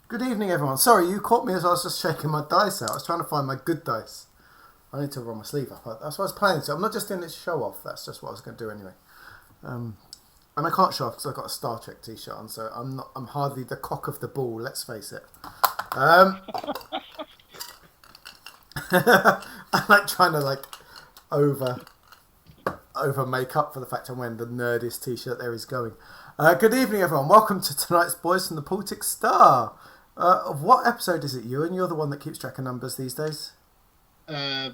Good evening, everyone. Sorry, you caught me as I was just shaking my dice out. I was trying to find my good dice. I need to roll my sleeve up. That's what I was planning to. I'm not just doing it to show off. That's just what I was going to do anyway. And I can't show off because I've got a Star Trek t-shirt on, so I'm hardly the cock of the ball. Let's face it. I'm like trying to over make up for the fact I'm wearing the nerdiest t-shirt there is going. Good evening, everyone. Welcome to tonight's Boys from the Baltic Star. What episode is it, Ewan? You're the one that keeps track of numbers these days. 14,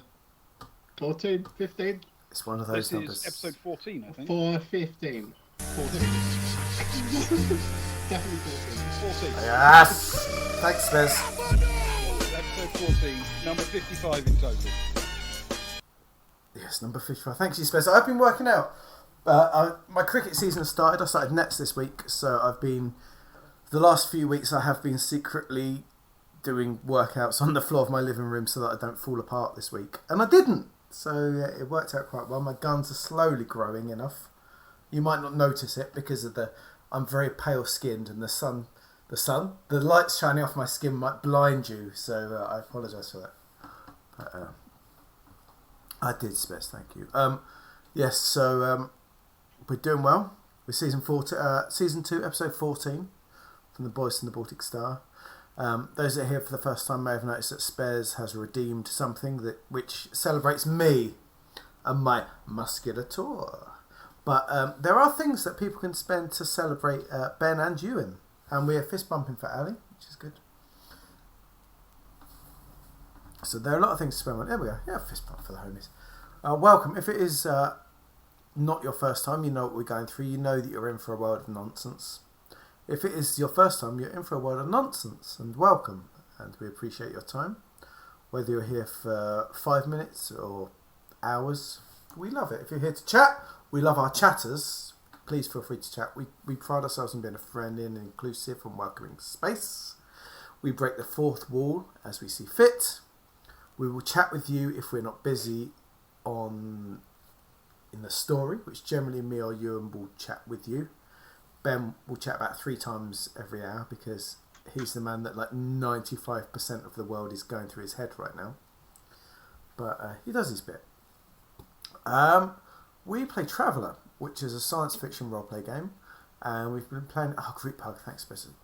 15? It's one of those numbers. This is episode 14, I think. 15. 14. Definitely 14. 14. Yes! Thanks, Liz. Episode 14, number 55 in total. Yes, number 55. Thanks, you, Spez. I've been working out. My cricket season has started. I started nets this week, so the last few weeks I have been secretly doing workouts on the floor of my living room so that I don't fall apart this week. And I didn't. So yeah, it worked out quite well. My guns are slowly growing enough. You might not notice it because I'm very pale skinned and the lights shining off my skin might blind you. So I apologise for that. But, I did, Spez, thank you. Yes, so we're doing well. We're season 2, episode 14 from the Boys from the Baltic Star. Those that are here for the first time may have noticed that Spez has redeemed something which celebrates me and my musculature. But there are things that people can spend to celebrate Ben and Ewan. And we're fist bumping for Ali, which is good. So there are a lot of things to spend on. There we go. Yeah, fist bump for the homies. Welcome. If it is not your first time, you know what we're going through. You know that you're in for a world of nonsense. If it is your first time, you're in for a world of nonsense. And welcome. And we appreciate your time. Whether you're here for 5 minutes or hours, we love it. If you're here to chat, we love our chatters. Please feel free to chat. We pride ourselves on being a friendly and inclusive and welcoming space. We break the fourth wall as we see fit. We will chat with you if we're not busy in the story, which generally me or Ewan will chat with you. Ben will chat about 3 times every hour because he's the man that 95% of the world is going through his head right now. But he does his bit. We play Traveller, which is a science fiction roleplay game, and we've been playing. Oh, group hug, thanks, President.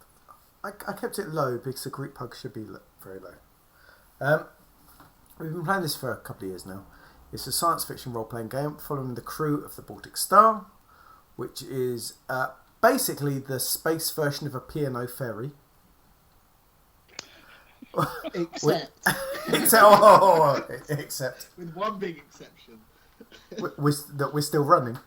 I kept it low because the group hug should be very low. We've been playing this for a couple of years now. It's a science fiction role-playing game following the crew of the Baltic Star, which is basically the space version of a P&O ferry. Except with one big exception. that we're still running,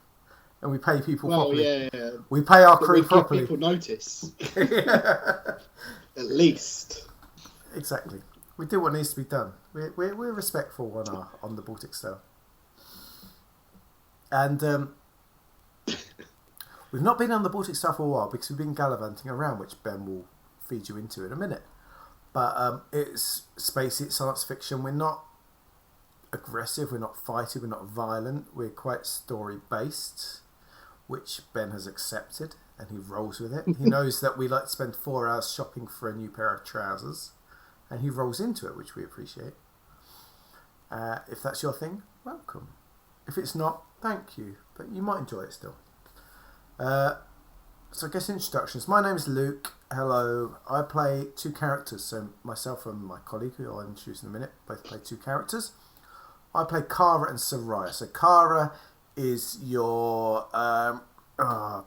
and we pay people properly. Yeah. We pay our But crew we properly. give people notice. At least. Exactly. We do what needs to be done. We're respectful on the Baltic Star. And we've not been on the Baltic Star for a while because we've been gallivanting around, which Ben will feed you into in a minute. But it's spacey, it's science fiction. We're not aggressive, we're not fighty, we're not violent. We're quite story-based, which Ben has accepted, and he rolls with it. He knows that we like to spend 4 hours shopping for a new pair of trousers. And he rolls into it, which we appreciate. If that's your thing, welcome. If it's not, thank you. But you might enjoy it still. So I guess introductions. My name is Luke. Hello. I play 2 characters. So myself and my colleague, who I'll introduce in a minute, both play 2 characters. I play Kara and Soraya. So Kara is your... hang on,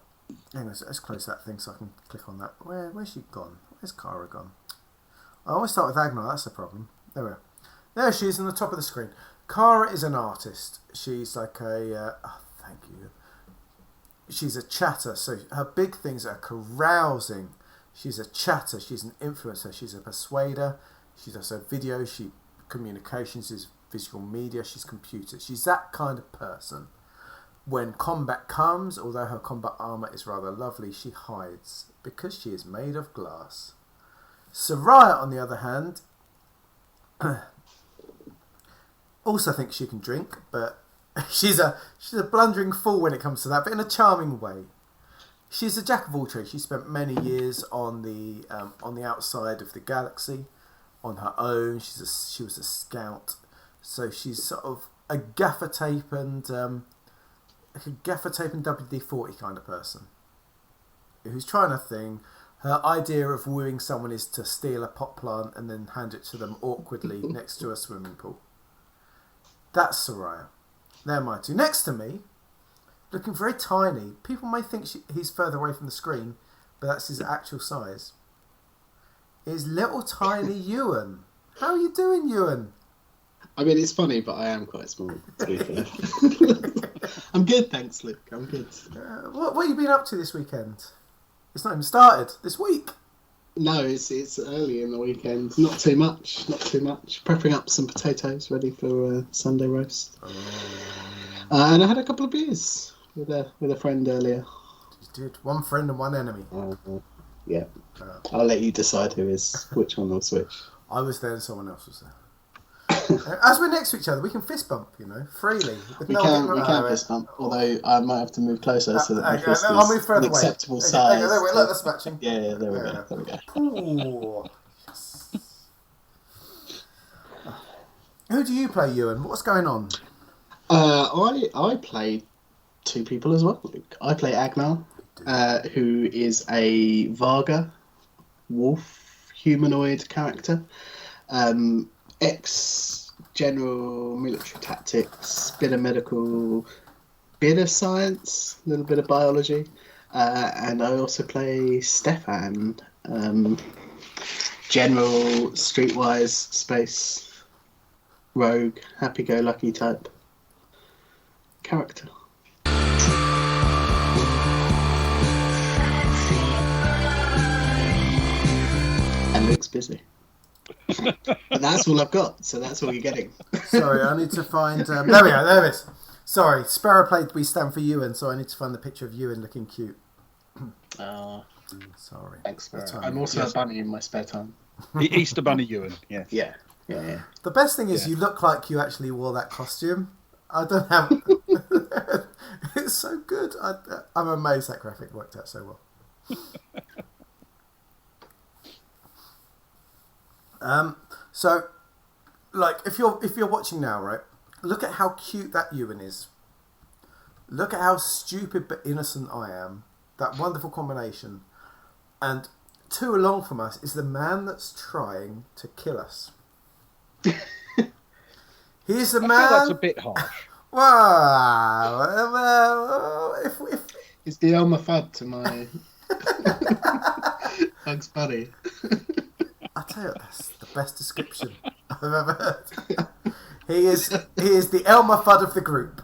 let's close that thing so I can click on that. Where's she gone? Where's Kara gone? I always start with Agnar, that's the problem. There we are. There she is on the top of the screen. Kara is an artist. She's like thank you. She's a chatter, so her big things are carousing. She's a chatter, she's an influencer, she's a persuader. She's also video, communications, is visual media, she's computer. She's that kind of person. When combat comes, although her combat armour is rather lovely, she hides because she is made of glass. Soraya, on the other hand, also thinks she can drink, but she's a blundering fool when it comes to that, but in a charming way. she's a jack of all trades. She spent many years on the outside of the galaxy, on her own. She was a scout, so she's sort of a gaffer tape and WD-40 kind of person who's trying a thing. Her idea of wooing someone is to steal a pot plant and then hand it to them awkwardly next to a swimming pool. That's Soraya. They're my two. Next to me, looking very tiny. People may think he's further away from the screen, but that's his actual size. Is little tiny Ewan. How are you doing, Ewan? I mean, it's funny, but I am quite small, to be fair. I'm good, thanks, Luke. I'm good. What have you been up to this weekend? It's not even started. This week. No, it's early in the weekend. Not too much. Prepping up some potatoes ready for Sunday roast. And I had a couple of beers with a friend earlier. You did. One friend and one enemy. Yeah. I'll let you decide which one will switch. I was there and someone else was there. As we're next to each other, we can fist bump, freely. We can fist bump, although I might have to move closer so that my fist is I'll move further an away. acceptable size. There we go. Look, that's matching. Yeah, there we go. Ooh, yes. Who do you play, Ewan? What's going on? I play two people as well. I play Agnar, who is a Varga wolf humanoid character. Ex-general military tactics, bit of medical, bit of science, a little bit of biology. And I also play Stefan, general streetwise space rogue, happy-go-lucky type character. And Luke's busy. But that's all I've got, so that's all you're getting. Sorry, I need to find... there we go, there it is. Sorry, Sparrow Plate, we stand for Ewan, so I need to find the picture of Ewan looking cute. Sorry. Thanks, Sparrow. I'm also a bunny in my spare time. The Easter Bunny Ewan, yes. Yeah. The best thing is you look like you actually wore that costume. I don't have... It's so good. I'm amazed that graphic worked out so well. So, like, if you're watching now, right? Look at how cute that Ewan is. Look at how stupid but innocent I am. That wonderful combination. And two along from us is the man that's trying to kill us. He's the man. I feel that's a bit harsh. Wow. If It's the Elmer Fudd to my Bugs Bunny. I tell you, that's the best description I've ever heard. He is the Elmer Fudd of the group.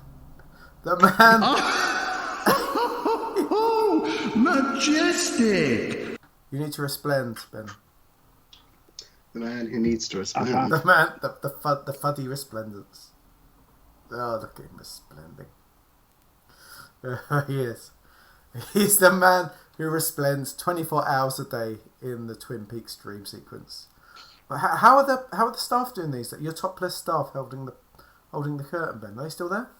The man. Majestic. You need to resplend, Ben. The man who needs to respond. The man, the fuddy resplendence. Oh, look at him resplending. He is. He's the man who resplends 24 hours a day in the Twin Peaks dream sequence. How are the staff doing these? Your topless staff holding the curtain, Ben? Are they still there?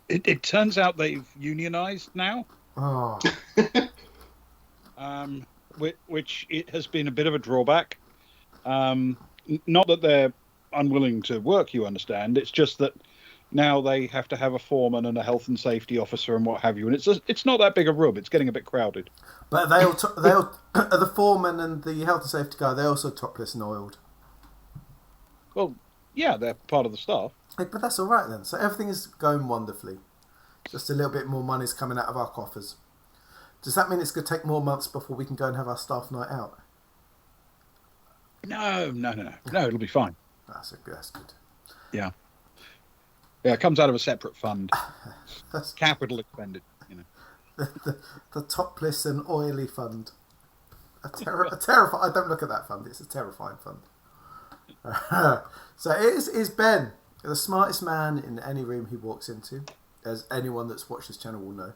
It turns out they've unionised now. Oh. Which it has been a bit of a drawback. Not that they're unwilling to work, you understand. It's just that now they have to have a foreman and a health and safety officer and what have you, and it's not that big a room. It's getting a bit crowded. But they all the foreman and the health and safety guy, they're also topless and oiled. Well, yeah, they're part of the staff. But that's all right then. So everything is going wonderfully. Just a little bit more money's coming out of our coffers. Does that mean it's going to take more months before we can go and have our staff night out? No, it'll be fine. That's good. Yeah, it comes out of a separate fund. That's capital expended, the topless and oily fund. A terrifying. I don't look at that fund. It's a terrifying fund. So is Ben the smartest man in any room he walks into, as anyone that's watched this channel will know.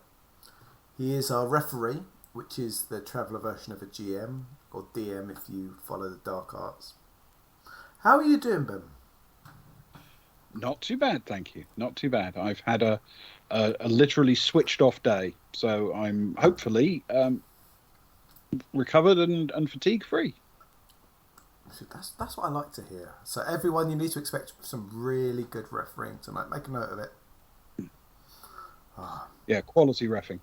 He is our referee, which is the traveller version of a GM, or DM if you follow the dark arts. How are you doing, Ben? Not too bad, thank you. Not too bad. I've had a literally switched off day, so I'm hopefully recovered and fatigue free. That's what I like to hear. So everyone, you need to expect some really good refereeing tonight. Make a note of it. Yeah, quality reffing.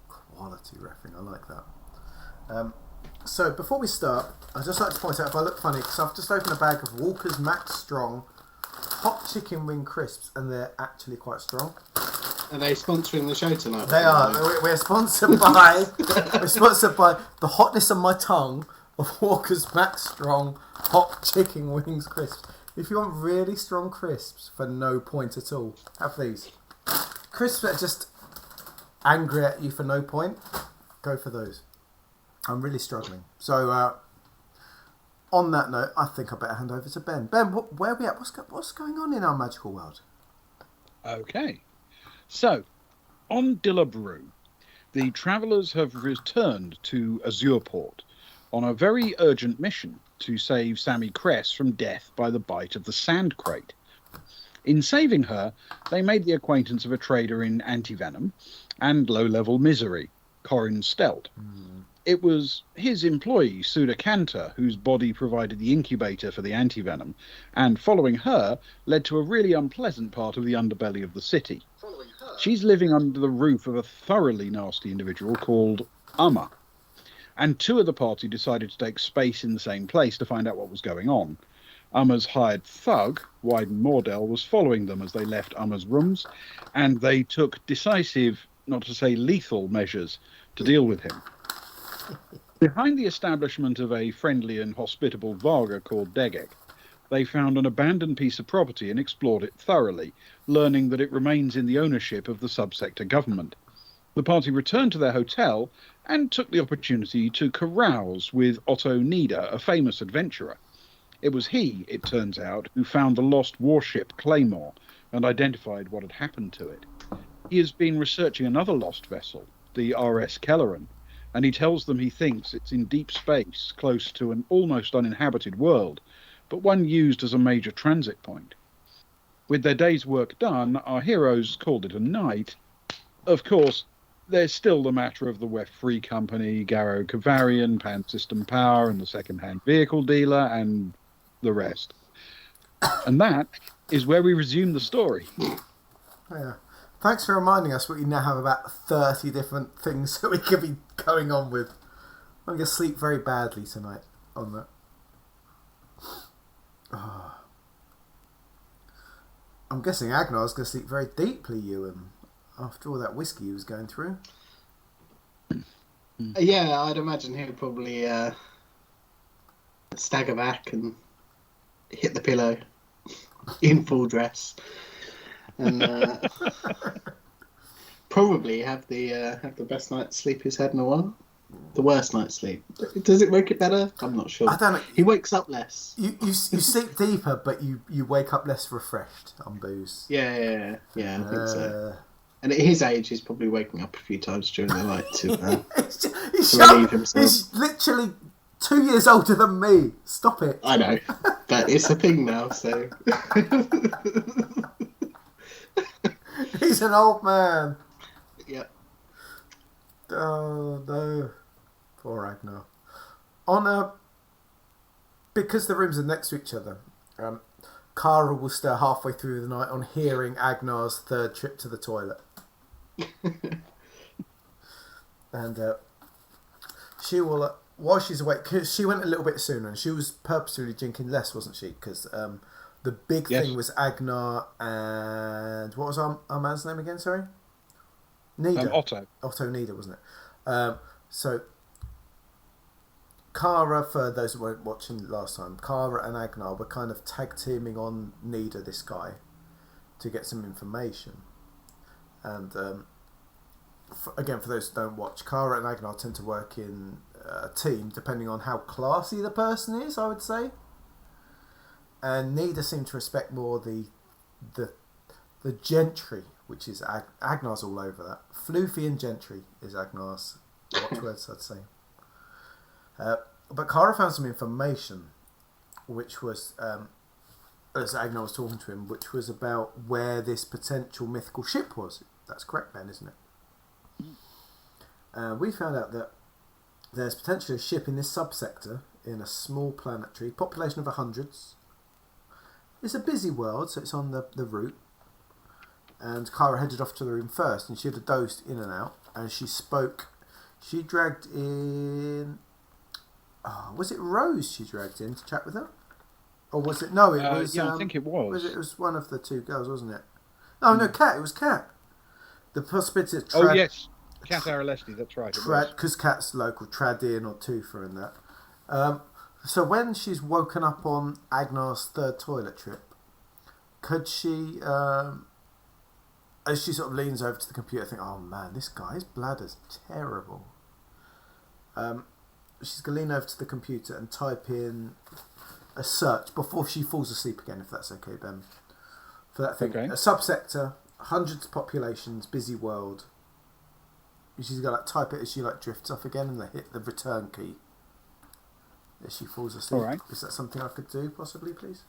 Quality refereeing, I like that. So before we start, I'd just like to point out, if I look funny, because I've just opened a bag of Walker's Max Strong hot chicken wing crisps, and they're actually quite strong. Are they sponsoring the show tonight? They are. We're sponsored by the hotness of my tongue of Walker's Max Strong hot chicken wings crisps. If you want really strong crisps for no point at all, have these. Crisps that are just angry at you for no point, go for those. I'm really struggling. So, on that note, I think I better hand over to Ben. Ben, where are we at? What's going on in our magical world? Okay. So, on Dilub Rou, the travellers have returned to Azureport on a very urgent mission to save Sammy Cress from death by the bite of the sand crate. In saving her, they made the acquaintance of a trader in antivenom and low-level misery, Corin Stelt. It was his employee, Suda Kanta, whose body provided the incubator for the antivenom, and following her led to a really unpleasant part of the underbelly of the city. She's living under the roof of a thoroughly nasty individual called Amma, and two of the party decided to take space in the same place to find out what was going on. Umma's hired thug, Wyden Mordell, was following them as they left Umma's rooms, and they took decisive, not to say lethal, measures to deal with him. Behind the establishment of a friendly and hospitable Varga called Degek, they found an abandoned piece of property and explored it thoroughly, learning that it remains in the ownership of the subsector government. The party returned to their hotel and took the opportunity to carouse with Otto Nieder, a famous adventurer. It was he, it turns out, who found the lost warship Claymore and identified what had happened to it. He has been researching another lost vessel, the RS Kelleran, and he tells them he thinks it's in deep space, close to an almost uninhabited world, but one used as a major transit point. With their day's work done, our heroes called it a night. Of course, there's still the matter of the Weft Free Company, Garrow Kavarian, Pan System Power, and the second-hand vehicle dealer, and the rest. And that is where we resume the story. Yeah. Thanks for reminding us. We now have about 30 different things that we could be going on with. I'm going to sleep very badly tonight on that. Oh. I'm guessing Agnar's going to sleep very deeply, Ewan, after all that whiskey he was going through. Yeah, I'd imagine he'll probably stagger back and hit the pillow in full dress, and probably have the best night's sleep he's had in a while. The worst night's sleep. Does it make it better? I'm not sure. I don't know. He wakes up less. You sleep deeper, but you wake up less refreshed on booze. Yeah, I think so. And at his age, he's probably waking up a few times during the night to relieve himself. He's literally 2 years older than me. Stop it. I know, but it's a thing now, so... He's an old man. Yep. Oh, no. Poor Ragnar. Because the rooms are next to each other, Kara will stir halfway through the night on hearing Agnar's third trip to the toilet. And she will, while she's awake, because she went a little bit sooner, and she was purposely drinking less, wasn't she? Because the big thing was Agnar and... What was our man's name again, sorry? Nieder. Otto Nieder, wasn't it? So... Kara, for those who weren't watching last time, Kara and Agnar were kind of tag teaming on Nieder, this guy, to get some information. And again, for those who don't watch, Kara and Agnar tend to work in a team depending on how classy the person is, I would say. And Nieder seemed to respect more the gentry, which is Agnar's all over that. Floofy and gentry is Agnar's watchwords, I'd say. But Kara found some information, which was as Agnar was talking to him, which was about where this potential mythical ship was. That's correct, Ben, isn't it? We found out that there's potentially a ship in this subsector in a small planetary, population of hundreds. It's a busy world, so it's on the route. And Kara headed off to the room first, and she had dozed in and out, and she spoke. She dragged in. Oh, was it Rose she dragged in to chat with her? Or was it? No, it was. Yeah, I think it was. It was one of the two girls, wasn't it? Oh, no, Kat. It was Kat. The possibility of Oh, yes. Kat Aralesti, that's right. Because Kat's local, Tradin or Tufa and that. So when she's woken up on Agnar's third toilet trip, could she, as she sort of leans over to the computer, think, oh man, this guy's bladder's terrible. She's going to lean over to the computer and type in a search before she falls asleep again, if that's okay, Ben. For that thing. Okay. A subsector, hundreds of populations, busy world. She's going to type it as she drifts off again and hit the return key as she falls asleep. All right. Is that something I could do, possibly, please?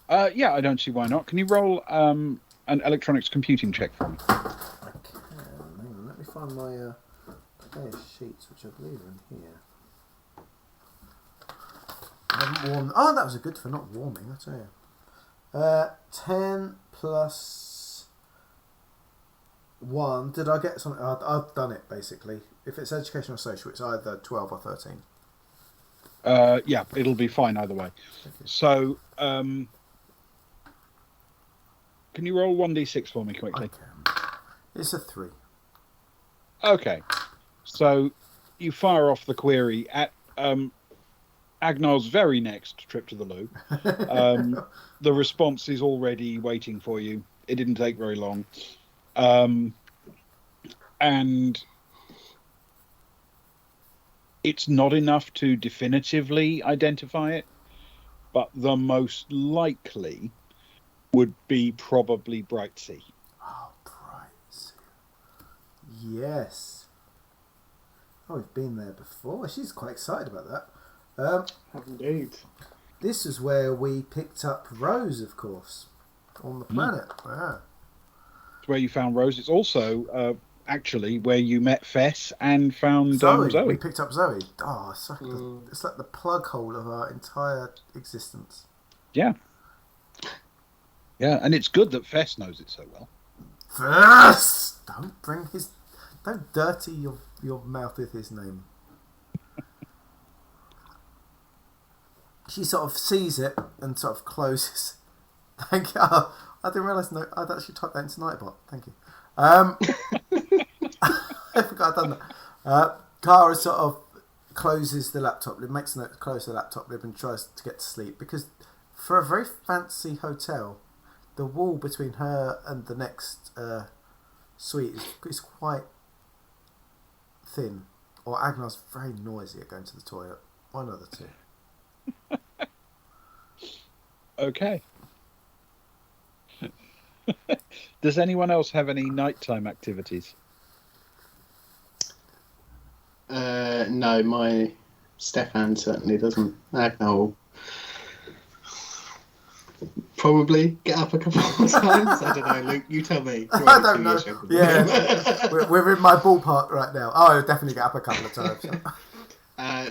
Yeah, I don't see why not. Can you roll an electronics computing check for me? I can. Hang on, let me find my player sheets, which I believe are in here. I haven't warmed. Oh, that was a good for not warming, I tell you. 10 plus 1. Did I get something? I've done it, basically. If it's educational or social, it's either 12 or 13. Yeah, it'll be fine either way. So, can you roll 1d6 for me quickly? I can. It's a 3. Okay. So, you fire off the query at Agnar's very next trip to the loo. The response is already waiting for you. It didn't take very long. And it's not enough to definitively identify it, but the most likely would be probably Brightsea. Oh, Brightsea. Yes. Oh, we've been there before. She's quite excited about that. Indeed. This is where we picked up Rose, of course, on the planet. Wow. It's where you found Rose. It's also actually where you met Fess and found Zoe. We picked up Zoe. Oh, it's like the plug hole of our entire existence. Yeah. Yeah, and it's good that Fess knows it so well. Fess! Don't dirty your mouth with his name. She sort of sees it and sort of closes. Thank you. Oh, I didn't realise. No, I'd actually typed that into Nightbot. Thank you. I forgot I'd done that. Kara sort of closes the laptop lid, makes a note to close the laptop lid and tries to get to sleep because for a very fancy hotel, the wall between her and the next suite is quite thin. Or Agnar's very noisy at going to the toilet. One of the two. Okay. Does anyone else have any nighttime activities? No, my Stefan certainly doesn't. Agnar will probably get up a couple of times. I don't know, Luke, you tell me. I don't know. Yeah, we're in my ballpark right now. Oh, I'll definitely get up a couple of times.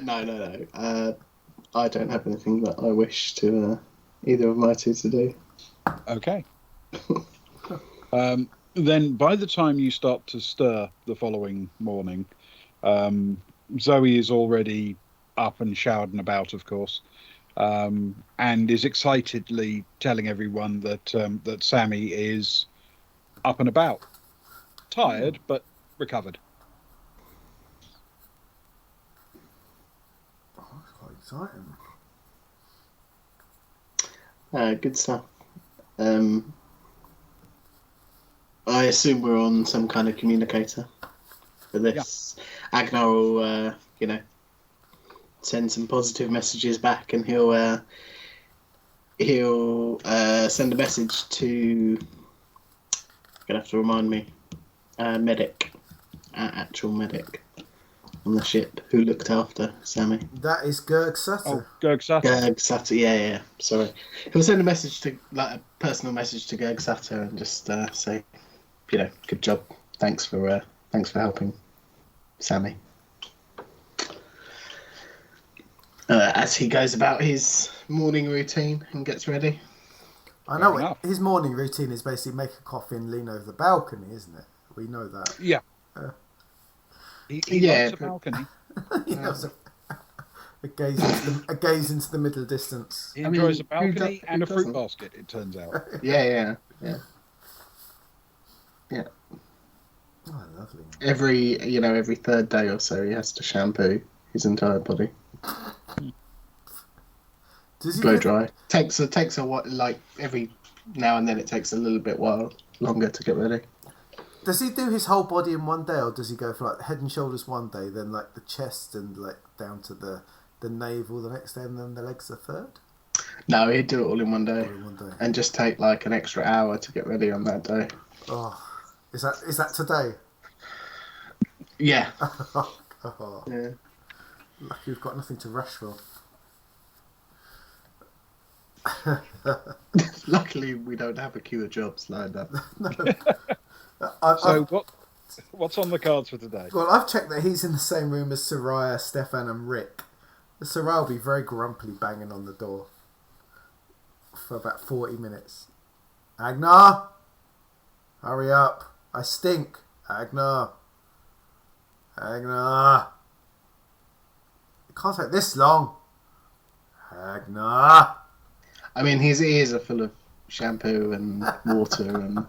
No. I don't have anything that I wish to either of my two to do. Okay. Then by the time you start to stir the following morning, Zoe is already up and showered and about, of course, and is excitedly telling everyone that Sammy is up and about. Tired, but recovered. Exciting. Good stuff. I assume we're on some kind of communicator for this. Yeah. Agnar will, send some positive messages back, and he'll send a message to. You're gonna have to remind me. Medic, actual medic. on the ship who looked after Sammy. That is Gerg Sutter. Oh, Gerg Sutter. Gerg Sutter, yeah. Sorry. He'll send a message to, like, a personal message to Gerg Sutter and just say, good job. Thanks for helping Sammy. As he goes about his morning routine and gets ready. I know his morning routine is basically make a coffee and lean over the balcony, isn't it? We know that. Yeah. He loves a balcony. He loves a gaze into the middle distance. He enjoys a balcony and a fruit basket, it turns out. Yeah. Oh, lovely. Every third day or so, he has to shampoo his entire body. Does he blow dry? Takes a what, like every now and then it takes a little bit longer to get ready. Does he do his whole body in one day, or does he go for like head and shoulders one day, then like the chest and like down to the navel the next day, and then the legs the third? No, he'd do it all in one day, and just take like an extra hour to get ready on that day. Oh, is that today? Yeah. Yeah. Lucky you've got nothing to rush for. Luckily, we don't have a queue of jobs lined up. No. What's on the cards for today? Well, I've checked that he's in the same room as Soraya, Stefan, and Rick. Soraya will be very grumpily banging on the door for about 40 minutes. Agnar, hurry up! I stink. Agnar. It can't take this long. Agnar. I mean, his ears are full of shampoo and water and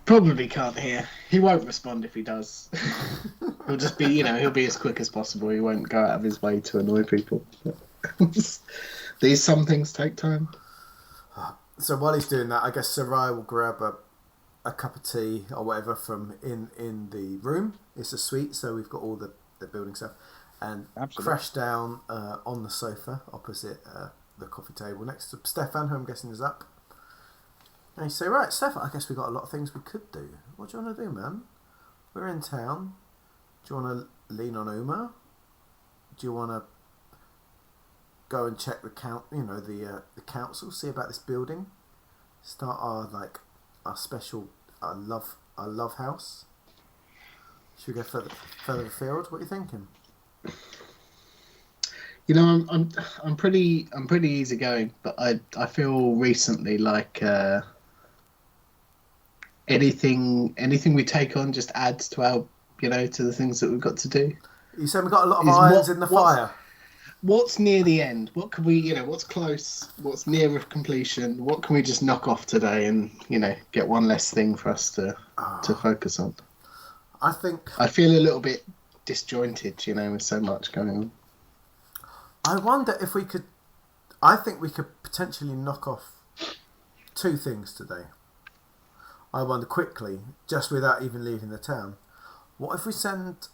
probably can't hear. He won't respond if he does. He'll just be, he'll be as quick as possible. He won't go out of his way to annoy people. Some things take time. So while he's doing that, I guess Soraya will grab a cup of tea or whatever from in the room. It's a suite, so we've got all the building stuff. And crash down on the sofa opposite the coffee table next to Stefan, who I'm guessing is up. And you say, right, Stefan, I guess we've got a lot of things we could do. What do you want to do, man? We're in town. Do you want to lean on Uma? Do you want to go and check the council, see about this building? Start our special love house. Should we go further afield? What are you thinking? I'm pretty easygoing, but I feel recently like anything we take on just adds to our to the things that we've got to do. You said we've got a lot of irons in the fire. What's near the end? What can we what's close? What's near completion? What can we just knock off today and get one less thing for us to focus on? I feel a little bit disjointed, with so much going on. I wonder if we could. I think we could potentially knock off 2 things today. I wonder quickly, just without even leaving the town. What if we send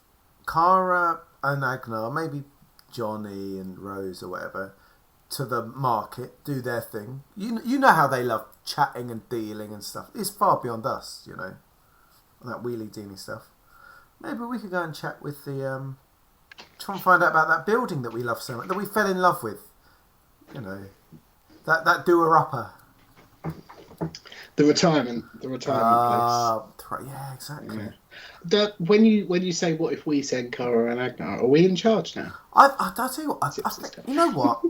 Cara and Agnar, maybe Johnny and Rose or whatever, to the market, do their thing. You know how they love chatting and dealing and stuff. It's far beyond us, that wheelie dealing stuff. Maybe we could go and chat with the try and find out about that building that we love so much, that we fell in love with. That doer-upper. The retirement place. Yeah, exactly. Yeah. When you say what if we send Cara and Agnar, are we in charge now? I tell you what, I think, you know what?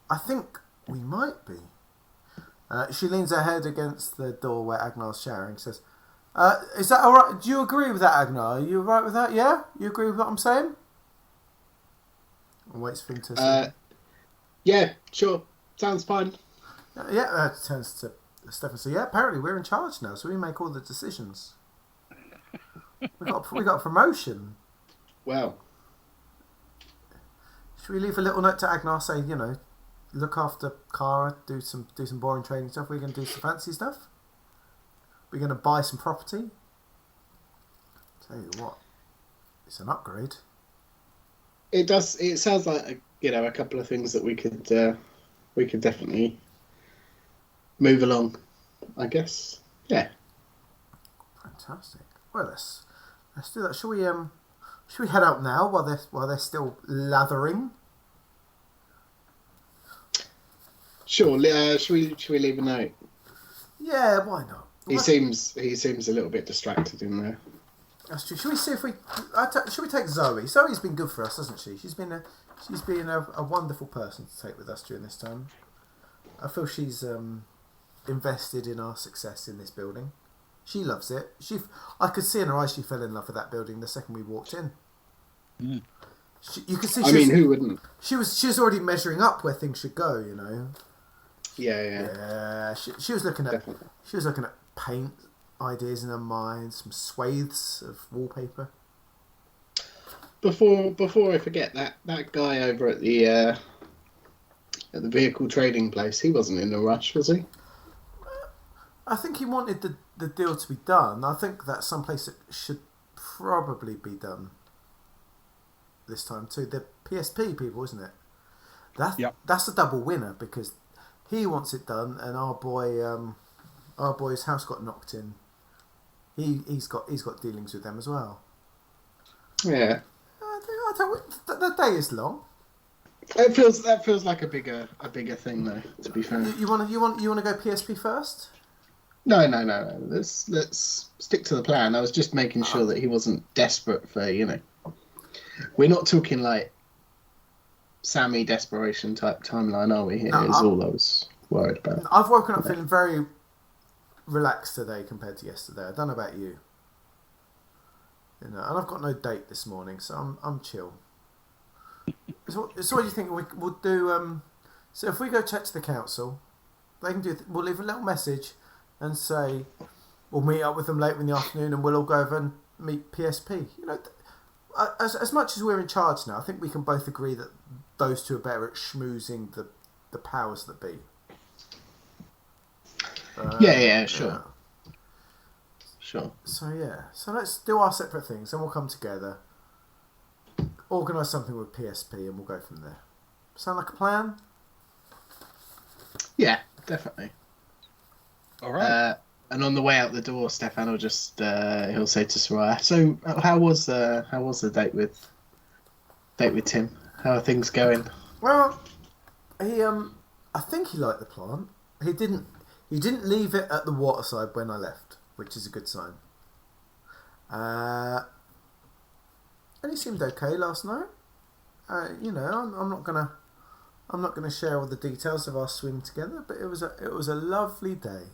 I think we might be. She leans her head against the door where Agnar's showering. Says, "Is that all right? Do you agree with that, Agnar? Are you all right with that? Yeah, you agree with what I'm saying?" And waits for him to say. Yeah, sure. Sounds fine. Yeah, turns to Stefan. So yeah, apparently we're in charge now, so we make all the decisions. we got a promotion. Well, should we leave a little note to Agnar? Say, look after Cara, do some boring trading stuff. We're going to do some fancy stuff. We're going to buy some property. Tell you what, it's an upgrade. It does. It sounds like a couple of things that we could definitely move along, I guess. Yeah. Fantastic. Well, let's do that. Shall we Should we head out now while they're still lathering? Sure. Should we leave a note? Yeah, why not? He seems a little bit distracted in there. That's true. Should we see if should we take Zoe? Zoe's been good for us, hasn't she? She's been a wonderful person to take with us during this time. I feel she's invested in our success in this building. She loves it. I could see in her eyes she fell in love with that building the second we walked in. Mm. You could see. Who wouldn't? She was already measuring up where things should go. You know. Yeah. She was looking at Definitely. She was looking at paint ideas in her mind, some swathes of wallpaper. Before I forget, that guy over at the vehicle trading place, he wasn't in a rush, was he? I think he wanted the deal to be done. I think that's someplace that should probably be done this time too. The PSP people, isn't it? That's a double winner because he wants it done, and our boy's house got knocked in. He's got dealings with them as well. Yeah. The day is long. That feels like a bigger thing though. To be fair. You want to go PSP first? No. Let's stick to the plan. I was just making sure that he wasn't desperate for, We're not talking like Sammy desperation type timeline, are we? Here is all I was worried about. I've woken up feeling very relaxed today compared to yesterday. I don't know about you. And I've got no date this morning, so I'm chill. So what do you think we'll do? So if we go chat to the council, they can do. We'll leave a little message and say we'll meet up with them later in the afternoon, and we'll all go over and meet PSP. As much as we're in charge now, I think we can both agree that those two are better at schmoozing the powers that be. Sure. Sure. So let's do our separate things, and we'll come together, organise something with PSP, and we'll go from there. Sound like a plan? Yeah, definitely. All right. And on the way out the door, Stefan will just he'll say to Soraya, "So, how was the date with Tim? How are things going?" Well, he I think he liked the plant. He didn't leave it at the waterside when I left, which is a good sign. And he seemed okay last night. I'm not gonna share all the details of our swim together, but it was a lovely day.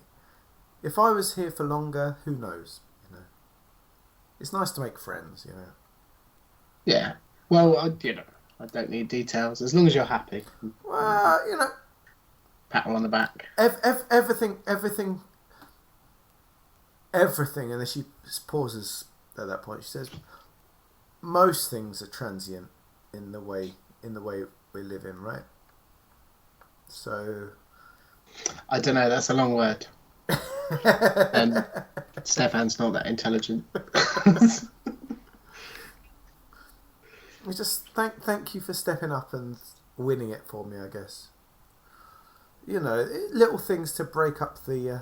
If I was here for longer, who knows? It's nice to make friends. Yeah. Well, I don't need details as long as you're happy. Well, pat her on the back. Everything, and then she pauses at that point. She says, "Most things are transient in the way we live in, right?" So, I don't know. That's a long word. And Stefan's not that intelligent. We just thank you for stepping up and winning it for me, I guess. Little things to break up the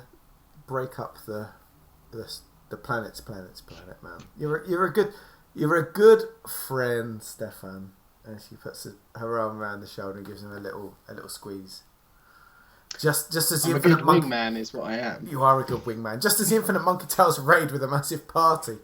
planet's planet, man. You're a good friend, Stefan. And she puts her arm around the shoulder and gives him a little squeeze. Just as the I'm a good wingman is what I am. You are a good wingman. Just as the Infinite Monkey Tails raid with a massive party.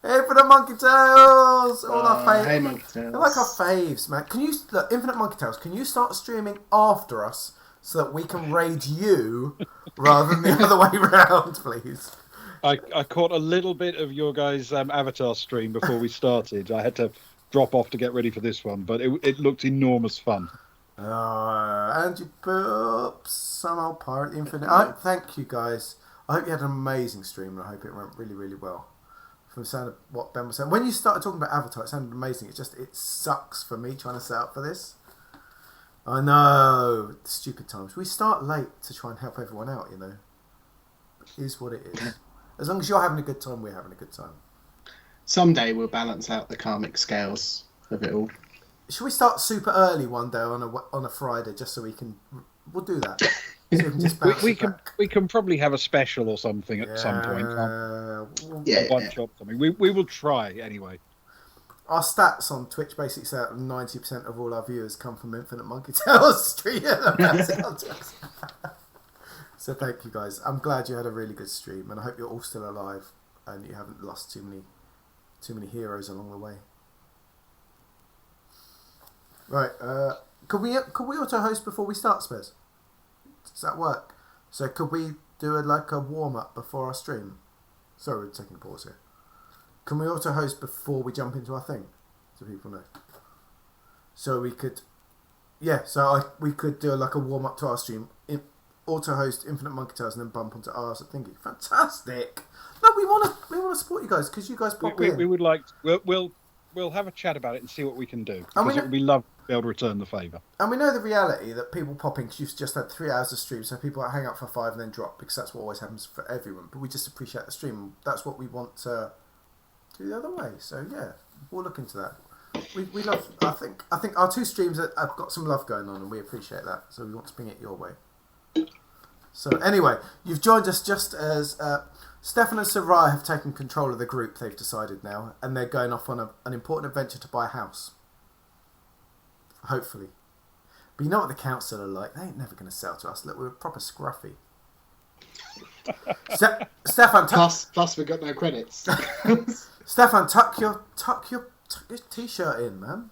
Infinite Monkey Tails! All our faves. Hey, Monkey Tails. They're like our faves, man. Can you look, Infinite Monkey Tails? Can you start streaming after us so that we can raid you rather than the other way round, please? I caught a little bit of your guys' Avatar stream before we started. I had to drop off to get ready for this one, but it looked enormous fun. And you put up some old pirate Infinite. Thank you guys. I hope you had an amazing stream, and I hope it went really, really well. From the sound of what Ben was saying, when you started talking about Avatar, it sounded amazing. It sucks for me trying to set up for this. I know, stupid times. We start late to try and help everyone out. It is what it is. As long as you're having a good time, we're having a good time. Someday we'll balance out the karmic scales of it all. Should we start super early one day on a Friday just so we can? We'll do that. So we can just bounce we can probably have a special or something at some point. Yeah. One shot something. We will try anyway. our stats on Twitch basically say that 90% of all our viewers come from Infinite Monkey Tales stream. So thank you guys. I'm glad you had a really good stream, and I hope you're all still alive and you haven't lost too many heroes along the way. Right, could we auto host before we start, Spez? Does that work? So could we do a warm up before our stream? Sorry, we're taking a pause here. Can we auto host before we jump into our thing, so people know? So we could, we could do a warm up to our stream, auto host Infinite Monkey Tales, and then bump onto ours. I think fantastic. No, we want to support you guys because you guys pop in. We would like. We'll have a chat about it and see what we can do, because it would be lovely to be able to return the favour. And we know the reality that people pop in because you've just had 3 hours of stream, so people hang out for 5 and then drop, because that's what always happens for everyone. But we just appreciate the stream. That's what we want to do the other way. So yeah, we'll look into that. We love. I think our 2 streams have got some love going on, and we appreciate that. So we want to bring it your way. So anyway, you've joined us just as Stefan and Soraya have taken control of the group. They've decided now, and they're going off on an important adventure to buy a house. Hopefully. But you know what the council are like? They ain't never going to sell to us. Look, we're proper scruffy. Stefan, plus we got no credits. Stefan, tuck your t-shirt in, man.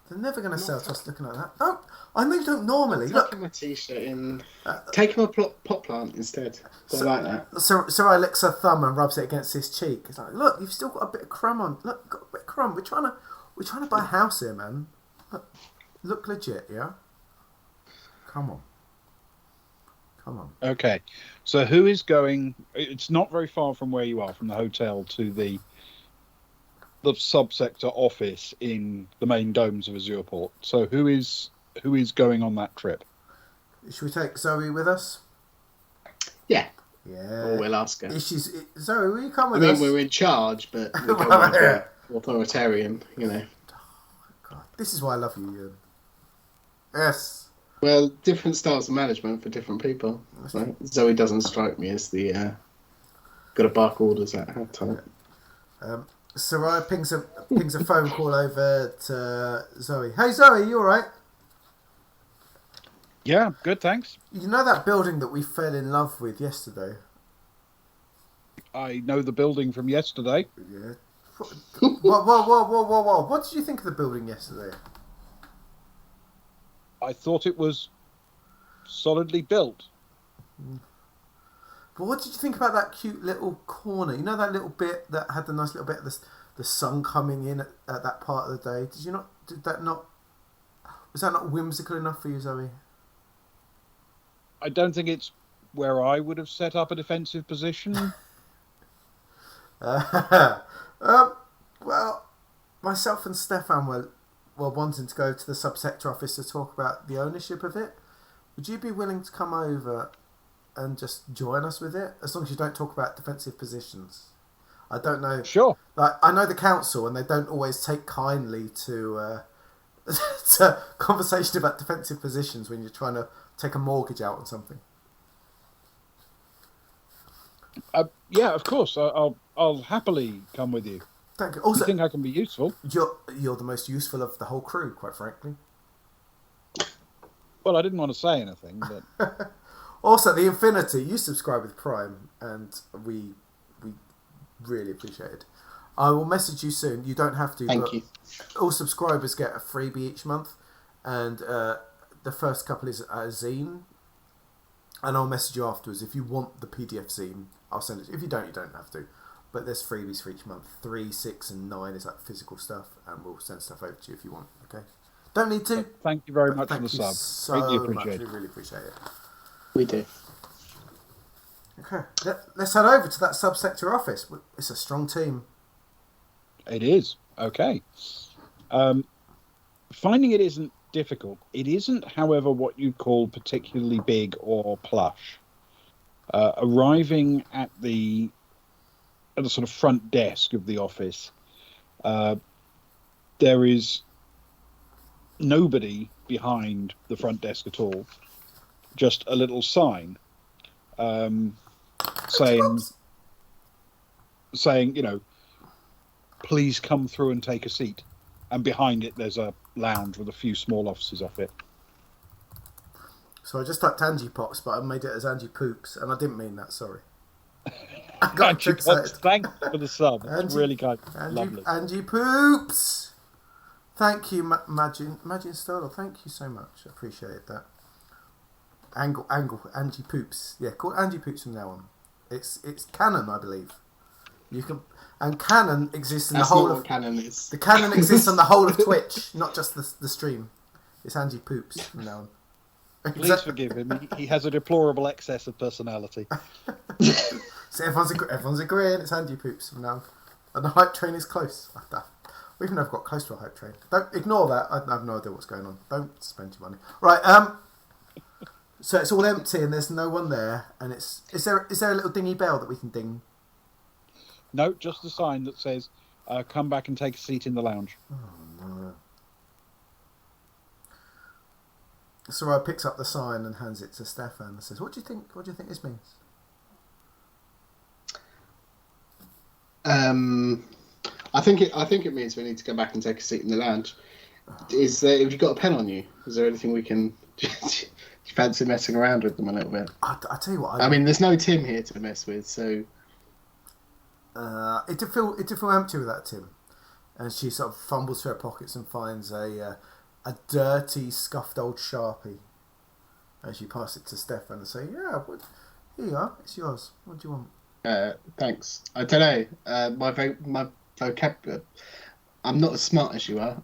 They're never going to sell to us looking like that. No, I know you don't normally. Tucking my t-shirt in. Taking my pot plant instead. I like that. Soraya licks her thumb and rubs it against his cheek. It's like, look, you've still got a bit of crumb on. Look, you've got a bit of crumb. We're trying to buy a house here, man. Look legit, yeah. Come on. Okay, so who is going? It's not very far from where you are, from the hotel to the subsector office in the main domes of Azureport. So who is going on that trip? Should we take Zoe with us? Yeah. Yeah. Or we'll ask her. Zoe, will you come with us? I mean, we're in charge, but we're kind of authoritarian, you know. God, this is why I love you, Ewan. Yes. Well, different styles of management for different people. So Zoe doesn't strike me as the got to bark orders at her type. Soraya pings a phone call over to Zoe. Hey Zoe, you alright? Yeah, good, thanks. You know that building that we fell in love with yesterday? I know the building from yesterday. Yeah. Whoa. What did you think of the building yesterday? I thought it was solidly built. But what did you think about that cute little corner? You know that little bit that had the nice little bit of the sun coming in at that part of the day? Was that not whimsical enough for you, Zoe? I don't think it's where I would have set up a defensive position. Well, myself and Stefan were wanting to go to the subsector office to talk about the ownership of it. Would you be willing to come over and just join us with it, as long as you don't talk about defensive positions? I don't know. Sure. Like, I know the council, and they don't always take kindly to to conversation about defensive positions when you're trying to take a mortgage out on something. Yeah, of course. I'll happily come with you. Thank you. Also, you think I can be useful? You're the most useful of the whole crew, quite frankly. Well, I didn't want to say anything, but also, the Infinity, you subscribe with Prime, and we really appreciate it. I will message you soon. You don't have to. Thank you. All subscribers get a freebie each month, and the first couple is a zine. And I'll message you afterwards. If you want the PDF zine, I'll send it. If you don't have to. But there's freebies for each month. 3, 6, and 9 is like physical stuff, and we'll send stuff over to you if you want. Okay. Don't need to. Thank you very much for Thank the you sub. so Greatly much. appreciate We it. really appreciate it. We do. Okay. Let's head over to that subsector office. It's a strong team. It is. Okay. Finding it isn't difficult. It isn't, however, what you'd call particularly big or plush. Arriving at the sort of front desk of the office, there is nobody behind the front desk at all. Just a little sign saying, you know, please come through and take a seat. And behind it, there's a lounge with a few small offices off it. So I just typed Angie Pops, but I made it as Angie Poops, and I didn't mean that, sorry. I got Angie excited. Pops, thanks for the sub. It's really kind. Lovely. Angie Poops! Thank you, Magin Starler. Thank you so much. I appreciate that. Angie Poops. Yeah, call it Angie Poops from now on. It's canon, I believe. You can, and canon exists in That's the whole not of what canon is. the canon exists on the whole of Twitch, not just the stream. It's Angie Poops from now on. Please forgive him. He has a deplorable excess of personality. So everyone's agreeing. It's Angie Poops from now on. And the hype train is close. We even have got close to a hype train. Don't ignore that. I have no idea what's going on. Don't spend your money. Right. So it's all empty and there's no one there. And is there a little dingy bell that we can ding? No, just a sign that says, "Come back and take a seat in the lounge." Oh no. Soraya picks up the sign and hands it to Stefan and says, "What do you think? What do you think this means?" I think it means we need to go back and take a seat in the lounge. Have you got a pen on you? Is there anything we can? Do you fancy messing around with them a little bit? I tell you what. I mean, there's no Tim here to mess with, so. It did feel empty without Tim, and she sort of fumbles through her pockets and finds a dirty, scuffed old Sharpie, and she passes it to Stefan and say, "Yeah, here you are. It's yours. What do you want?" Thanks. I don't know. My vocabulary. I'm not as smart as you are.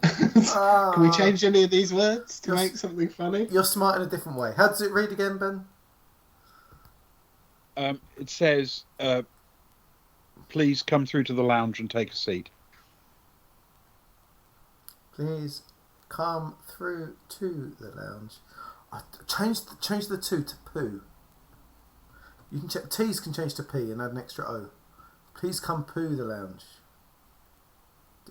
Can we change any of these words to make something funny? You're smart in a different way. How does it read again, Ben? It says, "Please come through to the lounge and take a seat." Please come through to the lounge. Change the two to poo. You can check. T's can change to P and add an extra O. Please come poo the lounge.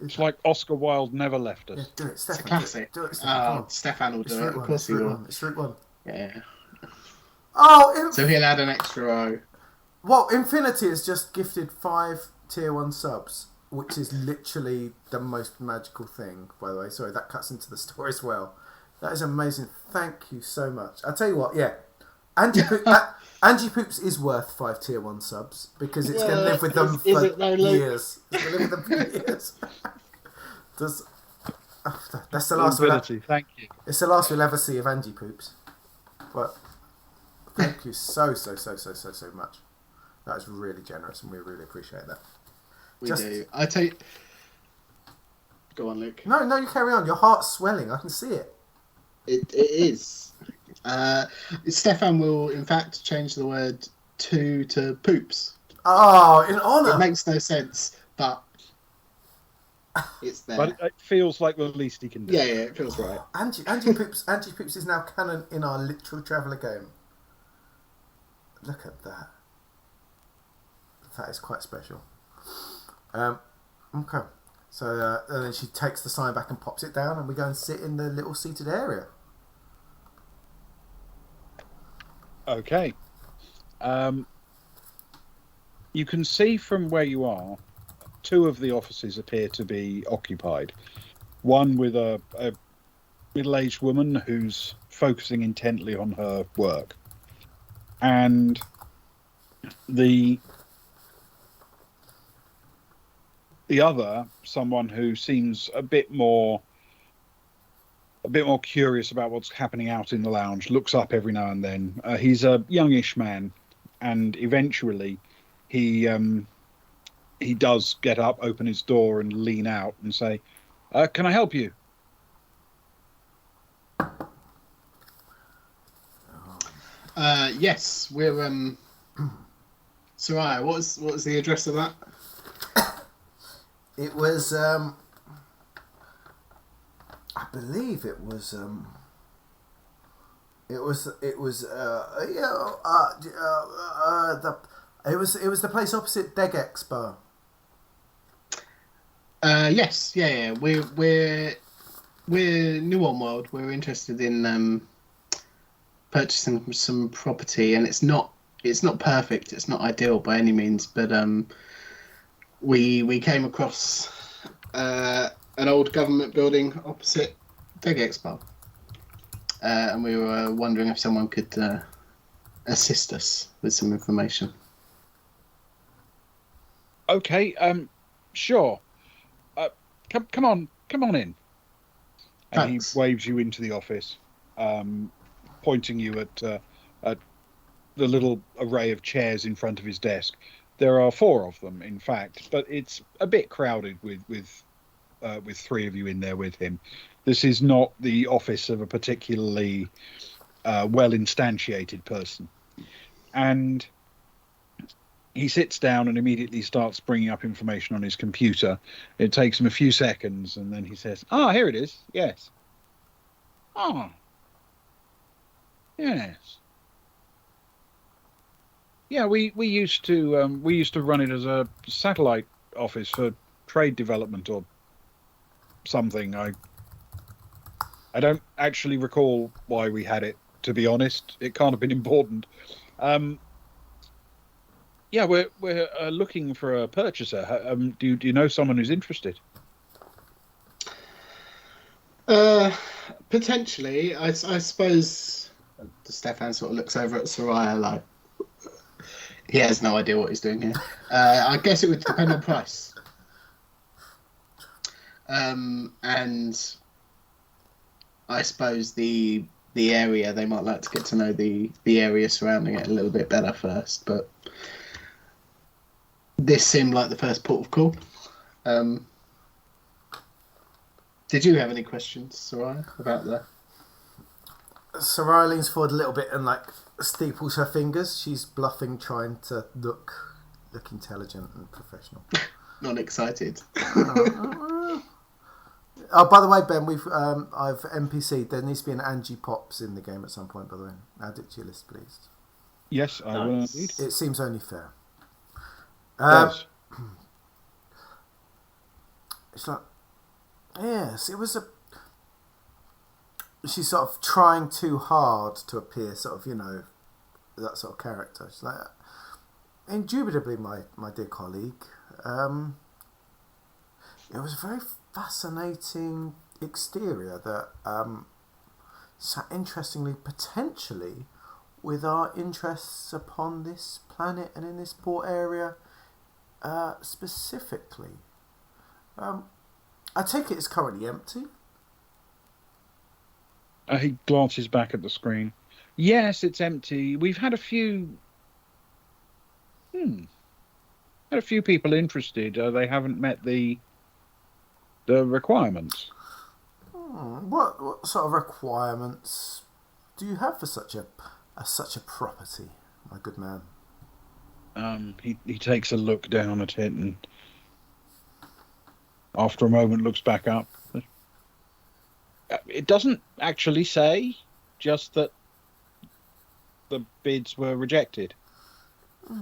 It's like Oscar Wilde never left us. Yeah, do it, Stefan. It's a classic. Do it, Stefan. Stefan will do it. Of course he will. It's route one. Yeah. Oh, So he'll add an extra O. Well, Infinity has just gifted 5 tier 1 subs, which is literally the most magical thing, by the way. Sorry, that cuts into the story as well. That is amazing. Thank you so much. I'll tell you what, yeah. Angie Poops is worth 5 tier 1 subs because it's going to live with them for years. It's going to live with them for years. That's the last Thank you. It's the last we'll ever see of Angie Poops. But thank you so much. That is really generous and we really appreciate that. We do. I tell you... Go on, Luke. No, you carry on. Your heart's swelling. I can see it. It is. Stefan will, in fact, change the word to poops. Oh, in honour. It makes no sense, but it's there. But it feels like the least he can do. Yeah, it feels right. Angie Poops is now canon in our literal traveller game. Look at that. That is quite special. Okay. So and then she takes the sign back and pops it down and we go and sit in the little seated area. Okay. You can see from where you are, 2 of the offices appear to be occupied. One with a middle-aged woman who's focusing intently on her work. And the other, someone who seems a bit more curious about what's happening out in the lounge, looks up every now and then. He's a youngish man, and eventually he does get up, open his door, and lean out and say, "Can I help you?" Yes, we're Soraya, what was the address of that? It was I believe it was it was the place opposite Degex Bar. Yes, yeah. We're New On World. We're interested in purchasing some property, and it's not perfect. It's not ideal by any means, but we came across an old government building opposite Deg Expo, and we were wondering if someone could assist us with some information. Okay, sure. Come on in. And Thanks. he waves you into the office, pointing you at the little array of chairs in front of his desk. There are 4 of them, in fact, but it's a bit crowded with 3 of you in there with him. This is not the office of a particularly well instantiated person. And he sits down and immediately starts bringing up information on his computer. It takes him a few seconds, and then he says, here it is. Yes. Yes. Yeah, we used to run it as a satellite office for trade development or something. I don't actually recall why we had it, to be honest. It can't have been important. Yeah, we're looking for a purchaser. Do you know someone who's interested? Potentially, I suppose. Stefan sort of looks over at Soraya like he has no idea what he's doing here. I guess it would depend on price. And I suppose the area, they might like to get to know the area surrounding it a little bit better first, but this seemed like the first port of call. Did you have any questions, Soraya, about that? Soraya leans forward a little bit and steeples her fingers. She's bluffing, trying to look intelligent and professional. Not excited. Oh, by the way, Ben, I've NPC'd. There needs to be an Angie Pops in the game at some point, by the way. Add it to your list, please. Yes, I will indeed. It seems only fair. It's like, yes, it was she's sort of trying too hard to appear sort of, that sort of character. She's like, indubitably, my dear colleague. It was a very fascinating exterior that sat interestingly, potentially, with our interests upon this planet and in this port area specifically. I take it it's currently empty. He glances back at the screen. Yes, it's empty. We've had a few people interested. They haven't met the requirements. What sort of requirements do you have for such a property, my good man? He takes a look down at it and after a moment looks back up. It doesn't actually say, just that the bids were rejected. Do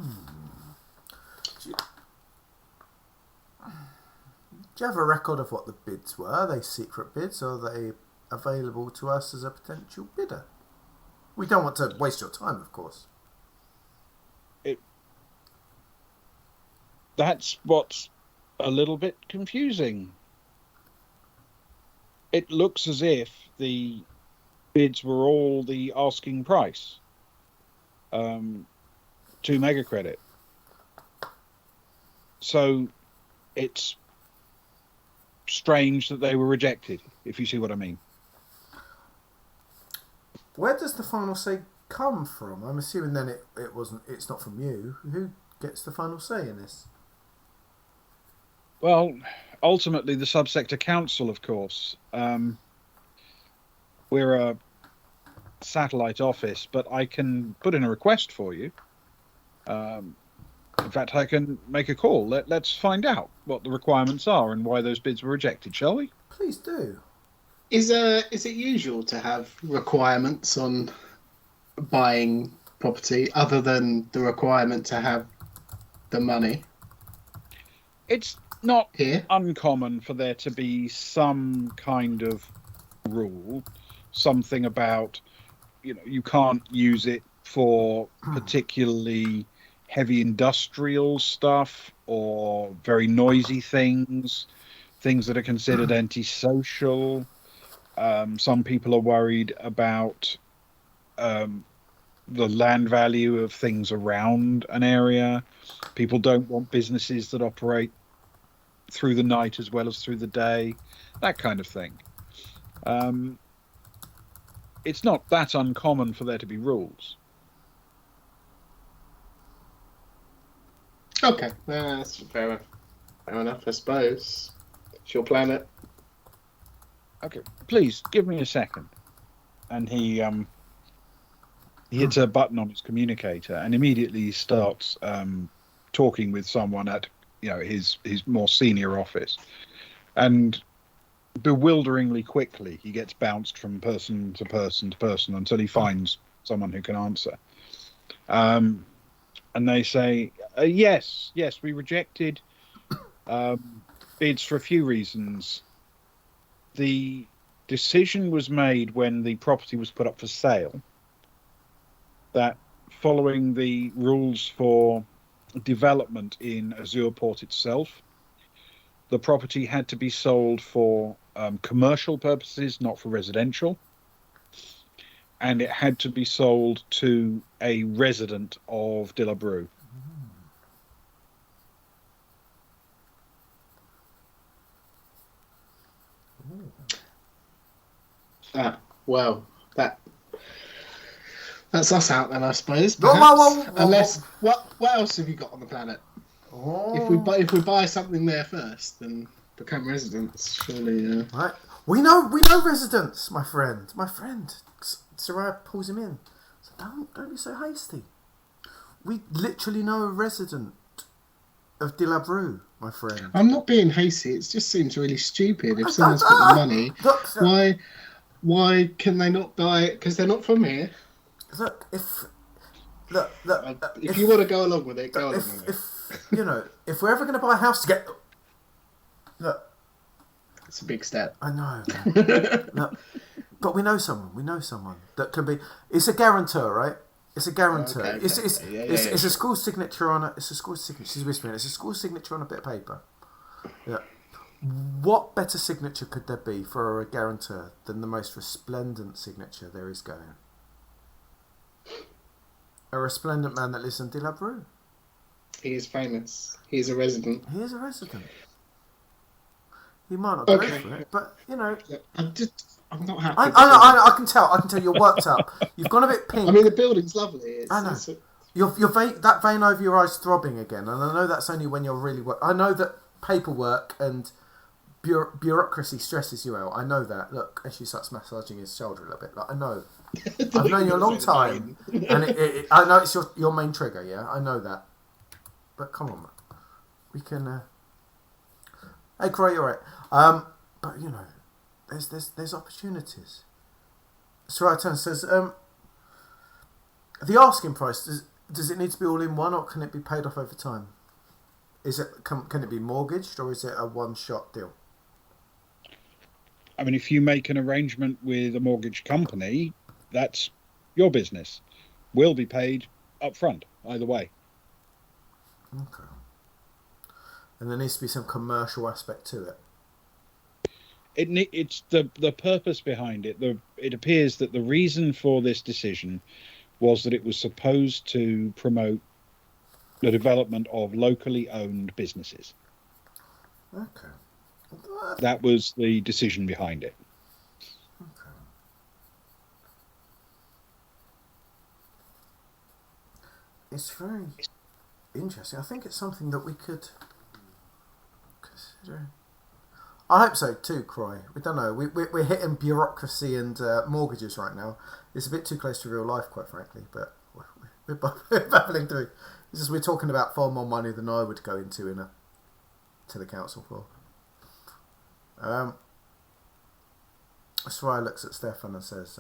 you have a record of what the bids were? Are they secret bids or are they available to us as a potential bidder? We don't want to waste your time, of course. That's what's a little bit confusing. It looks as if the bids were all the asking price. 2 mega credit. So it's strange that they were rejected, if you see what I mean. Where does the final say come from? I'm assuming then it's not from you. Who gets the final say in this? Well, ultimately the subsector council, of course. We're a satellite office, but I can put in a request for you. In fact, I can make a call. Let's find out what the requirements are and why those bids were rejected, shall we? Please do. Is it usual to have requirements on buying property other than the requirement to have the money? It's not here uncommon for there to be some kind of rule, something about, you can't use it for particularly heavy industrial stuff or very noisy things that are considered antisocial. Some people are worried about the land value of things around an area. People don't want businesses that operate through the night as well as through the day, that kind of thing. It's not that uncommon for there to be rules. Okay, that's fair enough, I suppose. It's your planet. Okay, please give me a second. And he hits a button on his communicator and immediately starts talking with someone at his more senior office. And bewilderingly quickly, he gets bounced from person to person to person until he finds someone who can answer. And they say, yes, we rejected bids for a few reasons. The decision was made when the property was put up for sale that following the rules for development in Azure Port itself, the property had to be sold for commercial purposes, not for residential. And it had to be sold to a resident of Dilub Rou. Well, that's us out then, I suppose. Whoa. Unless, what else have you got on the planet? If we buy something there first, then become residents. Surely. Right. We know residents, my friend. Soraya pulls him in. So don't be so hasty. We literally know a resident of Dilub Rou, my friend. I'm not being hasty. It just seems really stupid. If someone's got the money, why can they not buy it? Because they're not from here. Look, if you want to go along with it, go along with it. If we're ever going to buy a house together, look, it's a big step. I know. Look, but we know someone that can be. It's a guarantor, right? It's a guarantor. Okay. It's a school signature on a. It's a school signature. She's whispering. It's a school signature on a bit of paper. Yeah. What better signature could there be for a guarantor than the most resplendent signature there is going? A resplendent man that lives in Dilub Rou. He is famous. He is a resident. He is a resident. He might not go for it, but I'm not happy. I can tell you're worked up. You've gone a bit pink. I mean, the building's lovely. I know. Your that vein over your eyes throbbing again, and I know that's only when you're really I know that paperwork and bureaucracy stresses you out. I know that. Look, as she starts massaging his shoulder a little bit, I know. I've known you a long time, and I know it's your main trigger. Yeah, I know that. But come on, man. We can. Hey, Croy, you're right. But there's opportunities. Soraya turns says, the asking price does it need to be all in one, or can it be paid off over time? Can it be mortgaged, or is it a one-shot deal? I mean, if you make an arrangement with a mortgage company, that's your business. We'll be paid up front, either way. Okay. And there needs to be some commercial aspect to it. It's the purpose behind it. It appears that the reason for this decision was that it was supposed to promote the development of locally owned businesses. Okay. That was the decision behind it. Okay. It's very interesting. I think it's something that we could consider. I hope so too, Croy. We don't know. We're hitting bureaucracy and mortgages right now. It's a bit too close to real life, quite frankly, but we're battling through. It's just we're talking about far more money than I would go into to the council for. Soraya looks at Stefan and says,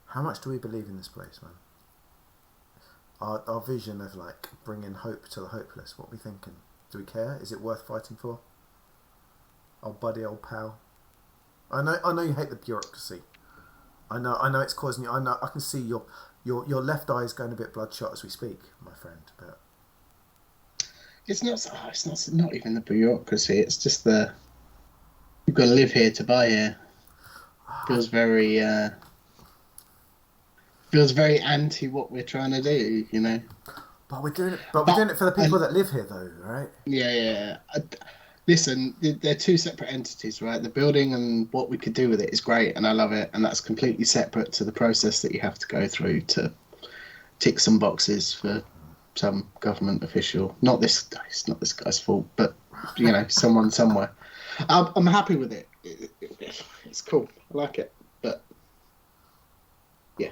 how much do we believe in this place, man? Our vision of bringing hope to the hopeless. What are we thinking? Do we care? Is it worth fighting for? Old buddy, old pal. I know you hate the bureaucracy, I know it's causing you. I know. I can see your left eye is going a bit bloodshot as we speak, my friend. But It's not. Oh, it's not even the bureaucracy. It's just you've got to live here to buy here. Feels very anti what we're trying to do, you know. But we're doing it. But we're doing it for the people that live here, though, right? Yeah. Listen, they're two separate entities, right? The building and what we could do with it is great, and I love it, and that's completely separate to the process that you have to go through to tick some boxes for some government official. It's not this guy's fault, but you know, someone somewhere. I'm happy with it. It's cool. I like it, but yeah,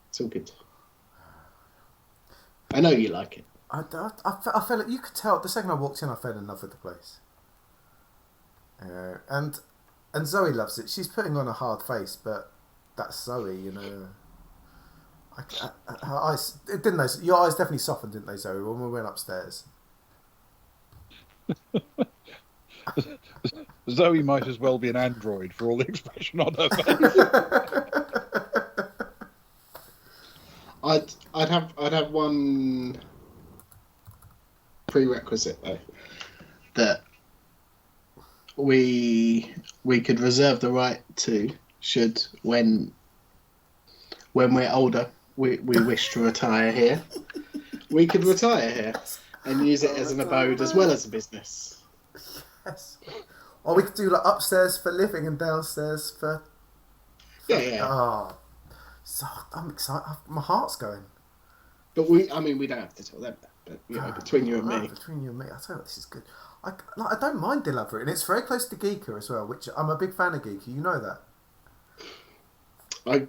it's all good. I know you like it. I felt like you could tell the second I walked in. I fell in love with the place. And Zoe loves it. She's putting on a hard face, but that's Zoe, you know. Her eyes, didn't they? Your eyes definitely softened, didn't they, Zoe, when we went upstairs? Zoe might as well be an android for all the expression on her face. I'd have one prerequisite though, that we could reserve the right to, should when we're older we wish to retire here, we could retire here and use it as an abode as well as a business. Yes. Or we could do like upstairs for living and downstairs for yeah. Oh, so I'm excited. My heart's going. But we don't have to tell them that. But you know, between you and me, I tell you what, this is good. I don't mind Dilub Rou, and it's very close to Geeka as well, which I'm a big fan of Geeka. You know that.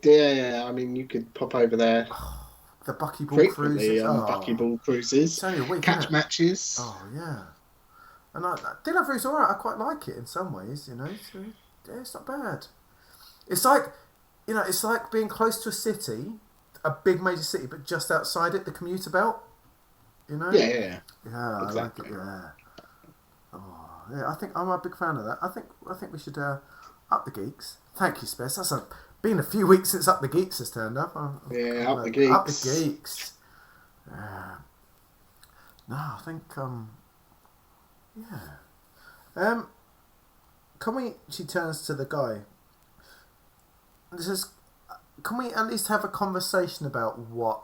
Yeah. I mean, you could pop over there. The buckyball cruises. Buckyball cruises. It's only a week, catch matches. Oh yeah. And Dilub Rou's alright. I quite like it in some ways, you know. So, yeah, it's not bad. It's like, you know, it's like being close to a city, a big major city, but just outside it, the commuter belt. You know. Yeah. Yeah, exactly. I like it. Yeah. Oh, yeah. I think I'm a big fan of that. I think we should up the geeks. Thank you, Spence. Been a few weeks since Up the Geeks has turned up. Up the geeks. Up the geeks. No, I think yeah. Can we? She turns to the guy. And says, "Can we at least have a conversation about what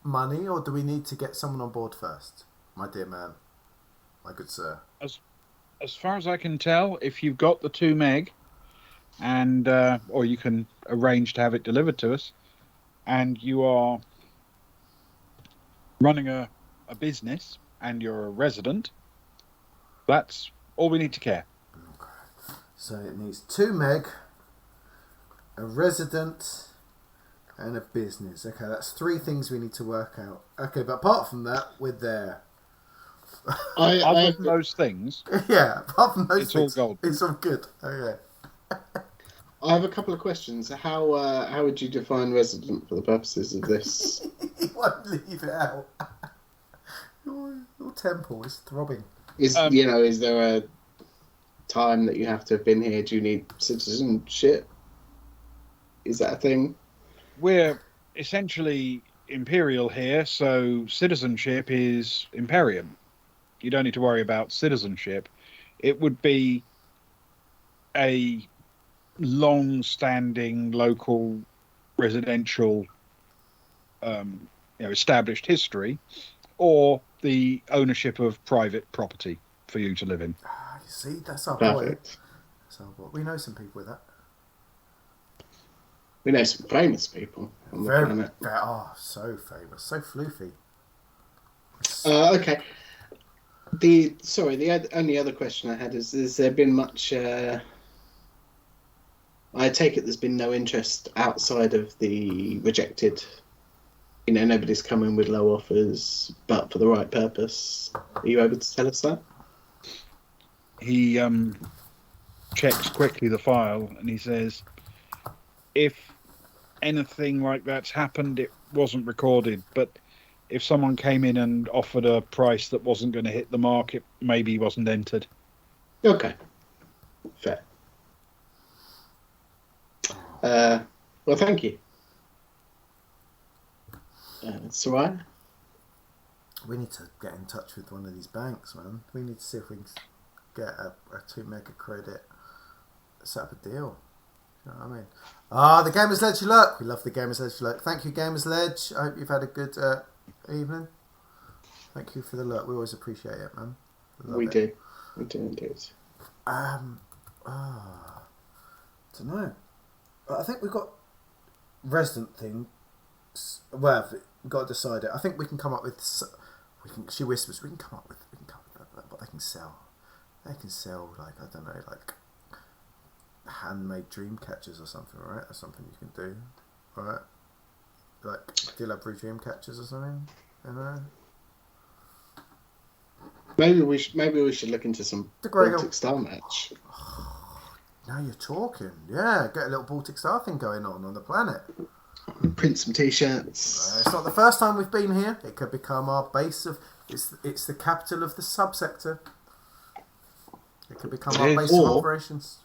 money, or do we need to get someone on board first, my dear man, my good sir?" As far as I can tell, if you've got the 2 meg, and or you can arrange to have it delivered to us, and you are running a business and you're a resident, that's all we need to care. Okay. So it needs 2 meg, a resident, and a business. Okay, that's 3 things we need to work out. Okay, but apart from that, we're there. Other than those things, yeah. Apart from those things, all gold. It's all good. Okay. I have a couple of questions. How would you define resident for the purposes of this? You won't leave it out. Your temple is throbbing. Is there a time that you have to have been here? Do you need citizenship? Is that a thing? We're essentially imperial here, so citizenship is Imperium. You don't need to worry about citizenship. It would be a long-standing local residential established history, or the ownership of private property for you to live in. You see, that's our Perfect. boy. That's our boy. We know some people with that. We know some famous people on the planet. So famous, so floofy. Okay. The only other question I had is: has there been much? I take it there's been no interest outside of the rejected. You know, nobody's come in with low offers, but for the right purpose. Are you able to tell us that? He checks quickly the file and he says, if anything like that's happened, it wasn't recorded, but if someone came in and offered a price that wasn't going to hit the mark, it maybe wasn't entered. Okay. Fair. Well, thank you. Soraya? We need to get in touch with one of these banks, man. We need to see if we can get a 2 mega credit, set up a deal. You know what I mean? The Gamers Ledge Alert. We love the Gamers Ledge Alert. Thank you, Gamers Ledge. I hope you've had a good evening. Thank you for the alert. We always appreciate it, man. We do indeed. Don't know. I think we've got resident thing. Well, we've got to decide it. I think we can come up with. She whispers. We can come up with what they can sell. They can sell like, I don't know, like handmade dream catchers or something, right? Or something you can do, right? Like Dilub Rou dream catchers or something. You know. Maybe we should look into some Baltic Star match. Now you're talking. Yeah, get a little Baltic Star thing going on the planet. Print some t-shirts. It's not the first time we've been here. It could become our base of. It's the capital of the subsector. It could become our base of operations.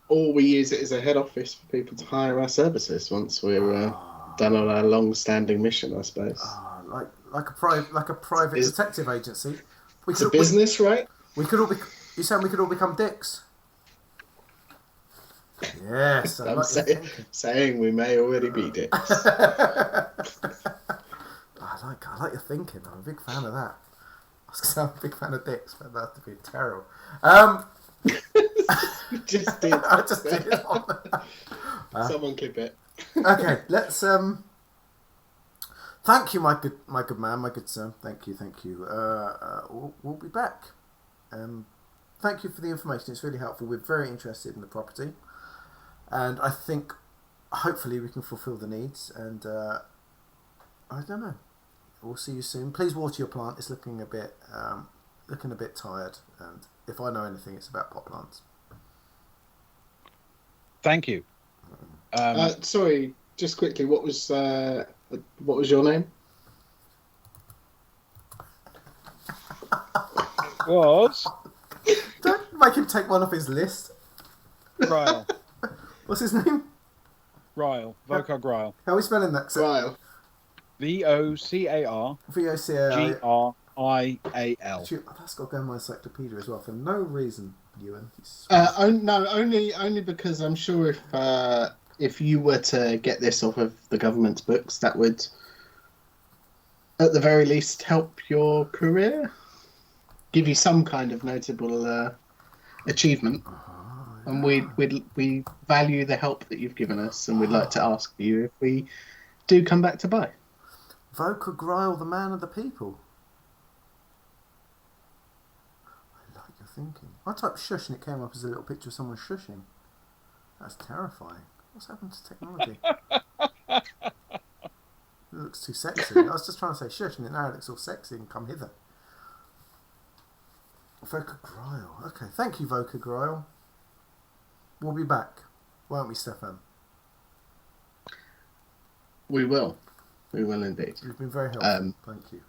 Or we use it as a head office for people to hire our services once we're done on our long-standing mission, I suppose. Like a private detective agency. It's a business, right? We could all be. You saying we could all become dicks? Yes, I'm saying we may already be dicks. I like your thinking. I'm a big fan of that. I was going to say I'm a big fan of dicks, but that'd be terrible. You just did. I just did. Someone clip it. Okay, let's. Thank you, my good man, my good son. Thank you. We'll be back. Thank you for the information. It's really helpful. We're very interested in the property. And I think, hopefully, we can fulfil the needs. And I don't know. We'll see you soon. Please water your plant. It's looking a bit tired. And if I know anything, it's about pot plants. Thank you. Sorry, just quickly. What was your name? Was. Don't make him take one off his list. Ryle. What's his name? Ryle. Vocar Gryle. How are we spelling that? Ryle. VOCAR. VOCAR. GRIAL. That's got to go in my encyclopedia as well for no reason, Ewan. No, only because I'm sure if you were to get this off of the government's books, that would, at the very least, help your career, give you some kind of notable achievement. And we value the help that you've given us, and we'd like to ask you if we do come back to buy. Vocal Gryle, the man of the people. I like your thinking. I typed shush and it came up as a little picture of someone shushing. That's terrifying. What's happened to technology? It looks too sexy. I was just trying to say shush and now it looks all sexy and come hither. Vocal Gryle. Okay, thank you, Vocal Gryle. We'll be back, won't we, Stefan? We will. We will indeed. You've been very helpful. Thank you,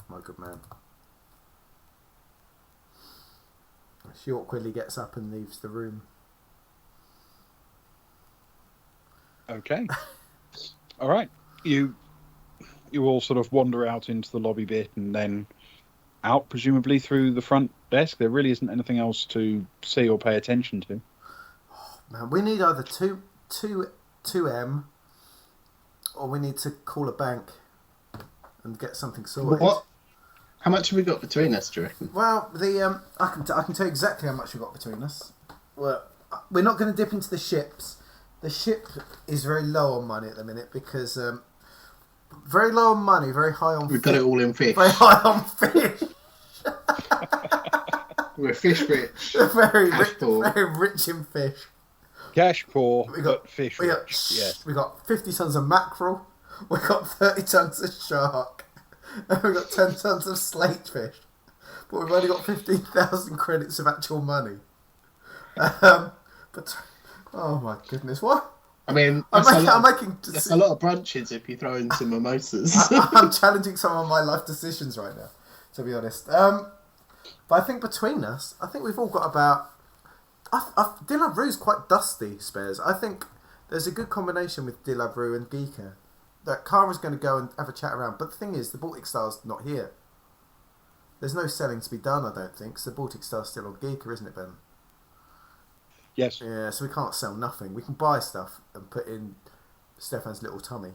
my good man. She awkwardly gets up and leaves the room. Okay. All right. You all sort of wander out into the lobby bit and then out, presumably through the front desk. There really isn't anything else to see or pay attention to. Man, we need either 2M or we need to call a bank and get something sorted. What? How much have we got between us, do you reckon? Well, I can tell you exactly how much we've got between us. Well, we're not going to dip into the ships. The ship is very low on money at the minute because very low on money, very high on. We've got it all in fish. Very high on fish. We're fish rich. Very rich in fish. Cash poor, but fish rich. Yes. We got 50 tons of mackerel. We got 30 tons of shark. And we got 10 tons of slate fish. But we've only got 15,000 credits of actual money. But oh my goodness, what? I mean, that's a lot of brunches if you throw in some mimosas. I'm challenging some of my life decisions right now, to be honest. But I think between us, I think we've all got about. Dilub Rou's quite dusty, Spares. I think there's a good combination with Dilub Rou and Geeka. That Kara's going to go and have a chat around, but the thing is, the Baltic Star's not here. There's no selling to be done, I don't think. So the Baltic Star's still on Geeka, isn't it, Ben? Yes. Yeah, so we can't sell nothing. We can buy stuff and put in Stefan's little tummy,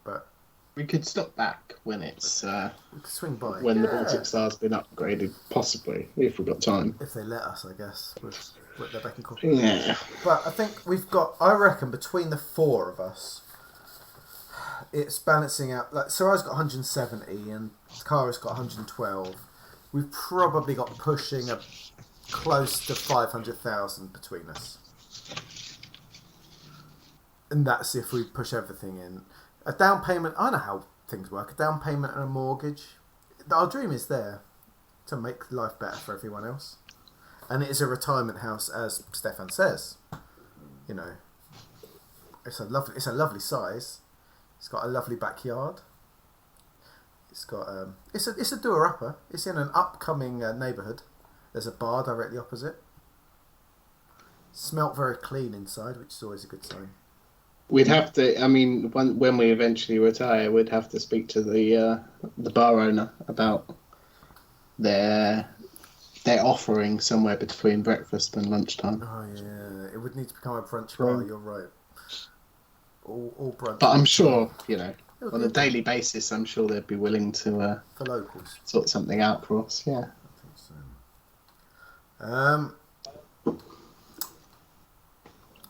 but We could stop back when it's we can swing by. when the Baltic Star's been upgraded, possibly, if we've got time. If they let us, I guess. With their beck and call. Yeah. But I think I reckon between the four of us, it's balancing out. Like, Soraya's got 170 and Kara's got 112. We've probably got pushing close to 500,000 between us. And that's if we push everything in. A down payment, I know how things work. A down payment and a mortgage. Our dream is there to make life better for everyone else. And it is a retirement house, as Stefan says. You know, it's a lovely size. It's got a lovely backyard. It's got it's a doer-upper. It's in an upcoming neighbourhood. There's a bar directly opposite. Smelt very clean inside, which is always a good sign. We'd have to. I mean, when we eventually retire, we'd have to speak to the bar owner about their offering somewhere between breakfast and lunchtime. Oh yeah, it would need to become a brunch bar. You're right. All brunch. But I'm sure, on a daily basis, I'm sure they'd be willing to for locals sort something out for us. Yeah. I think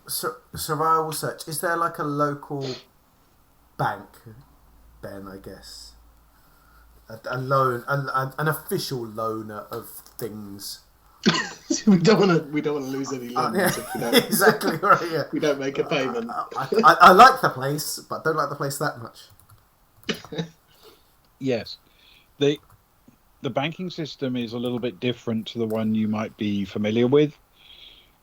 so. So I will search. Is there like a local bank, Ben? I guess a loan, an official loaner of things. we don't want to lose any lenders if we don't. Exactly right. Yeah. We don't make a payment. I like the place, but don't like the place that much. Yes, the banking system is a little bit different to the one you might be familiar with.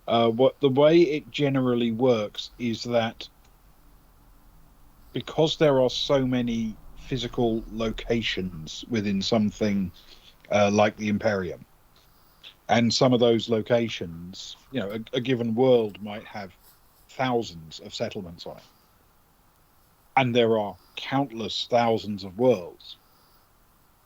The way it generally works is that because there are so many physical locations within something like the Imperium, and some of those locations, a given world might have thousands of settlements on it, and there are countless thousands of worlds.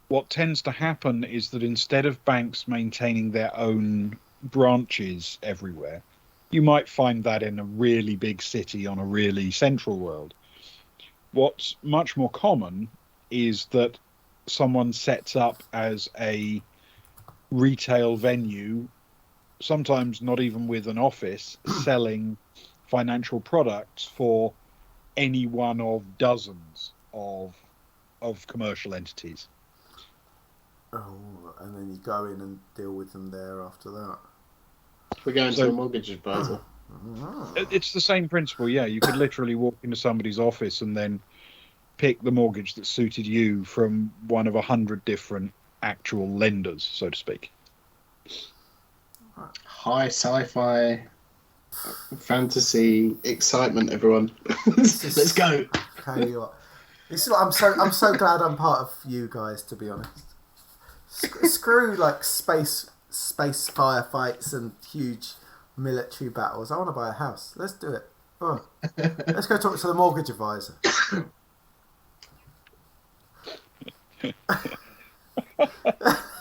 What tends to happen is that instead of banks maintaining their own branches everywhere, you might find that in a really big city on a really central world. What's much more common is that someone sets up as a retail venue, sometimes not even with an office, selling financial products for any one of dozens of commercial entities. Oh, and then you go in and deal with them there after that. We're going to a mortgage advisor. It's the same principle, yeah. You could literally walk into somebody's office and then pick the mortgage that suited you from one of 100 different actual lenders, so to speak. High sci-fi, fantasy, excitement, everyone. Let's go. I'm so glad I'm part of you guys, to be honest. Screw like space firefights and huge military battles. I want to buy a house. Let's do it. Come on. Let's go talk to the mortgage advisor.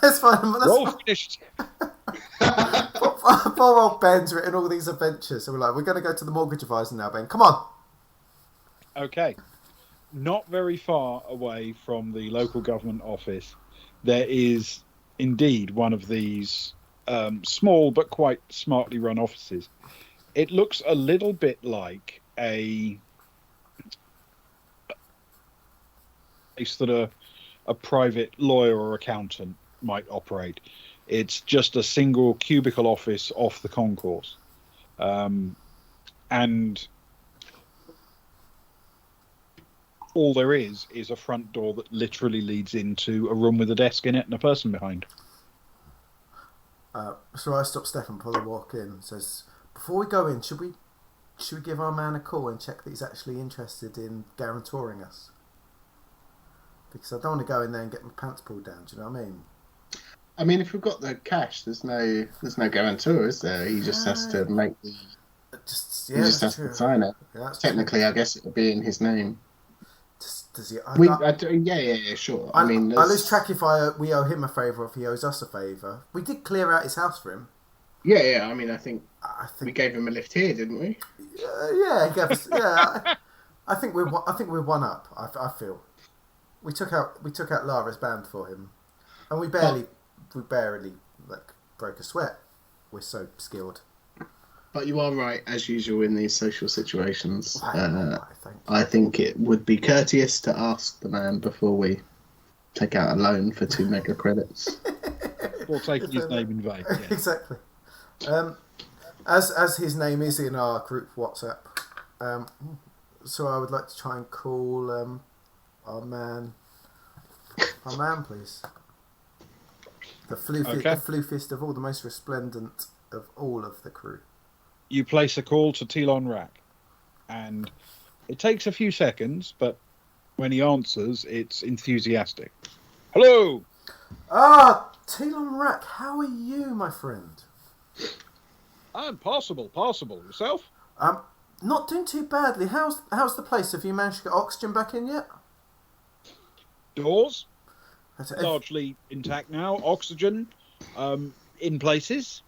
That's fine. Roll finished. Poor old Ben's written all these adventures. So we're going to go to the mortgage advisor now, Ben. Come on. Okay. Not very far away from the local government office, there is indeed one of these small but quite smartly run offices. It looks a little bit like a place that a private lawyer or accountant might operate. It's just a single cubicle office off the concourse. And all there is a front door that literally leads into a room with a desk in it and a person behind. So I stop Stefan before they walk in and says, before we go in, should we give our man a call and check that he's actually interested in guarantoring us? Because I don't want to go in there and get my pants pulled down, do you know what I mean? I mean, if we've got the cash, there's no guarantor, is there? He just has to make the Just He just that's has true. to sign it. Yeah, that's Technically, true. I guess it would be in his name. Does he? Yeah, sure. I mean, I lose track if we owe him a favour or if he owes us a favour. We did clear out his house for him. yeah. I mean, I think I we think. gave him a lift here, didn't we? Yeah, he gave us. Yeah, I think we're one up. I feel we took out Lara's band for him, and we barely like broke a sweat. We're so skilled. But you are right, as usual in these social situations. Thank you. I think it would be courteous to ask the man before we take out a loan for 2 mega credits. Or taking his name in vain. Yeah. Exactly. As his name is in our group WhatsApp, so I would like to try and call our man, please. The floofiest of all, the most resplendent of all of the crew. You place a call to Telon Rack, and it takes a few seconds, but when he answers, it's enthusiastic. Hello! Telon Rack, how are you, my friend? I'm possible. Yourself? Not doing too badly. How's the place? Have you managed to get oxygen back in yet? Doors? Largely intact now. Oxygen, in places.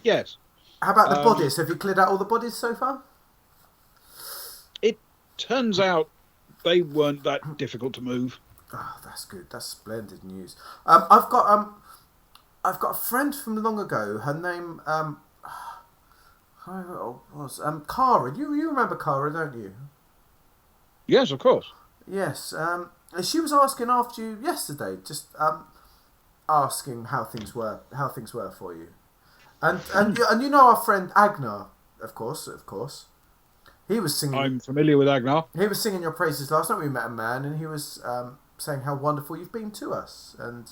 Yes. How about the bodies? Have you cleared out all the bodies so far? It turns out they weren't that difficult to move. Oh, that's good. That's splendid news. I've got a friend from long ago. Her name was Cara. You remember Cara, don't you? Yes, of course. Yes. She was asking after you yesterday, just asking how things were for you. And you know our friend Agnar, of course. He was singing. I'm familiar with Agnar. He was singing your praises last night. We met a man, and he was saying how wonderful you've been to us. And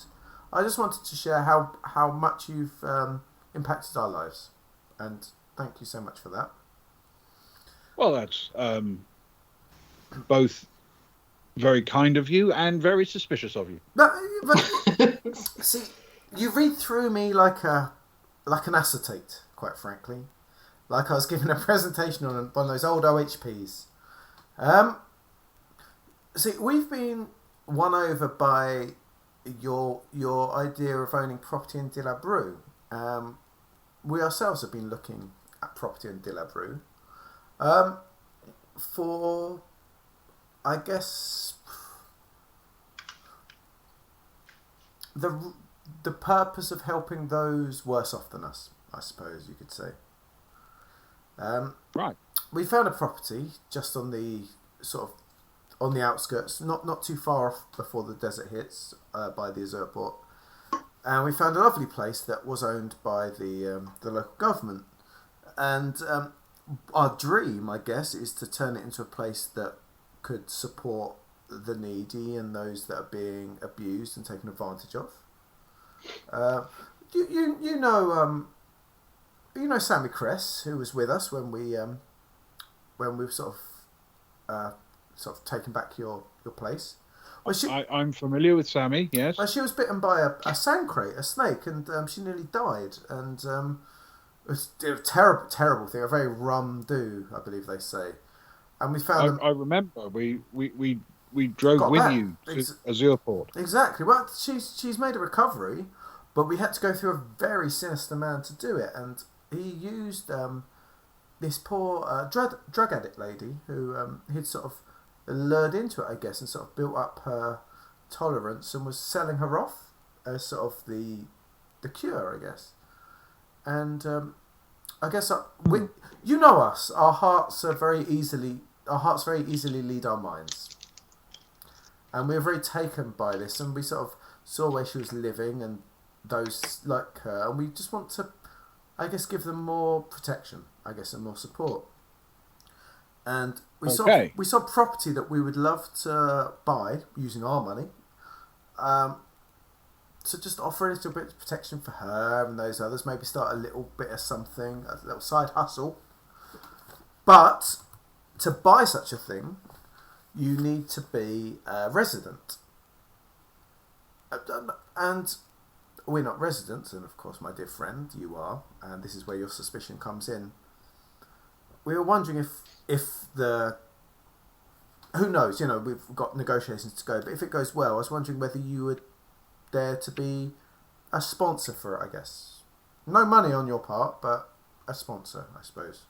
I just wanted to share how much you've impacted our lives. And thank you so much for that. Well, that's both very kind of you and very suspicious of you. But see, you read through me like an acetate, quite frankly. Like I was giving a presentation on one of those old OHPs. See, we've been won over by your idea of owning property in Dilub Rou. We ourselves have been looking at property in Dilub Rou for, I guess, the purpose of helping those worse off than us, I suppose you could say. Right. We found a property just on the outskirts, not too far off before the desert hits, by the Azure port, and we found a lovely place that was owned by the local government. And our dream, I guess, is to turn it into a place that could support the needy and those that are being abused and taken advantage of. You know Sammy Cress, who was with us when we've sort of taken back your place. Well, I'm familiar with Sammy. Yes. Well, she was bitten by a sandcrate, a snake, and she nearly died. And it was a terrible thing, a very rum do, I believe they say. And we found. I remember we drove with you to Azure Port. Exactly. Well, she's made a recovery, but we had to go through a very sinister man to do it, and he used this poor drug addict lady who he'd sort of lured into it, I guess, and sort of built up her tolerance and was selling her off as sort of the cure, I guess. And I guess you know us. Our hearts very easily lead our minds, and we were very taken by this. And we sort of saw where she was living and those like her, and we just want to, I guess, give them more protection, I guess, and more support. And we saw property that we would love to buy using our money. So just offer a little bit of protection for her and those others. Maybe start a little bit of something, a little side hustle. But to buy such a thing, you need to be a resident. And we're not residents, and of course, my dear friend, you are. And this is where your suspicion comes in. we were wondering if the, who knows, you know, we've got negotiations to go, but if it goes well, I was wondering whether you would dare to be a sponsor for it, I guess. No money on your part, but a sponsor, I suppose.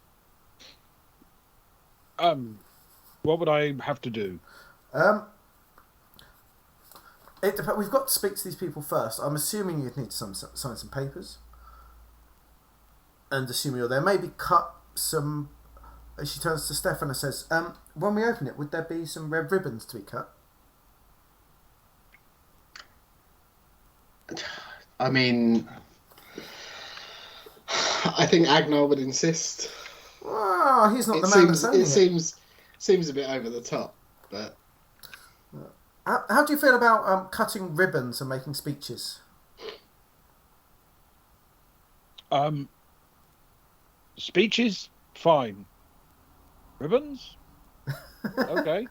What would I have to do? We've got to speak to these people first. I'm assuming you'd need to sign some papers. And assuming you're there, maybe cut some. She turns to Stefan and says, when we open it, would there be some red ribbons to be cut? I mean, I think Agnar would insist. Oh, he's not the man that's owning it. Seems a bit over the top, but... How do you feel about cutting ribbons and making speeches? Speeches? Fine. Ribbons? Okay.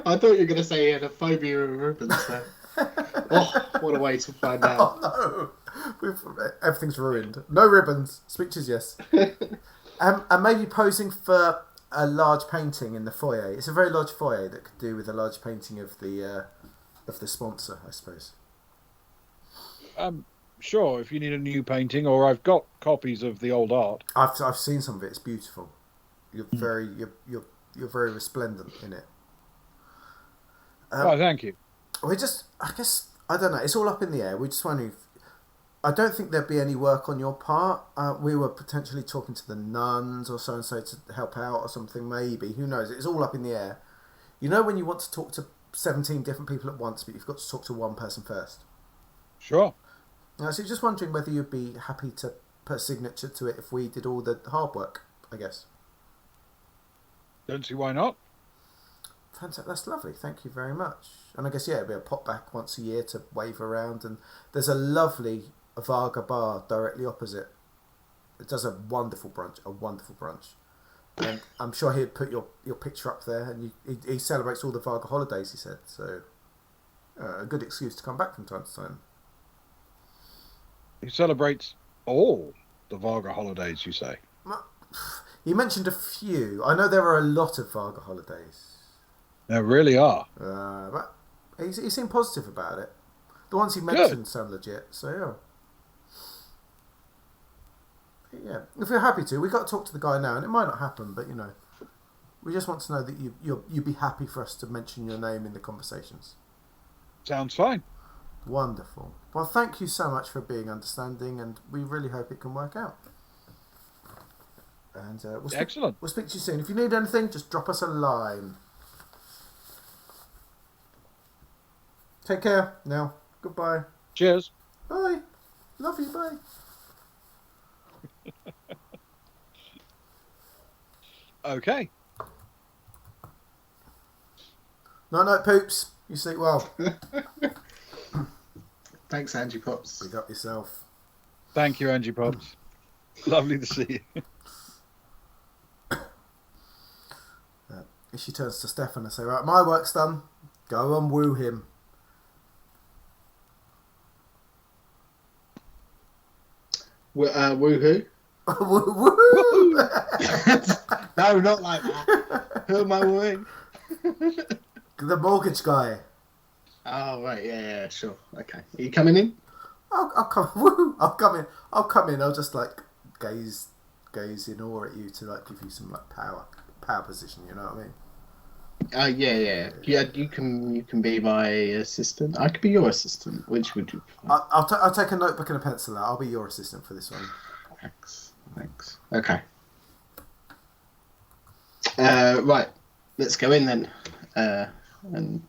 I thought you were going to say he had a phobia of ribbons there. Oh, what a way to find out. Oh, no. Everything's ruined. No ribbons. Speeches, yes. And maybe posing for a large painting in the foyer. It's a very large foyer that could do with a large painting of the sponsor, I suppose. Sure, if you need a new painting, or I've got copies of the old art. I've seen some of it. It's beautiful. You're very resplendent in it. Oh, thank you. I guess I don't know. It's all up in the air. We're just wondering. I don't think there'd be any work on your part. We were potentially talking to the nuns or so and so to help out or something. Maybe, who knows? It's all up in the air. You know when you want to talk to 17 different people at once, but you've got to talk to one person first. Sure. So just wondering whether you'd be happy to put a signature to it if we did all the hard work, I guess. Don't see why not. Fantastic. That's lovely. Thank you very much. And I guess, yeah, it'd be a pop back once a year to wave around. And there's a lovely Varga bar directly opposite. It does a wonderful brunch. And I'm sure he'd put your picture up there. And he celebrates all the Varga holidays, he said. So a good excuse to come back from time to time. He celebrates all the Varga holidays, you say? You mentioned a few. I know there are a lot of Varga holidays. There really are. But he seemed positive about it. The ones he mentioned sound legit. So yeah, if you're happy to, we got to talk to the guy now, and it might not happen, but you know, we just want to know that you'd be happy for us to mention your name in the conversations. Sounds fine. Wonderful. Well, thank you so much for being understanding, and we really hope it can work out. And excellent. We'll speak to you soon. If you need anything, just drop us a line. Take care now. Goodbye. Cheers. Bye. Love you. Bye. Okay. Night, poops. You sleep well. Thanks, Angie Pops. Big up yourself. Thank you, Angie Pops. Lovely to see you. She turns to Stefan and says, right, my work's done. Go and woo him. Woo who? Woo! No, not like that. Who am I wooing? The mortgage guy. Oh, right, yeah, sure. Okay. Are you coming in? I'll come. Woo! I'll come in. I'll just like gaze in awe at you to like give you some like power position. You know what I mean? Yeah. You can be my assistant. I could be your assistant. Which would you prefer? I'll take a notebook and a pencil out. I'll be your assistant for this one. Thanks. Okay. Right. Let's go in then. And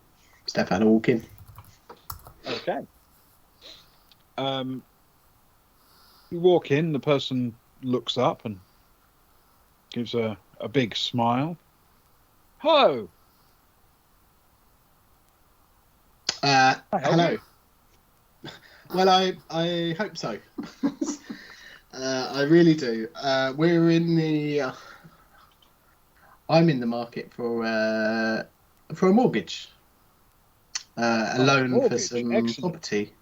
Stefan will walk in. Okay. You walk in, the person looks up and gives a big smile. Hello. Hello. Well, I hope so. I really do. We're in the. I'm in the market for a mortgage. A loan for some property.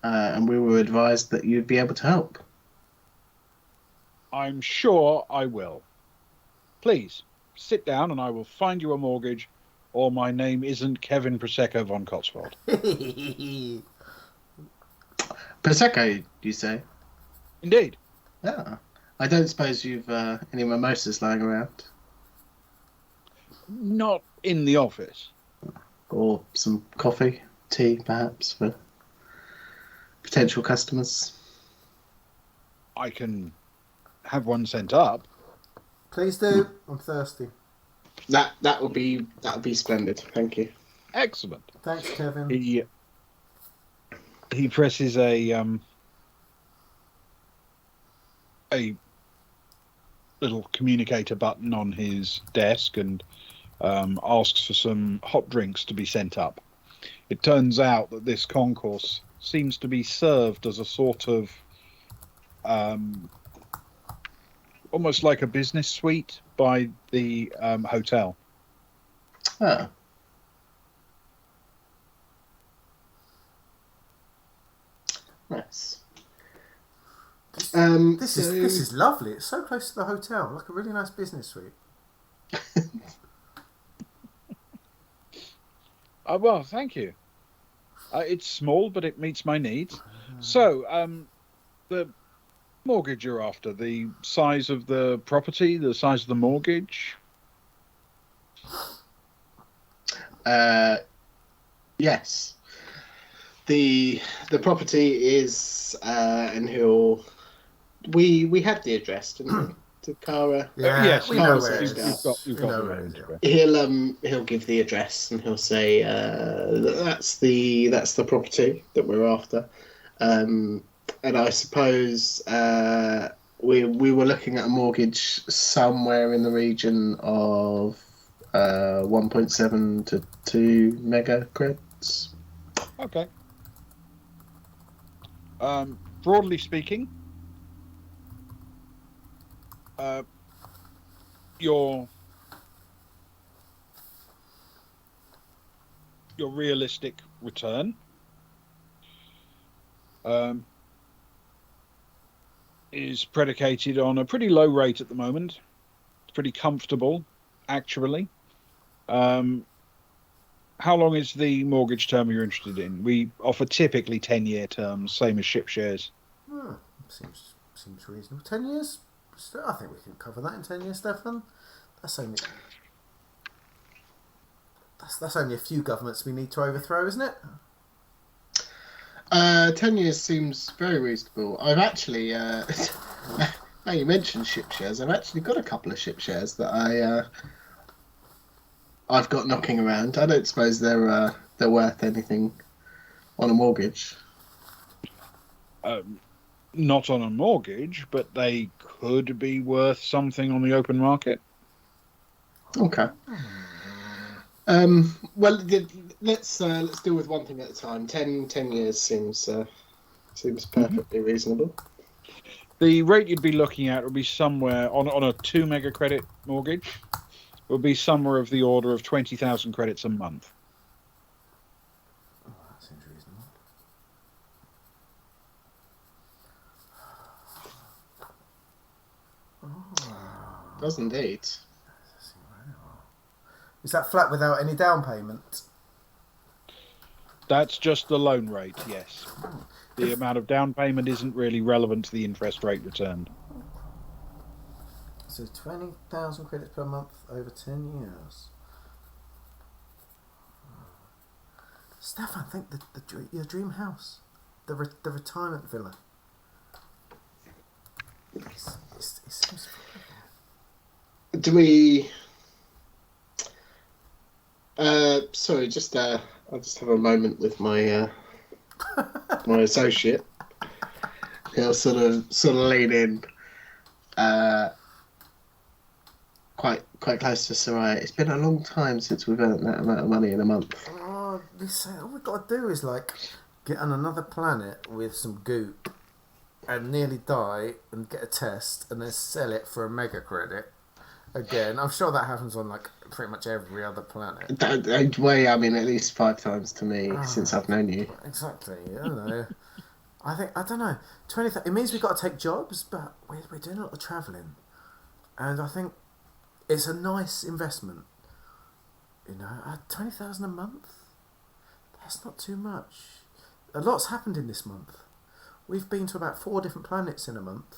And we were advised that you'd be able to help. I'm sure I will. Please, sit down and I will find you a mortgage, or my name isn't Kevin Prosecco von Cotswold. Prosecco, you say? Indeed. Yeah. I don't suppose you've any mimosas lying around? Not in the office. Or some coffee, tea, perhaps, for potential customers? I can have one sent up. Please do. I'm thirsty. That would be splendid. Thank you. Excellent. Thanks, Kevin. He presses a little communicator button on his desk and asks for some hot drinks to be sent up. It turns out that this concourse seems to be served as a sort of almost like a business suite by the hotel. Oh. Nice. This is lovely. It's so close to the hotel, like a really nice business suite. Well, thank you. It's small, but it meets my needs. So, the mortgage you're after, the size of the property, the size of the mortgage? Yes. The property is, and we have the address, didn't we? To Cara. Yeah, yes, we know Kara's where it address. is. You've We know got where the it is. He'll give the address and he'll say that's the property that we're after, and I suppose we were looking at a mortgage somewhere in the region of 1.7 to 2 mega creds. Okay. Broadly speaking, your realistic return is predicated on a pretty low rate at the moment. It's pretty comfortable, actually. How long is the mortgage term you're interested in? We offer typically 10-year terms, same as ship shares. Seems reasonable. 10 years? I think we can cover that in 10 years, Stefan. That's only a few governments we need to overthrow, isn't it? 10 years seems very reasonable. I've actually, now you mentioned ship shares, I've actually got a couple of ship shares that I've got knocking around. I don't suppose they're worth anything on a mortgage. Not on a mortgage, but they could be worth something on the open market. Okay. Well, let's deal with one thing at a time. 10 years seems perfectly reasonable. The rate you'd be looking at would be somewhere on a 2 mega credit mortgage. Would be somewhere of the order of 20,000 credits a month. Oh, that seems reasonable. Does indeed. Is that flat without any down payment? That's just the loan rate, yes. The amount of down payment isn't really relevant to the interest rate returned. So 20,000 credits per month over 10 years. Stefan, think your dream house, the retirement villa. It seems. Do we? Sorry, just I'll just have a moment with my my associate. He'll sort of lean in, quite close to Soraya. It's been a long time since we've earned that amount of money in a month. Oh, all we've got to do is get on another planet with some goop and nearly die and get a test and then sell it for a mega credit. Again, I'm sure that happens on pretty much every other planet. At least 5 times to me since I've known you. Exactly. I don't know. I don't know. 20. It means we've got to take jobs, but we're doing a lot of travelling, and I think it's a nice investment. 20,000 a month. That's not too much. A lot's happened in this month. We've been to about 4 different planets in a month.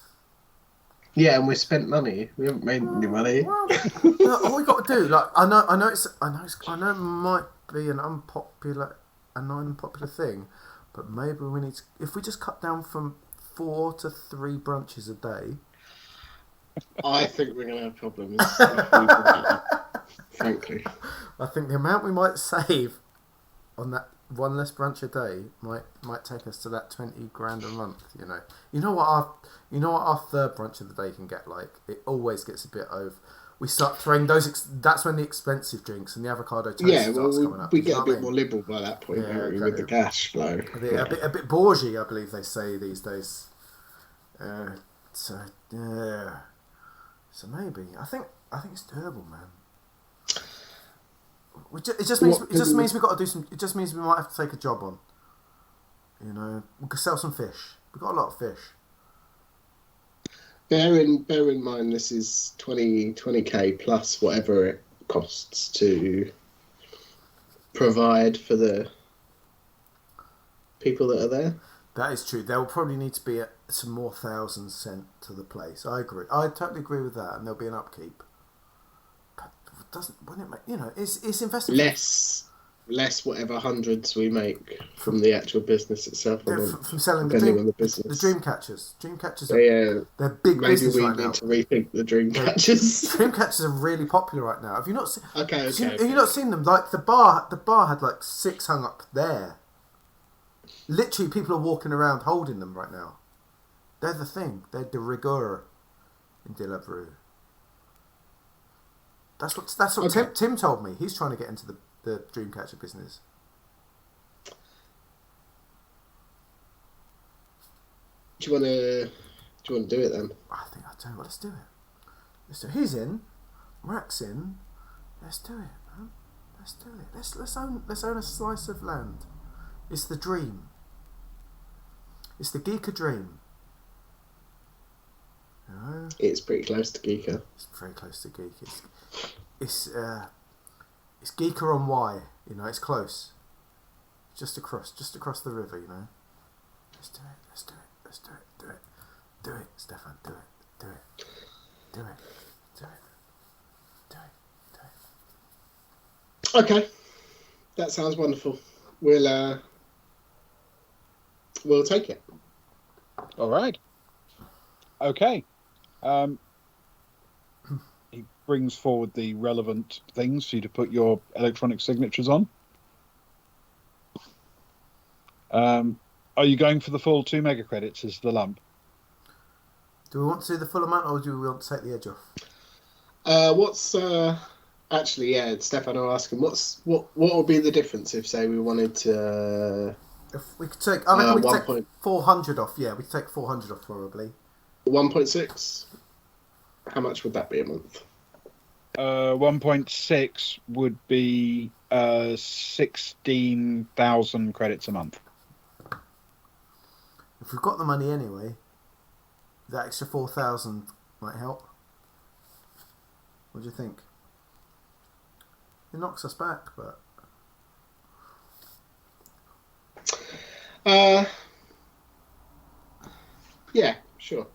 Yeah, and we spent money. We haven't made any money. Well, all we got to do, like, I know it might be an unpopular thing, but maybe we need to, if we just cut down from 4 to 3 brunches a day. I think we're going to have problems. If we do that, frankly, I think the amount we might save on that one less brunch a day might take us to that 20 grand a month. You know what our third brunch of the day can get like. It always gets a bit over. We start throwing those. That's when the expensive drinks and the avocado toast starts coming up. We get a bit more liberal by that point, with the cash flow. A bit bourgeois, I believe they say these days. So maybe I think it's doable, man. It just means we've got to do some. It just means we might have to take a job on. We could sell some fish. We've got a lot of fish. Bear in mind, this is 20k plus whatever it costs to provide for the people that are there. That is true. There will probably need to be some more thousands sent to the place. I agree. I totally agree with that, and there'll be an upkeep. Wouldn't it make, it's invested less whatever hundreds we make from the actual business itself, from selling the dream catchers. They're big business right now. Maybe we need to rethink the dream catchers. Dream catchers are really popular right now. Have you not seen? Okay. Have you not seen them? Like the bar had like 6 hung up there. Literally, people are walking around holding them right now. They're the thing. They're de rigueur in Dilub Rou. That's what Tim told me. He's trying to get into the Dreamcatcher business. Do you want to do it then? I think I'll tell you what. Let's do it. He's in. Rack's in. Let's do it, man. Let's do it. Let's own a slice of land. It's the dream. It's the Geeker dream. It's pretty close to Geeker. It's very close to Geek. It's Geeker on Y. It's close. Just across the river. Let's do it. Do it, Stefan. Do it. Okay, that sounds wonderful. We'll take it. All right. Okay. He brings forward the relevant things for you to put your electronic signatures on. Are you going for the full 2 mega credits as the lump? Do we want to do the full amount, or do we want to take the edge off? What's actually? Yeah, Stefan, I'll ask him. What would be the difference if, say, we wanted to? If we could take, I reckon we could take 400 off. Yeah, we could take 400 off probably. 1.6. How much would that be a month? 1.6 would be 16,000 credits a month. If we've got the money anyway, that extra 4,000 might help. What do you think? It knocks us back, but yeah, sure.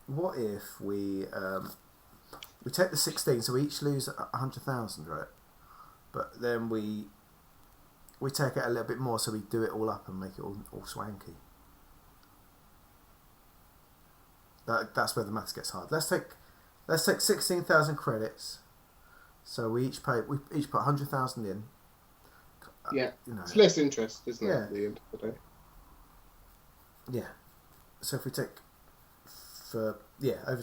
What if we take the 16, so we each lose 100,000, right? But then we take it a little bit more, so we do it all up and make it all swanky. That's where the maths gets hard. Let's take 16,000 credits. So we each put 100,000 in. Yeah, it's less interest, isn't it? At the end of the day. Yeah. So if we take over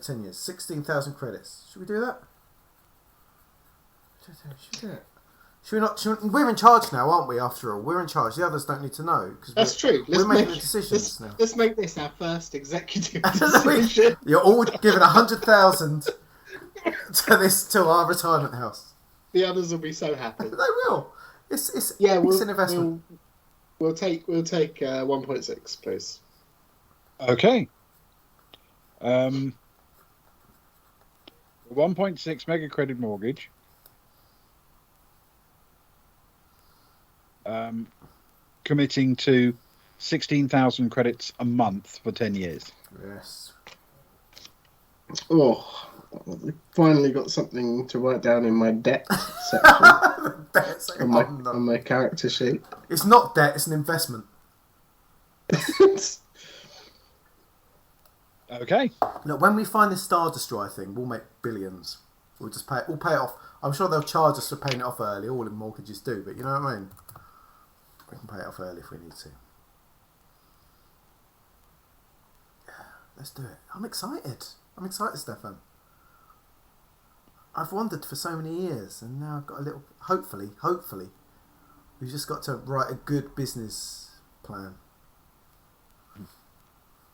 10 years, 16,000 credits. Should we do that? Should we do it? Should we not? We're in charge now, aren't we? After all, we're in charge. The others don't need to know because that's true. We're making the decisions now. Let's make this our first executive decision. You're all giving 100,000 to our retirement house. The others will be so happy. They will. It's we'll, an investment. We'll take 1.6, please. Okay. 1.6 mega credit mortgage. Committing to 16,000 credits a month for 10 years. Yes. Oh, I finally got something to write down in my debt section on my character sheet. It's not debt; it's an investment. Okay. Look, when we find this Star Destroyer thing, we'll make billions. We'll just pay it. We'll pay it off. I'm sure they'll charge us for paying it off early. All the mortgages do, but you know what I mean. We can pay it off early if we need to. Yeah, let's do it. I'm excited, Stefan. I've wondered for so many years, and now I've got a little. Hopefully, we've just got to write a good business plan.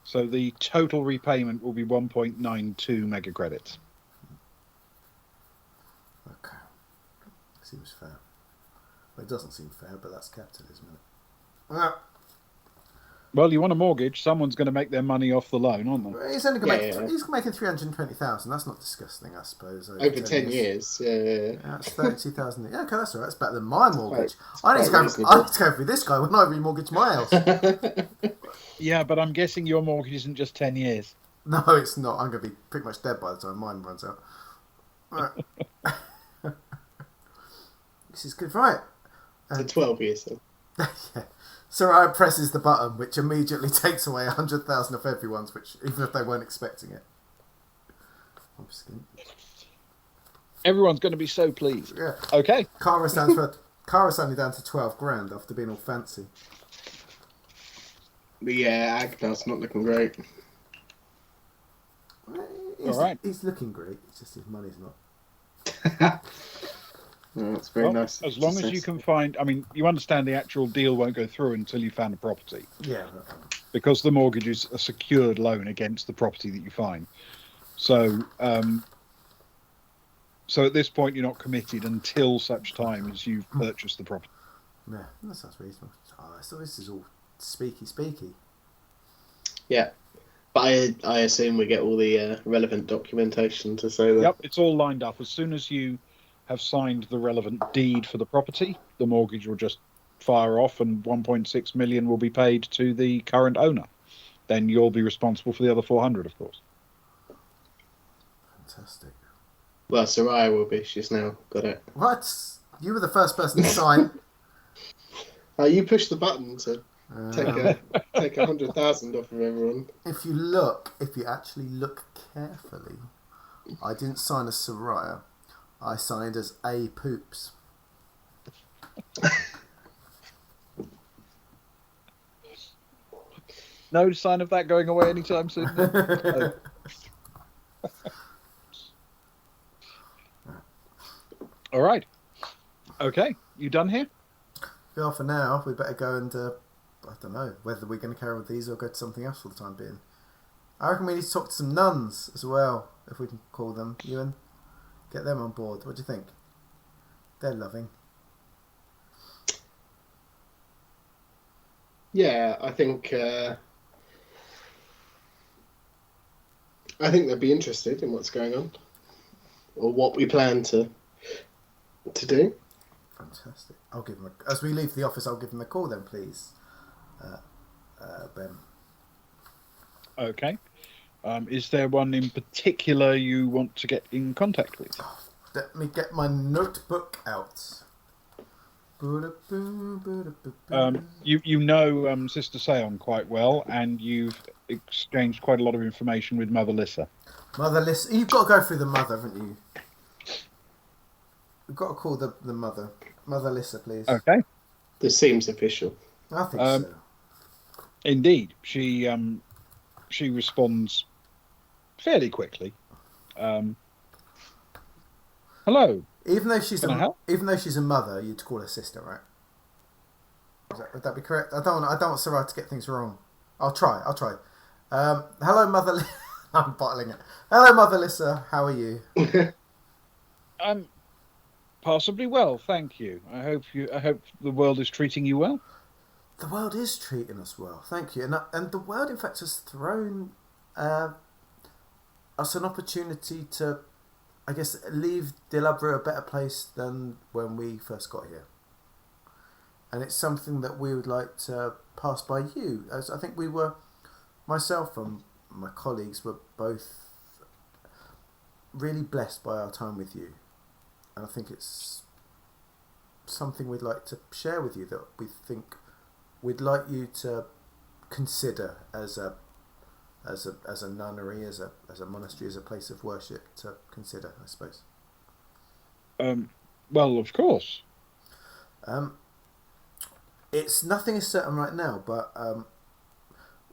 So the total repayment will be 1.92 mega credits. Okay, seems fair. Well, it doesn't seem fair, but that's capitalism, isn't it? Well, you want a mortgage, someone's going to make their money off the loan, aren't they? He's only going to make. He's making 320,000. That's not disgusting, I suppose. Over 10 years. Yeah. That's 32,000. Yeah, okay, that's all right. That's better than my mortgage. I need to go through this guy when I remortgage my house. Yeah, but I'm guessing your mortgage isn't just 10 years. No, it's not. I'm going to be pretty much dead by the time mine runs out. Right. This is good, right? For 12 years, then. Yeah. Soraya presses the button, which immediately takes away 100,000 of everyone's, which even if they weren't expecting it. Everyone's going to be so pleased. Yeah. Okay. Kara's only down to 12 grand after being all fancy. But yeah, Agnar's not looking great. He's looking great. It's just his money's not. No, that's very nice. As long as you can find, I mean, you understand the actual deal won't go through until you found a property. Yeah. Because the mortgage is a secured loan against the property that you find. So, so at this point, you're not committed until such time as you've purchased the property. Yeah, that sounds reasonable. So this is all speaky. Yeah. But I assume we get all the relevant documentation to say that. Yep, it's all lined up. As soon as you have signed the relevant deed for the property, the mortgage will just fire off and 1.6 million will be paid to the current owner. Then you'll be responsible for the other 400, of course. Fantastic. Well, Soraya will be. She's now got it. What? You were the first person to sign. You pushed the button to take 100,000 off of everyone. If you actually look carefully, I didn't sign as Soraya. I signed as A Poops. No sign of that going away anytime soon. Oh. All right. Okay. You done here? Yeah, for now, we better go and, I don't know, whether we're going to carry on with these or go to something else for the time being. I reckon we need to talk to some nuns as well, if we can call them. Ewan, get them on board. What do you think? They're loving. Yeah, I think they'd be interested in what's going on, or what we plan to do. Fantastic. I'll give them as we leave the office. I'll give them a call then, please, Ben. Okay. Is there one in particular you want to get in contact with? Let me get my notebook out. You know Sister Seon quite well, and you've exchanged quite a lot of information with Mother Lissa. Mother Lissa, you've got to go through the mother, haven't you? We've got to call the mother. Mother Lissa, please. Okay. This seems official. I think so. Indeed, she responds fairly quickly. Hello. Even though she's a mother, you'd call her sister, right? Would that be correct? I don't want Soraya to get things wrong. I'll try. Hello, Mother. I'm bottling it. Hello, Mother Lissa. How are you? Passably well, thank you. I hope the world is treating you well. The world is treating us well, thank you. And the world, in fact, has thrown uh, us an opportunity to, I guess, leave Dilub Rou a better place than when we first got here. And it's something that we would like to pass by you, as I think myself and my colleagues were both really blessed by our time with you. And I think it's something we'd like to share with you that we think we'd like you to consider as a nunnery, as a monastery, as a place of worship to consider, I suppose. Well, of course. It's nothing is certain right now, but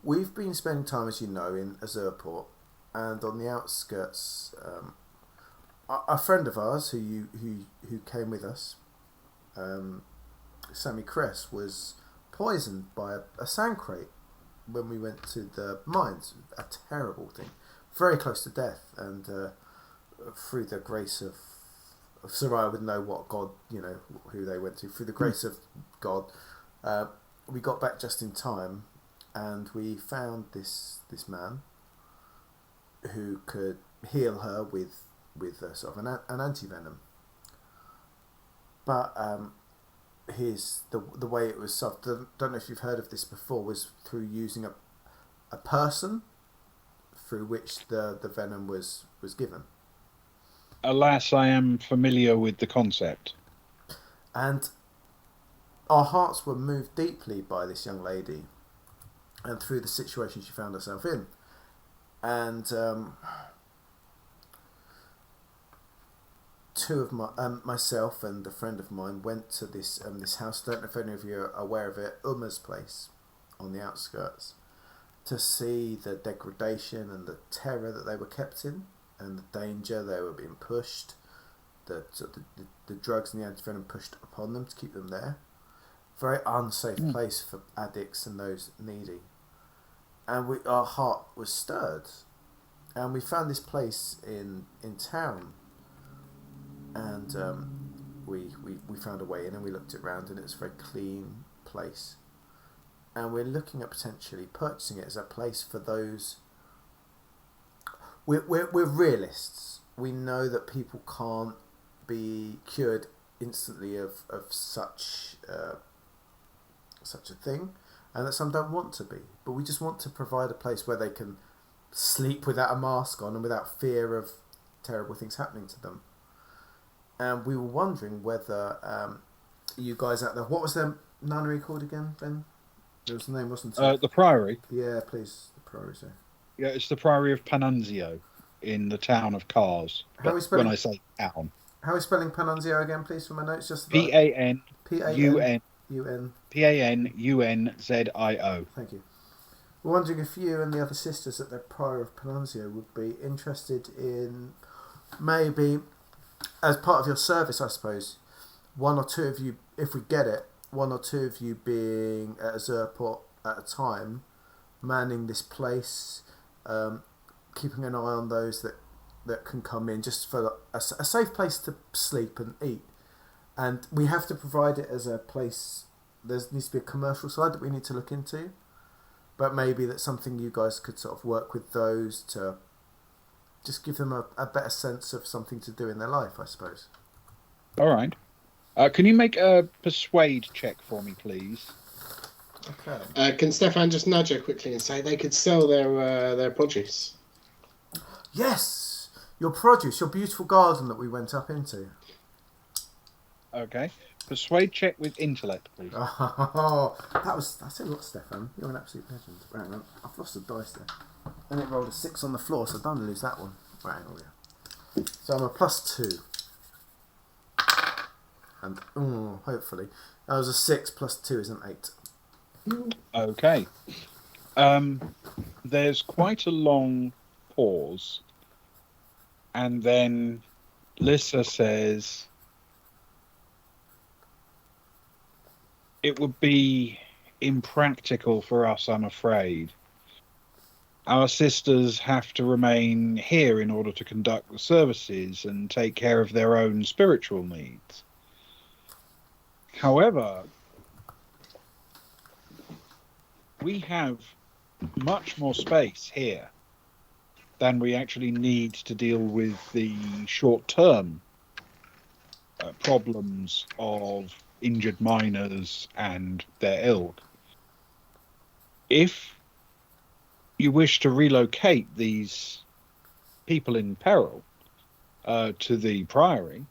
we've been spending time, as you know, in Azurport, and on the outskirts. A friend of ours who came with us, Sammy Cress, was poisoned by a sand crate when we went to the mines. A terrible thing, very close to death, and through the grace of Soraya would know what God, who they went to. Through the grace of God, we got back just in time, and we found this man who could heal her with sort of an anti-venom. But the way it was solved, don't know if you've heard of this before, was through using a person through which the venom was given. Alas, I am familiar with the concept. And our hearts were moved deeply by this young lady and through the situation she found herself in. And two of myself and a friend of mine went to this house. Don't know if any of you are aware of it, Uma's place on the outskirts, to see the degradation and the terror that they were kept in, and the danger they were being pushed, the drugs and the antivenom pushed upon them to keep them there. Very unsafe place for addicts and those needy. And our heart was stirred, and we found this place in town. And we found a way in, and we looked it around, and it's a very clean place. And we're looking at potentially purchasing it as a place for those. We're realists. We know that people can't be cured instantly of such a thing, and that some don't want to be. But we just want to provide a place where they can sleep without a mask on and without fear of terrible things happening to them. And we were wondering whether you guys out there, what was their nunnery called again, Ben? There was a name, wasn't it? The Priory. Yeah, please, the Priory. So. Yeah, it's the Priory of Panunzio in the town of Cars. When I say town. How are we spelling Panunzio again, please, for my notes? Just Panunzio. Thank you. We're wondering if you and the other sisters at the Priory of Panunzio would be interested in maybe, as part of your service, I suppose, one or two of you, if we get it, one or two of you being at Azurport at a time, manning this place, keeping an eye on those that can come in, just for a safe place to sleep and eat. And we have to provide it as a place. There needs to be a commercial side that we need to look into, but maybe that's something you guys could sort of work with those to just give them a better sense of something to do in their life, I suppose. All right. Can you make a persuade check for me, please? Okay. Can Stefan just nudge her quickly and say they could sell their produce? Yes, your produce, your beautiful garden that we went up into. Okay. Persuade check with intellect, please. Oh, that's a lot, Stefan. You're an absolute legend. Right, I've lost a dice there. And it rolled a 6 on the floor, so don't lose that one. Right, oh yeah. So I'm a +2. And, hopefully. That was a 6 plus 2 is an 8. Okay. There's quite a long pause. And then Lissa says, it would be impractical for us, I'm afraid. our sisters have to remain here in order to conduct the services and take care of their own spiritual needs. However, we have much more space here than we actually need to deal with the short-term problems of injured miners and their ilk. If you wish to relocate these people in peril to the Priory,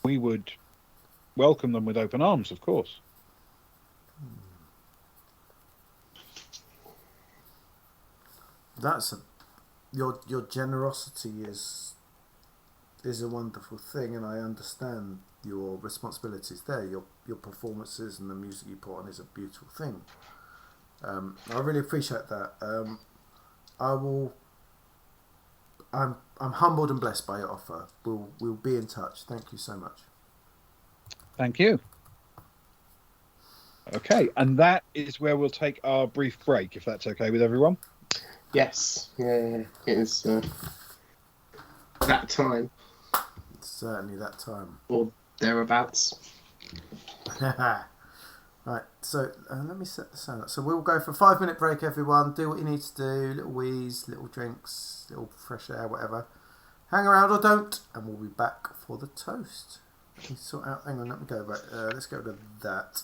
we would welcome them with open arms, of course. Your generosity is a wonderful thing, and I understand your responsibilities there. Your performances and the music you put on is a beautiful thing. I really appreciate that. I'm humbled and blessed by your offer. We'll be in touch. Thank you so much. Thank you. Okay, and that is where we'll take our brief break, if that's okay with everyone. Yes. Yeah. It is that time. It's certainly that time. Or thereabouts. Right, so let me set the sound up. So we'll go for a 5-minute break, everyone. Do what you need to do. Little wheeze, little drinks, little fresh air, whatever. Hang around or don't, and we'll be back for the toast. Let me sort out. Hang on, let me go back. Let's go to that.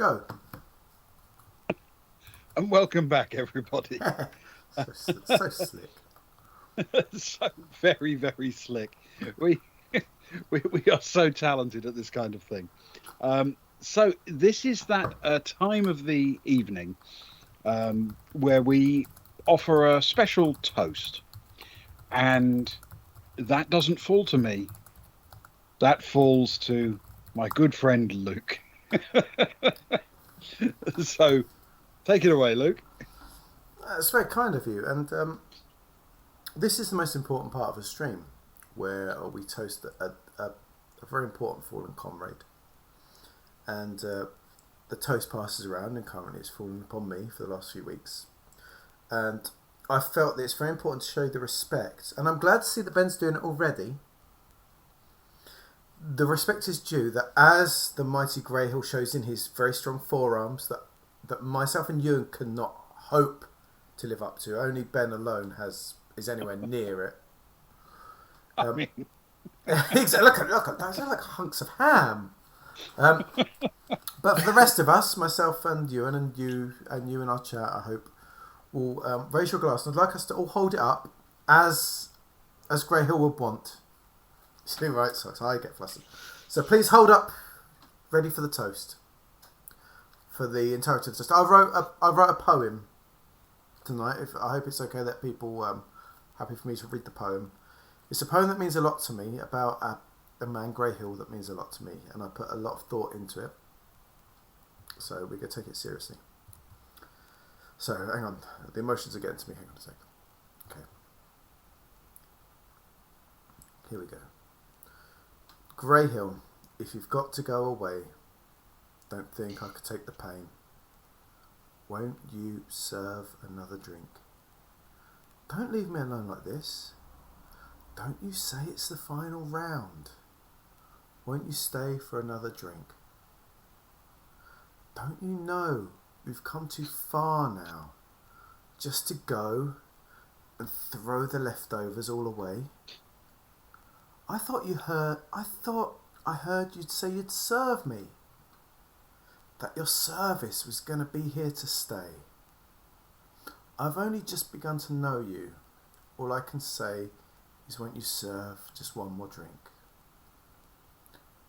Go. And welcome back, everybody. So slick. So very, very slick. We are so talented at this kind of thing. So this is that time of the evening where we offer a special toast. And that doesn't fall to me. That falls to my good friend Luke. So take it away, Luke. It's very kind of you. And this is the most important part of a stream, where we toast a very important fallen comrade. And the toast passes around, and currently it's fallen upon me for the last few weeks. And I felt that it's very important to show the respect. And I'm glad to see that Ben's doing it already. The respect is due that as the mighty Greyhill shows in his very strong forearms that myself and Ewan cannot hope to live up to. Only Ben alone is anywhere near it. I mean... Look at those are like hunks of ham. But for the rest of us, myself and Ewan and you in our chat, I hope will raise your glass. And I'd like us to all hold it up as Greyhill would want. See, right, so I get flustered. So please hold up, ready for the toast. For the entirety of the toast. I wrote a poem tonight. I hope it's okay that people happy for me to read the poem. It's a poem that means a lot to me about a man, Greyhill, that means a lot to me, and I put a lot of thought into it. So we're going to take it seriously. So, hang on. The emotions are getting to me. Hang on a second. Okay. Here we go. Greyhill, if you've got to go away, don't think I could take the pain. Won't you serve another drink? Don't leave me alone like this. Don't you say it's the final round. Won't you stay for another drink? Don't you know we've come too far now just to go and throw the leftovers all away? I thought I heard you'd say you'd serve me. That your service was going to be here to stay. I've only just begun to know you. All I can say is won't you serve just one more drink?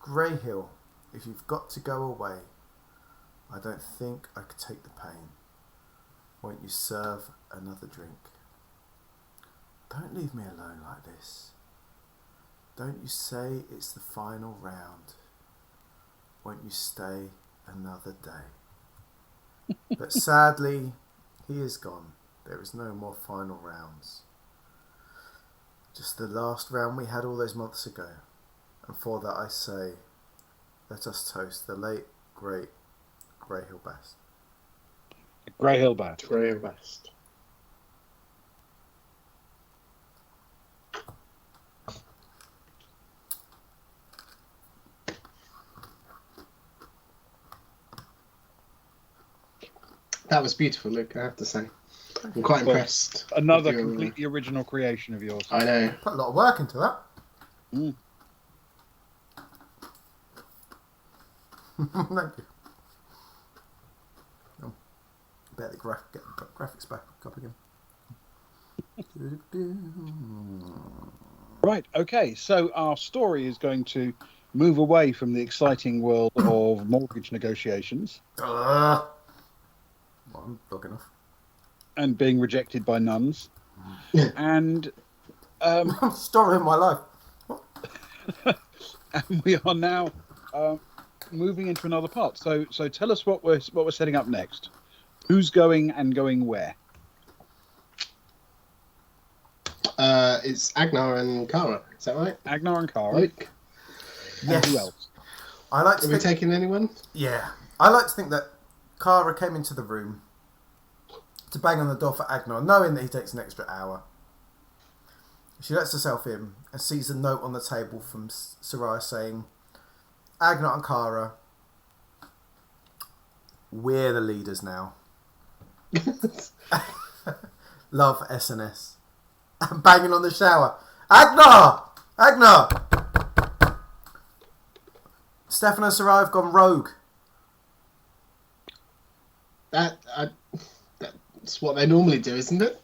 Greyhill, if you've got to go away, I don't think I could take the pain. Won't you serve another drink? Don't leave me alone like this. Don't you say it's the final round. Won't you stay another day? But sadly, he is gone. There is no more final rounds. Just the last round we had all those months ago. And for that I say, let us toast the late, great Greyhill Bast. Greyhill Bast. Greyhill Bast. That was beautiful, Luke, I have to say. I'm quite impressed. Another completely original creation of yours. I know. Put a lot of work into that. Mm. Thank you. Oh, better get the graphics back up again. Right, okay, so our story is going to move away from the exciting world of mortgage negotiations. Well, I'm dog enough. And being rejected by nuns. And story of my life. and we are now moving into another part. So tell us what we're setting up next. Who's going and going where? It's Agnar and Kara. Is that right? Agnar and Kara. Luke. Yes. And who else? I like to Are we taking anyone? Yeah. I like to think that Kara came into the room to bang on the door for Agnar, knowing that he takes an extra hour. She lets herself in and sees a note on the table from Soraya saying, Agnar and Kara, we're the leaders now. Love, SNS. And banging on the shower. Agnar! Agnar! Stefan and Soraya have gone rogue. That's what they normally do, isn't it?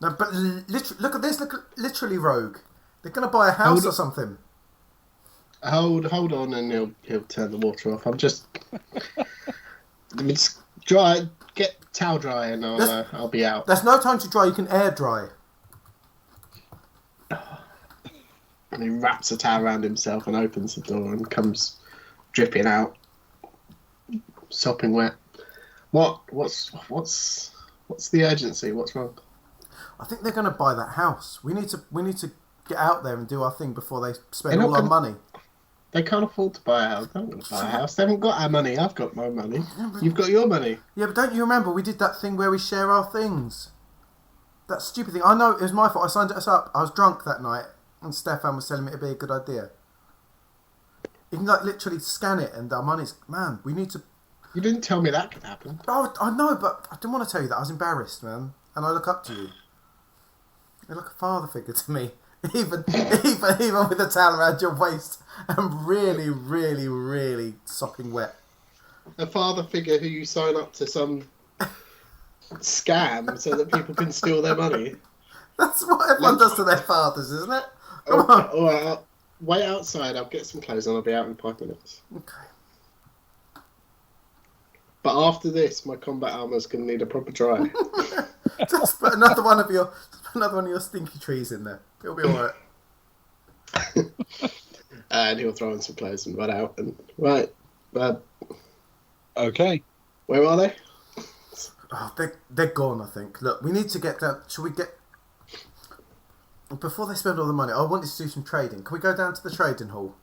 No, but literally, look at this. Literally, Rogue. They're gonna buy a house or something. Hold on, and he'll turn the water off. I'm just let me just get towel dry, and I'll be out. There's no time to dry. You can air dry. And he wraps a towel around himself and opens the door and comes dripping out, sopping wet. What's the urgency? What's wrong? I think they're gonna buy that house. We need to get out there and do our thing before they spend all our money. They can't afford to buy a house. They don't buy a house. They haven't got our money. I've got my money. You've got your money. Yeah, but don't you remember we did that thing where we share our things? That stupid thing. I know it was my fault. I signed us up. I was drunk that night, and Stefan was telling me it'd be a good idea. You can literally scan it, and our money's we need to. You didn't tell me that could happen. Oh, I know, but I didn't want to tell you that. I was embarrassed, man, and I look up to you. You're like a father figure to me. Even with a towel around your waist and really, really, really sopping wet. A father figure who you sign up to some scam so that people can steal their money. That's what everyone does to their fathers, isn't it? Come on. All right, wait outside. I'll get some clothes and I'll be out in 5 minutes. Okay. But after this, my combat armour's going to need a proper dry. Just put another one of your stinky trees in there. It'll be alright. And he'll throw in some clothes and run out. And right, okay. Where are they? Oh, they're gone. I think. Look, we need to get down. Should we get before they spend all the money? I wanted to do some trading. Can we go down to the trading hall?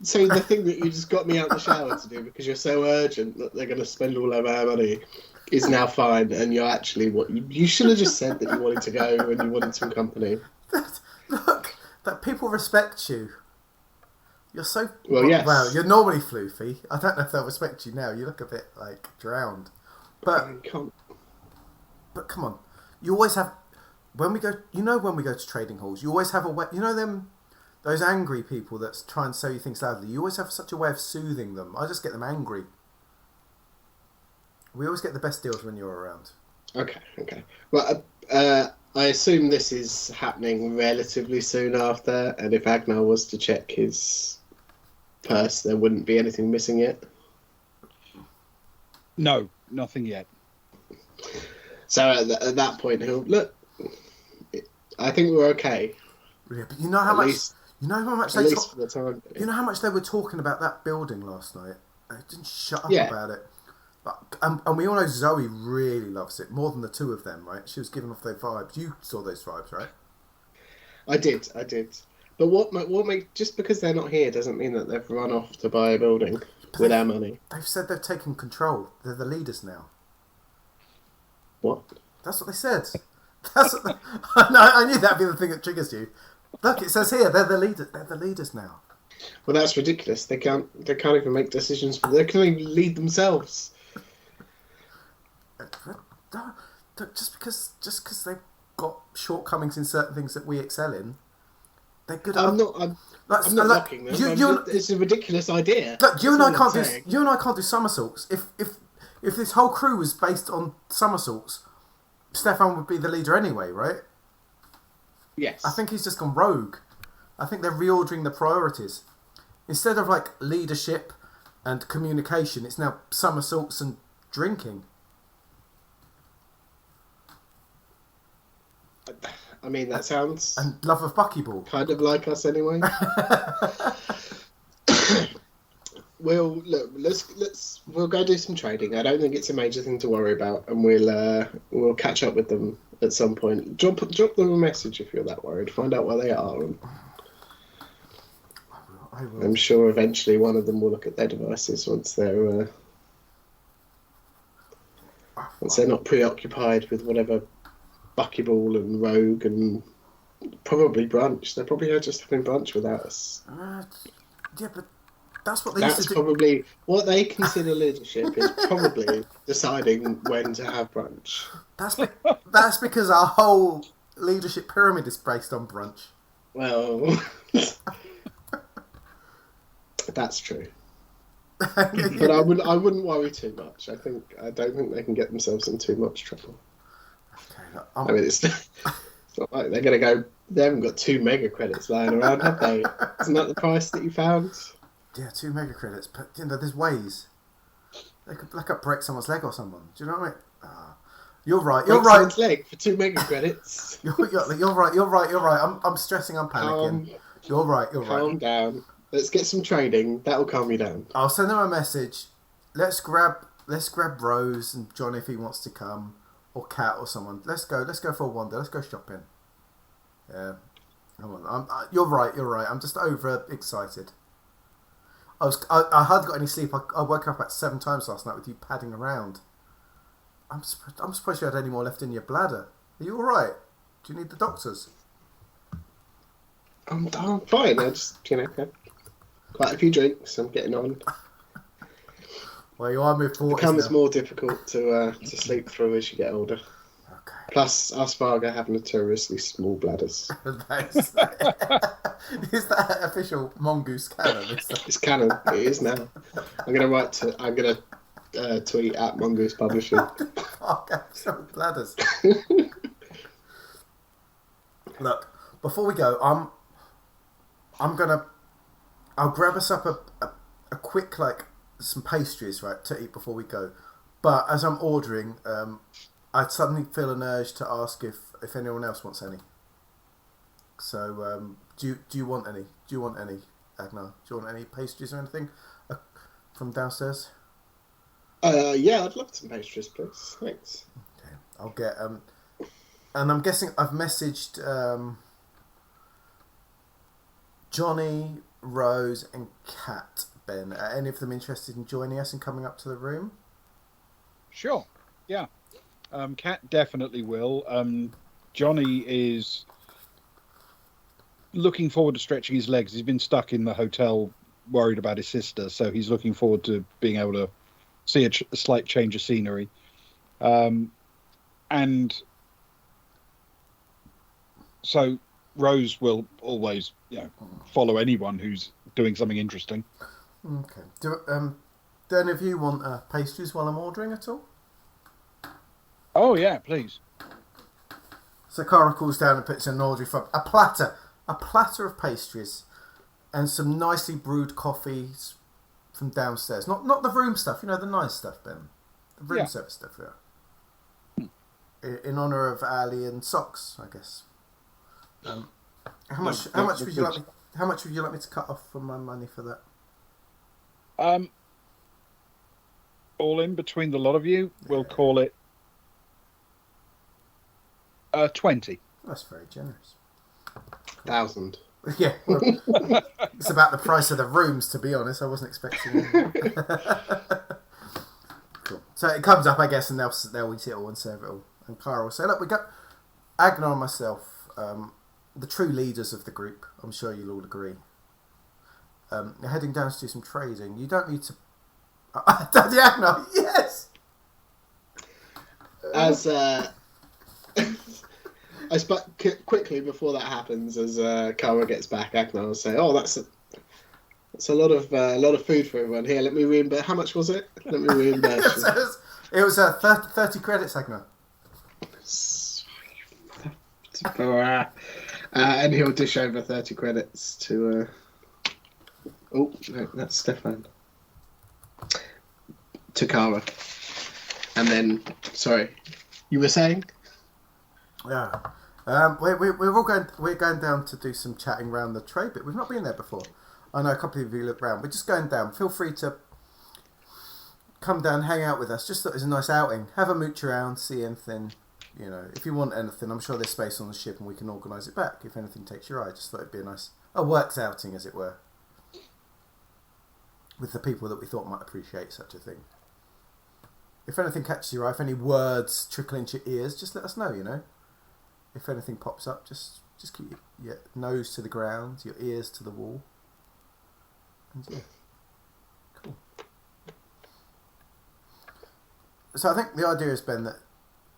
So the thing that you just got me out the shower to do because you're so urgent that they're going to spend all of our money is now fine, and you're actually you should have just said that you wanted to go and you wanted some company. Look, that people respect you. You're so yes. Well, you're normally floofy. I don't know if they'll respect you now. You look a bit drowned, but come on, you always have when we go. You know when we go to trading halls, you always have a way. You know them. Those angry people that try and sell you things loudly, you always have such a way of soothing them. I just get them angry. We always get the best deals when you're around. Okay. Well, I assume this is happening relatively soon after, and if Agnar was to check his purse, there wouldn't be anything missing yet? No, nothing yet. So at that point, he'll look. I think we're okay. Yeah, but you know how much. You know how much at least for the time. You know how much they were talking about that building last night. They didn't shut up about it. But, and we all know Zoe really loves it more than the two of them, right? She was giving off their vibes. You saw those vibes, right? I did. But what make just because they're not here doesn't mean that they've run off to buy a building with our money. They've said they've taken control. They're the leaders now. What? That's what they said. I knew that'd be the thing that triggers you. Look, it says here they're the leaders. They're the leaders now. Well, that's ridiculous. They can't even make decisions. They can't even lead themselves. Just because they've got shortcomings in certain things that we excel in, they're good. I'm not knocking them. It's a ridiculous idea. Look, you and I can't do somersaults. If this whole crew was based on somersaults, Stefan would be the leader anyway, right? Yes. I think he's just gone rogue. I think they're reordering the priorities. Instead of leadership and communication, it's now somersaults and drinking. I mean, that sounds... And love of buckyball. Kind of like us anyway. We'll go do some trading. I don't think it's a major thing to worry about, and we'll catch up with them at some point. Drop them a message if you're that worried. Find out where they are. And I will. I'm sure eventually one of them will look at their devices once they're not preoccupied with whatever buckyball and rogue and probably brunch. They're probably just having brunch without us. Yeah, but that's what they used to do. Probably what they consider leadership is probably deciding when to have brunch. That's because our whole leadership pyramid is based on brunch. Well, that's true. But I wouldn't worry too much. I don't think they can get themselves in too much trouble. Okay, look, I mean, it's not like they're going to go. They haven't got 2 mega credits lying around, have they? Isn't that the price that you found? Yeah, 2 mega credits, but there's ways. They could break someone's leg or someone. Do you know what I mean? You're right. You're break right. Someone's leg for 2 mega credits. You're right. You're right. I'm stressing. I'm panicking. You're right. Calm down. Let's get some trading. That'll calm you down. I'll send them a message. Let's grab Rose and John if he wants to come, or Kat or someone. Let's go for a wander. Let's go shopping. Yeah. Come on. You're right. I'm just over excited. I hardly got any sleep. I woke up about 7 times last night with you padding around. I'm surprised you had any more left in your bladder. Are you all right? Do you need the doctors? I'm fine. I just had quite a few drinks. I'm getting on. Well, you are mid-40s. It becomes more difficult to sleep through as you get older. Okay. Plus, us Fargo have notoriously small bladders. Is that official Mongoose canon? It's canon. It is now. I'm gonna tweet at Mongoose Publishing. Okay, small bladders. Look, before we go, I'll grab us up a quick some pastries, right, to eat before we go. But as I'm ordering, I suddenly feel an urge to ask if anyone else wants any. So, do you want any? Do you want any, Agnar? Do you want any pastries or anything from downstairs? Yeah, I'd love some pastries, please. Thanks. Okay, I'll get and I'm guessing I've messaged Johnny, Rose, and Kat. Ben, are any of them interested in joining us and coming up to the room? Sure. Yeah. Kat definitely will. Johnny is looking forward to stretching his legs. He's been stuck in the hotel worried about his sister, so he's looking forward to being able to see a slight change of scenery. And so Rose will always, follow anyone who's doing something interesting. Okay. Do any of you want pastries while I'm ordering at all? Oh yeah, please. So Cara calls down and puts in an order for a platter of pastries, and some nicely brewed coffees from downstairs. Not the room stuff, the nice stuff, Ben. The room service stuff, yeah. In honour of Ali and Socks, I guess. How much would you like me? How much would you like me to cut off from my money for that? All in between the lot of you, we'll call it 20. That's very generous. 1,000. Yeah, well, it's about the price of the rooms, to be honest. I wasn't expecting. Cool. So it comes up, I guess, and they'll eat it all and serve it all. And Cara will say, "Look, we got Agnar and myself, the true leaders of the group. I'm sure you'll all agree. You're heading down to do some trading. You don't need to." Daddy Agnar, yes. As I quickly before that happens, as Cara gets back, Agnar will say, "Oh, that's a lot of food for everyone here. Let me reimburse. How much was it? Let me reimburse." It was 30 credits, Agnar. And he'll dish over 30 credits to. Oh no, that's Stefan. To Cara, and then sorry, you were saying? Yeah. We're going down to do some chatting around the trade bit. We've not been there before. I know a couple of you look around. We're just going down. Feel free to come down, hang out with us. Just thought it was a nice outing. Have a mooch around, see anything. If you want anything, I'm sure there's space on the ship and we can organise it back if anything takes your eye. Just thought it'd be a works outing, as it were, with the people that we thought might appreciate such a thing. If anything catches your eye, if any words trickle into your ears, just let us know, If anything pops up, just keep your nose to the ground, your ears to the wall. And yeah. Cool. So I think the idea has been that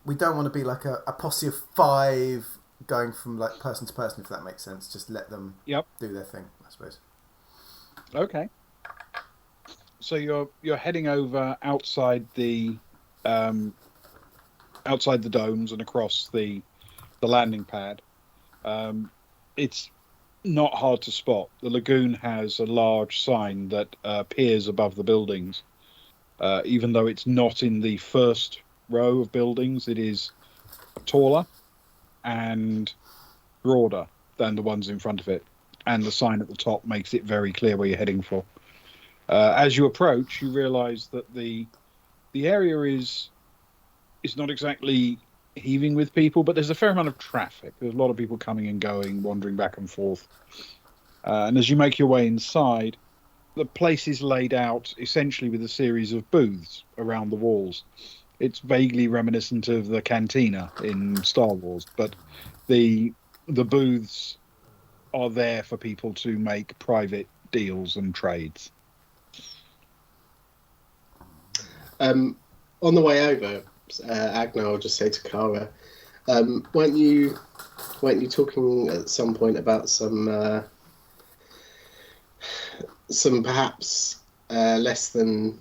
we don't want to be like a posse of 5 going from like person to person, if that makes sense. Just let them do their thing, I suppose. Okay. So you're heading over outside the domes and across the landing pad. It's not hard to spot. The lagoon has a large sign that appears above the buildings. Even though it's not in the first row of buildings, it is taller and broader than the ones in front of it. And the sign at the top makes it very clear where you're heading for. As you approach, you realise that the area is not exactly heaving with people, but there's a fair amount of traffic. There's a lot of people coming and going, wandering back and forth. And as you make your way inside, the place is laid out essentially with a series of booths around the walls. It's vaguely reminiscent of the cantina in Star Wars, but the booths are there for people to make private deals and trades. On the way over, Agna, I'll just say to Kara, weren't you talking at some point about some perhaps less than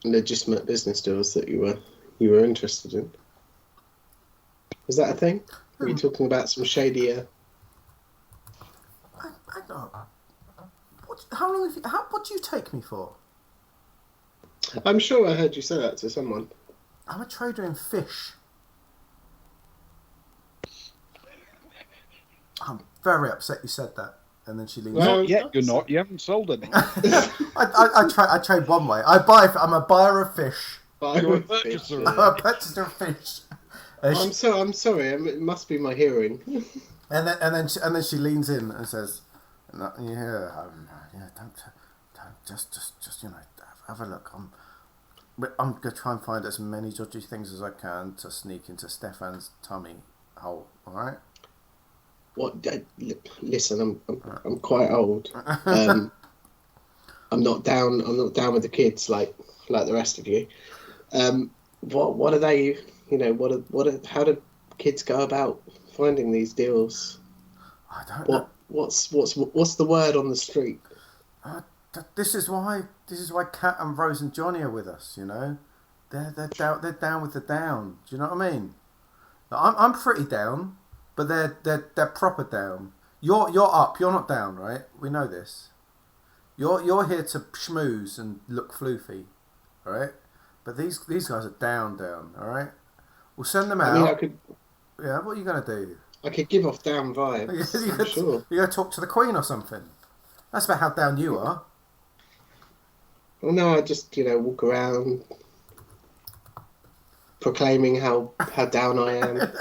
legitimate business deals that you were interested in? Was that a thing? Were you talking about some shadier? Agna, how long have you? What do you take me for? I'm sure I heard you say that to someone. I'm a trader in fish. I'm very upset you said that. And then she leans. Not yet. You're not. You haven't sold any. I trade one way. I'm a buyer of fish. You're a purchaser. I'm a purchaser of fish. I'm sorry. It must be my hearing. And then she leans in and says, don't just have a look. I'm gonna try and find as many dodgy things as I can to sneak into Stefan's tummy hole. All right. What? Listen, I'm quite old. I'm not down with the kids like the rest of you. What are they? How do kids go about finding these deals? I don't know. What's the word on the street? This is why Kat and Rose and Johnny are with us. They're down with the down. Do you know what I mean? I'm pretty down, but they're proper down. You're up. You're not down, right? We know this. You're here to schmooze and look floofy, all right? But these guys are down. All right. We'll send them out. I could. Yeah. What are you gonna do? I could give off down vibes. Sure. You gotta talk to the Queen or something. That's about how down you are. Well, no, I just walk around proclaiming how down I am,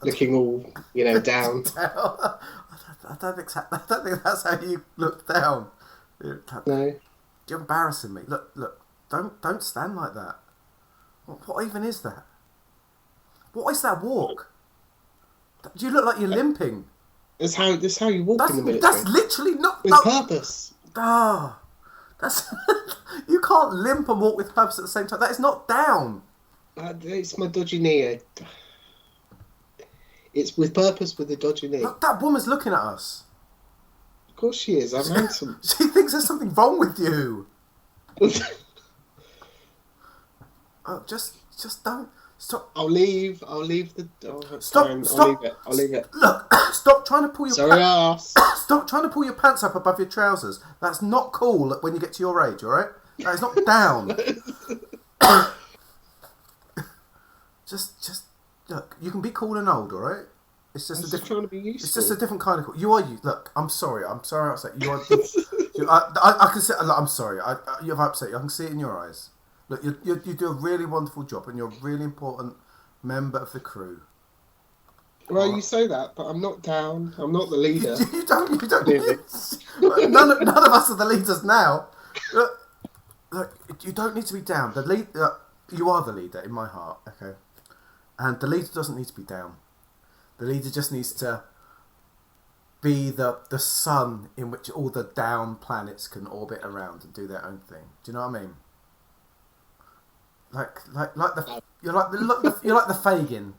looking all down. I don't think that's how you look down. No, You're embarrassing me. Look. Don't stand like that. What even is that? What is that walk? Do you look like you're limping? That's how you walk in the military. That's literally not with purpose. That's you can't limp and walk with purpose at the same time. That is not down. It's my dodgy knee. It's with purpose with the dodgy knee. Look, that woman's looking at us. Of course she is. I'm handsome. She thinks there's something wrong with you. Just don't stop. I'll leave the. Stop! I'll leave it. Look! Stop trying to pull your. Ass. Stop trying to pull your pants up above your trousers. That's not cool when you get to your age. All right? That is not down. just look. You can be cool and old. All right? It's just trying to be useful. It's just a different kind of cool. You are you. Look, I'm sorry. I upset you. I can see. I'm sorry. You've upset you. I can see it in your eyes. Look, you do a really wonderful job, and you're a really important member of the crew. Well, you say that, but I'm not down. I'm not the leader. You don't. None of us are the leaders now. Look, you don't need to be down. You are the leader in my heart. Okay, and the leader doesn't need to be down. The leader just needs to be the sun in which all the down planets can orbit around and do their own thing. Do you know what I mean? You're like the Fagin.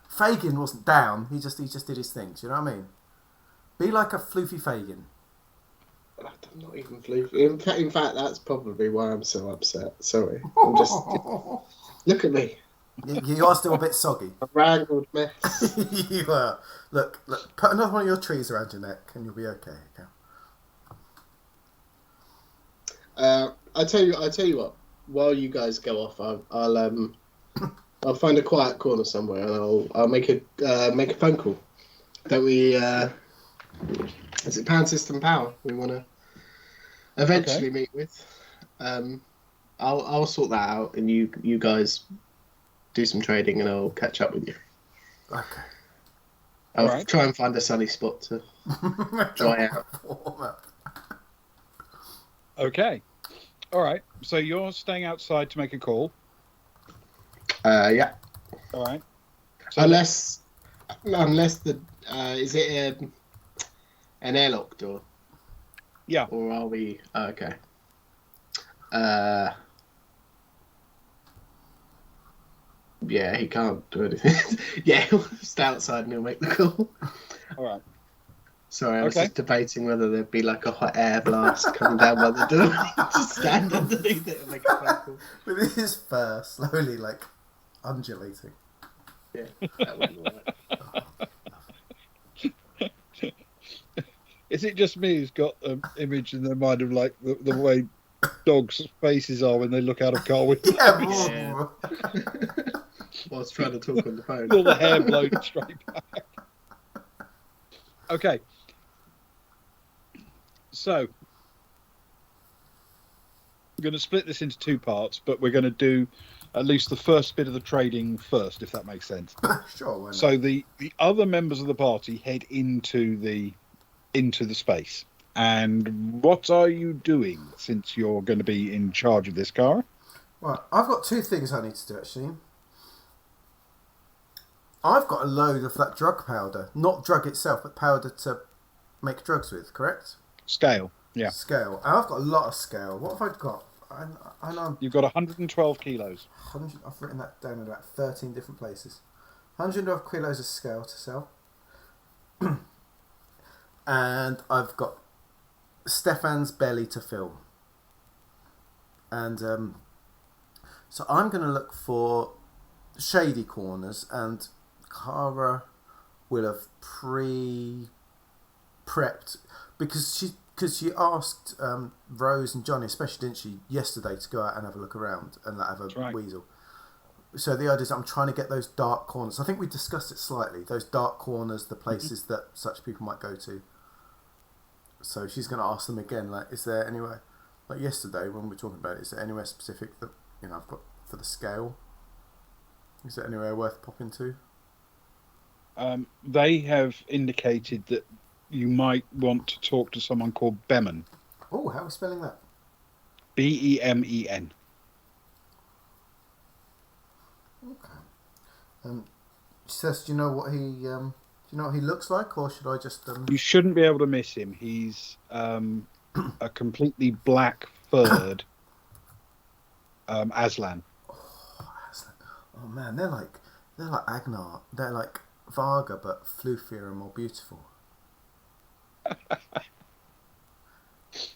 Fagin wasn't down. He just did his thing. Do you know what I mean? Be like a floofy Fagin. I'm not even floofy. In fact, that's probably why I'm so upset. Sorry. I'm just... Look at me. You are still a bit soggy. A wrangled mess. You are. Look, put another one of your trees around your neck and you'll be okay. I tell you what. While you guys go off, I'll find a quiet corner somewhere and I'll make a phone call. Don't we? Is it Pound System Power we want to eventually meet with? I'll sort that out, and you guys do some trading, and I'll catch up with you. Okay. I'll try and find a sunny spot to dry out. Okay. All right. So you're staying outside to make a call. Yeah. All right. So Unless the is it an airlock door? Yeah. Or are we? Okay. Yeah, he can't do anything. Yeah, he'll stay outside and he'll make the call. All right. Sorry, I was just debating whether there'd be like a hot air blast coming down by the door. Just stand underneath it and make a phone call. With his fur slowly, like, undulating. Yeah, that wouldn't work. Is it just me who's got an image in their mind of like the way dogs' faces are when they look out of car windows? Yeah. Whilst trying to talk on the phone. All the hair blown straight back. Okay. So, I'm going to split this into two parts, but we're going to do at least the first bit of the trading first, if that makes sense. Sure, why not? So the other members of the party head into the space. And what are you doing since you're going to be in charge of this car? Right, I've got two things I need to do, actually. I've got a load of that drug powder. Not drug itself, but powder to make drugs with, correct? Scale, yeah. Scale. And I've got a lot of scale. What have I got? I know. You've got 112 kilos. I've written that down in about 13 different places. 112 kilos of scale to sell. And I've got Stefan's belly to fill. And so I'm going to look for shady corners, and Cara will have prepped because she asked Rose and Johnny, especially, didn't she, yesterday, to go out and have a look around and have a weasel. So the idea is I'm trying to get those dark corners. I think we discussed it slightly. Those dark corners, the places that such people might go to. So she's going to ask them again, like, is there anywhere, like yesterday when we were talking about it, is there anywhere specific that, you know, I've got for the scale? Is there anywhere worth popping to? They have indicated that you might want to talk to someone called Bemen. Oh, how are we spelling that? Bemen. Okay. She says, do you know what he looks like, or should I just? You shouldn't be able to miss him. He's a completely black furred Aslan. Oh, Aslan. Oh man, they're like Agnar. They're like Varga, but floofier and more beautiful.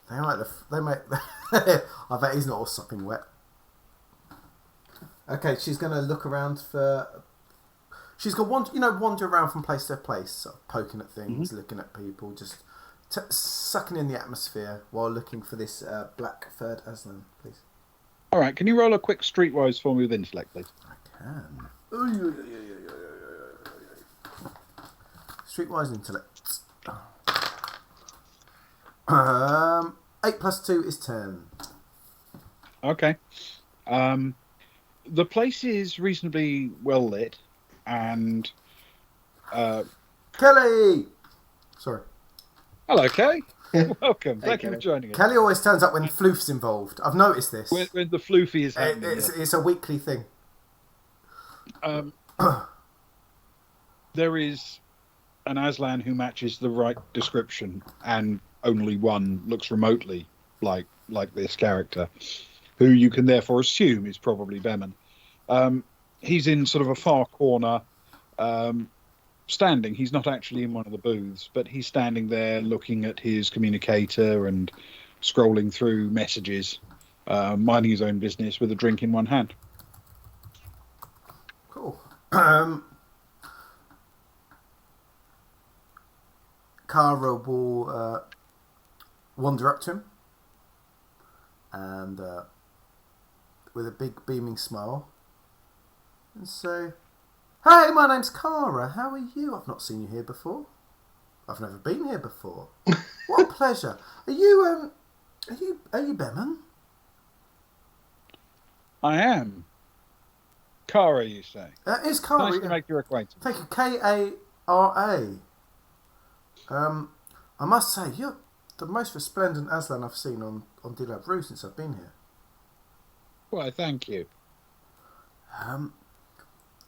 They make. I bet he's not all sopping wet. Okay, she's gonna look around for. She's got wander around from place to place, sort of poking at things, looking at people, just sucking in the atmosphere while looking for this black furred Aslan, please. All right, can you roll a quick streetwise for me with intellect, please? I can. Streetwise intellect. 8 plus 2 is 10. Okay. The place is reasonably well lit, and Kelly! Sorry. hello, Kay. Welcome. Hey, Thank you for Kelly. joining us. Kelly always turns up when Floof's involved. I've noticed this. When the floofy is happening. It's a weekly thing. There is an Aslan who matches the right description, and only one looks remotely like this character, who you can therefore assume is probably Bemen. He's in sort of a far corner, standing. He's not actually in one of the booths, but he's standing there looking at his communicator and scrolling through messages, minding his own business with a drink in one hand. Cool. Kara will wander up to him and with a big beaming smile and say, "Hey, my name's Kara. How are you? I've not seen you here before. I've never been here before. What a pleasure. Are you Behrman?" I am. Kara, you say? Is Kara? Nice to make your acquaintance. Thank you. Kara. I must say, you're the most resplendent Aslan I've seen on Dilub Rou since I've been here. Why, thank you.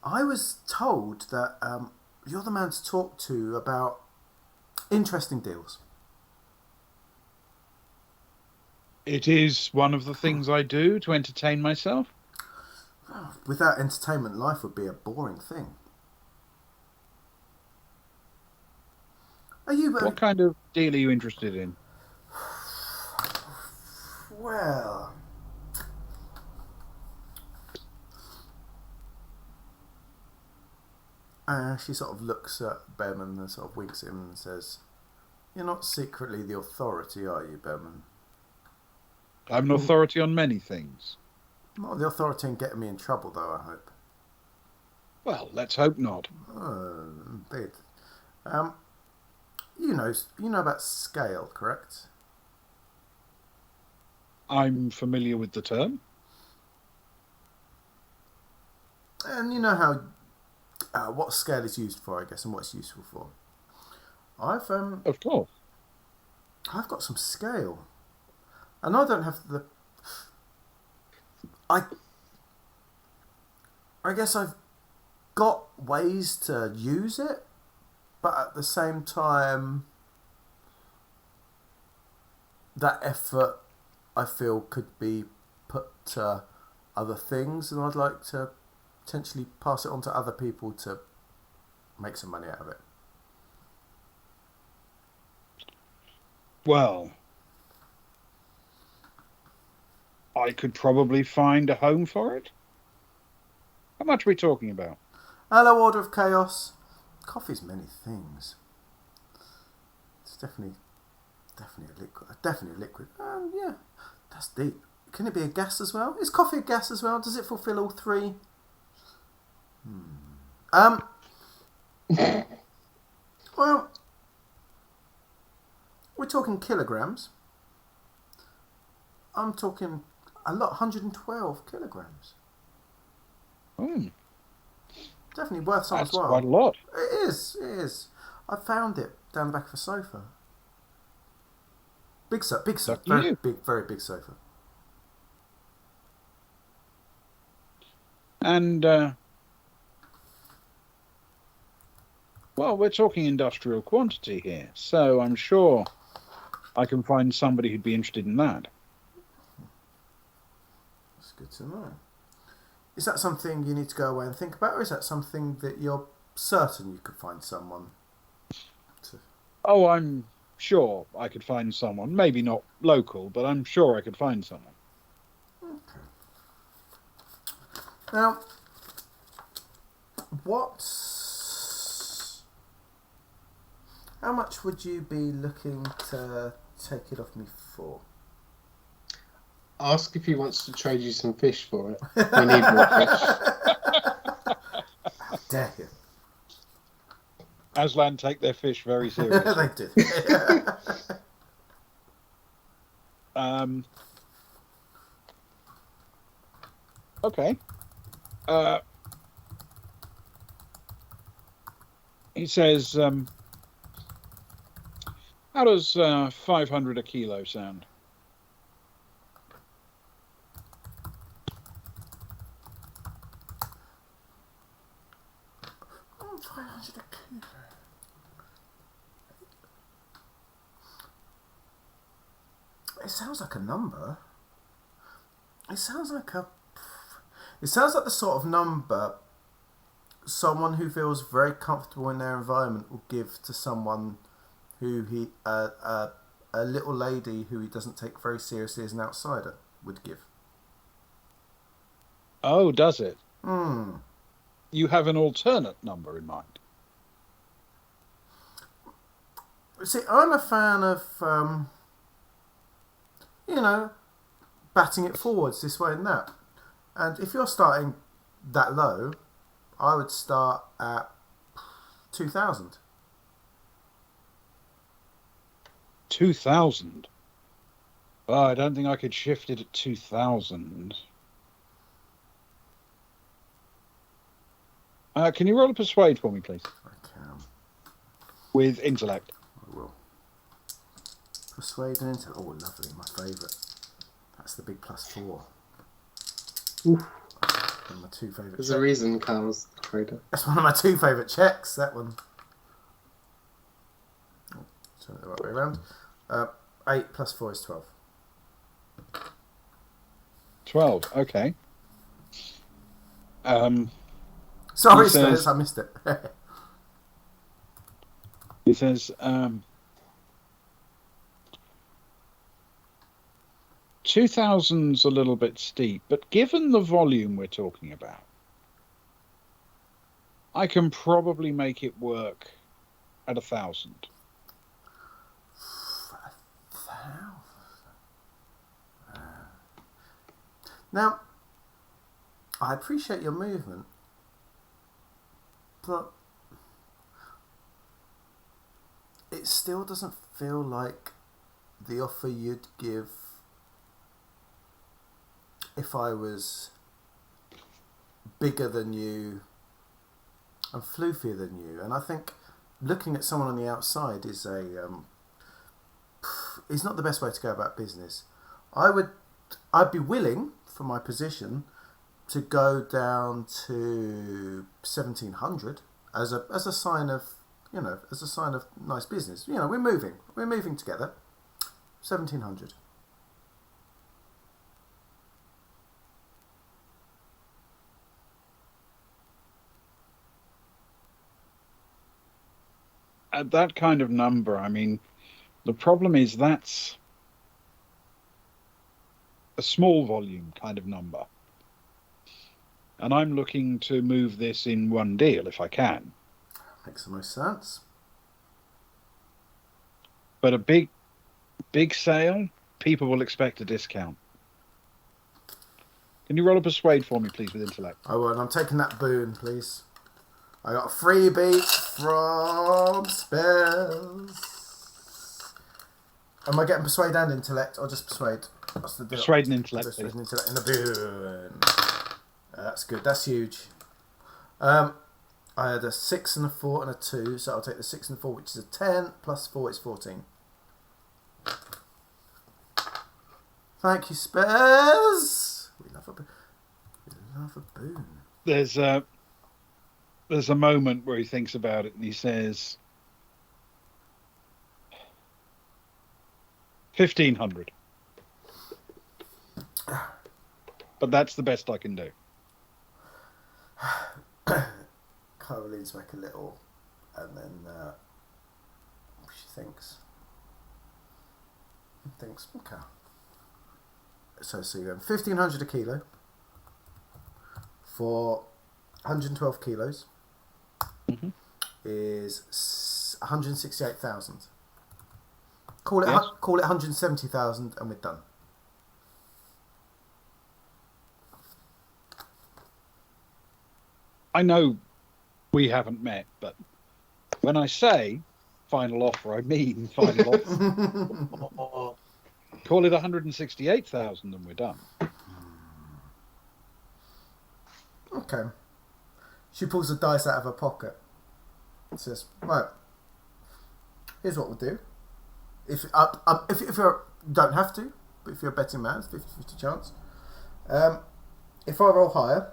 I was told that you're the man to talk to about interesting deals. It is one of the things I do to entertain myself. Without entertainment, life would be a boring thing. Are you? What kind of deal are you interested in? Well, she sort of looks at Behrman and sort of winks at him and says, "You're not secretly the authority, are you, Behrman?" I'm an authority on many things. Not the authority in getting me in trouble, though, I hope. Well, let's hope not. Oh, indeed. You know about scale, correct? I'm familiar with the term. And you know how what scale is used for, I guess, and what it's useful for. Of course. I've got some scale, and I don't have the. I guess I've got ways to use it, but at the same time, that effort I feel could be put to other things, and I'd like to potentially pass it on to other people to make some money out of it. Well, I could probably find a home for it. How much are we talking about? Hello, Order of Chaos. Coffee's many things. It's definitely a liquid. Definitely a liquid. Yeah, that's deep. Can it be a gas as well? Is coffee a gas as well? Does it fulfill all three? Well, we're talking kilograms. I'm talking a lot, 112 kilograms. Definitely worth some as well. That's quite a lot. It is. I found it down the back of a sofa. Big sofa, very big sofa. And, well, we're talking industrial quantity here, so I'm sure I can find somebody who'd be interested in that. That's good to know. Is that something you need to go away and think about, or is that something that you're certain you could find someone to... Oh, I'm sure I could find someone. Maybe not local, but I'm sure I could find someone. Okay. Now, how much would you be looking to take it off me for? Ask if he wants to trade you some fish for it. We need more fish. How dare you? Aslan take their fish very seriously. They do. Okay. He says, how does 500 a kilo sound? Oh, 500 a kilo. It sounds like a number. It sounds like the sort of number someone who feels very comfortable in their environment will give to someone who a little lady who he doesn't take very seriously as an outsider would give. Oh, does it? Hmm. You have an alternate number in mind. See, I'm a fan of, batting it forwards this way and that. And if you're starting that low, I would start at 2,000. 2,000? Oh, I don't think I could shift it at 2,000. Can you roll a persuade for me, please? I can. With intellect. I will. Persuade and intellect. Oh, lovely. My favourite. That's the big +4. Oof. One of my two favourite There's a reason Carl's the trader. That's one of my two favourite checks, that one. Oh, turn it the right way around. 8 + 4 is 12. 12, okay. Sorry, He says- Spurs, I missed it. He says, 2,000's a little bit steep, but given the volume we're talking about, I can probably make it work at 1,000. Now, I appreciate your movement, but it still doesn't feel like the offer you'd give if I was bigger than you and floofier than you. And I think looking at someone on the outside is is not the best way to go about business. I'd be willing, for my position, to go down to 1,700 as a sign of nice business. We're moving together. 1,700. At that kind of number, I mean, the problem is that's a small volume kind of number. And I'm looking to move this in one deal if I can. Makes the most sense. But a big sale, people will expect a discount. Can you roll a persuade for me, please, with intellect? I will, and I'm taking that boon, please. I got a freebie from Spells. Am I getting persuade and intellect, or just persuade? What's the deal? Persuade and intellect, Persuade and please. intellect in the boon. That's good. That's huge. I had a 6 and a 4 and a 2, so I'll take the 6 and the 4, which is a 10, plus 4 is 14. Thank you, Spurs. We love a boon. There's a moment where he thinks about it and he says 1,500. But that's the best I can do. Cara leans back a little, and then she thinks, okay. So you're going 1,500 a kilo for 112 kilos is 168,000. Call it Yes. call it 170,000, and we're done. I know we haven't met, but when I say final offer, I mean final offer. Call it 168,000 and we're done. Okay. She pulls the dice out of her pocket and says, right, here's what we'll do. If you don't have to, but if you're a betting man, it's 50-50 chance. If I roll higher,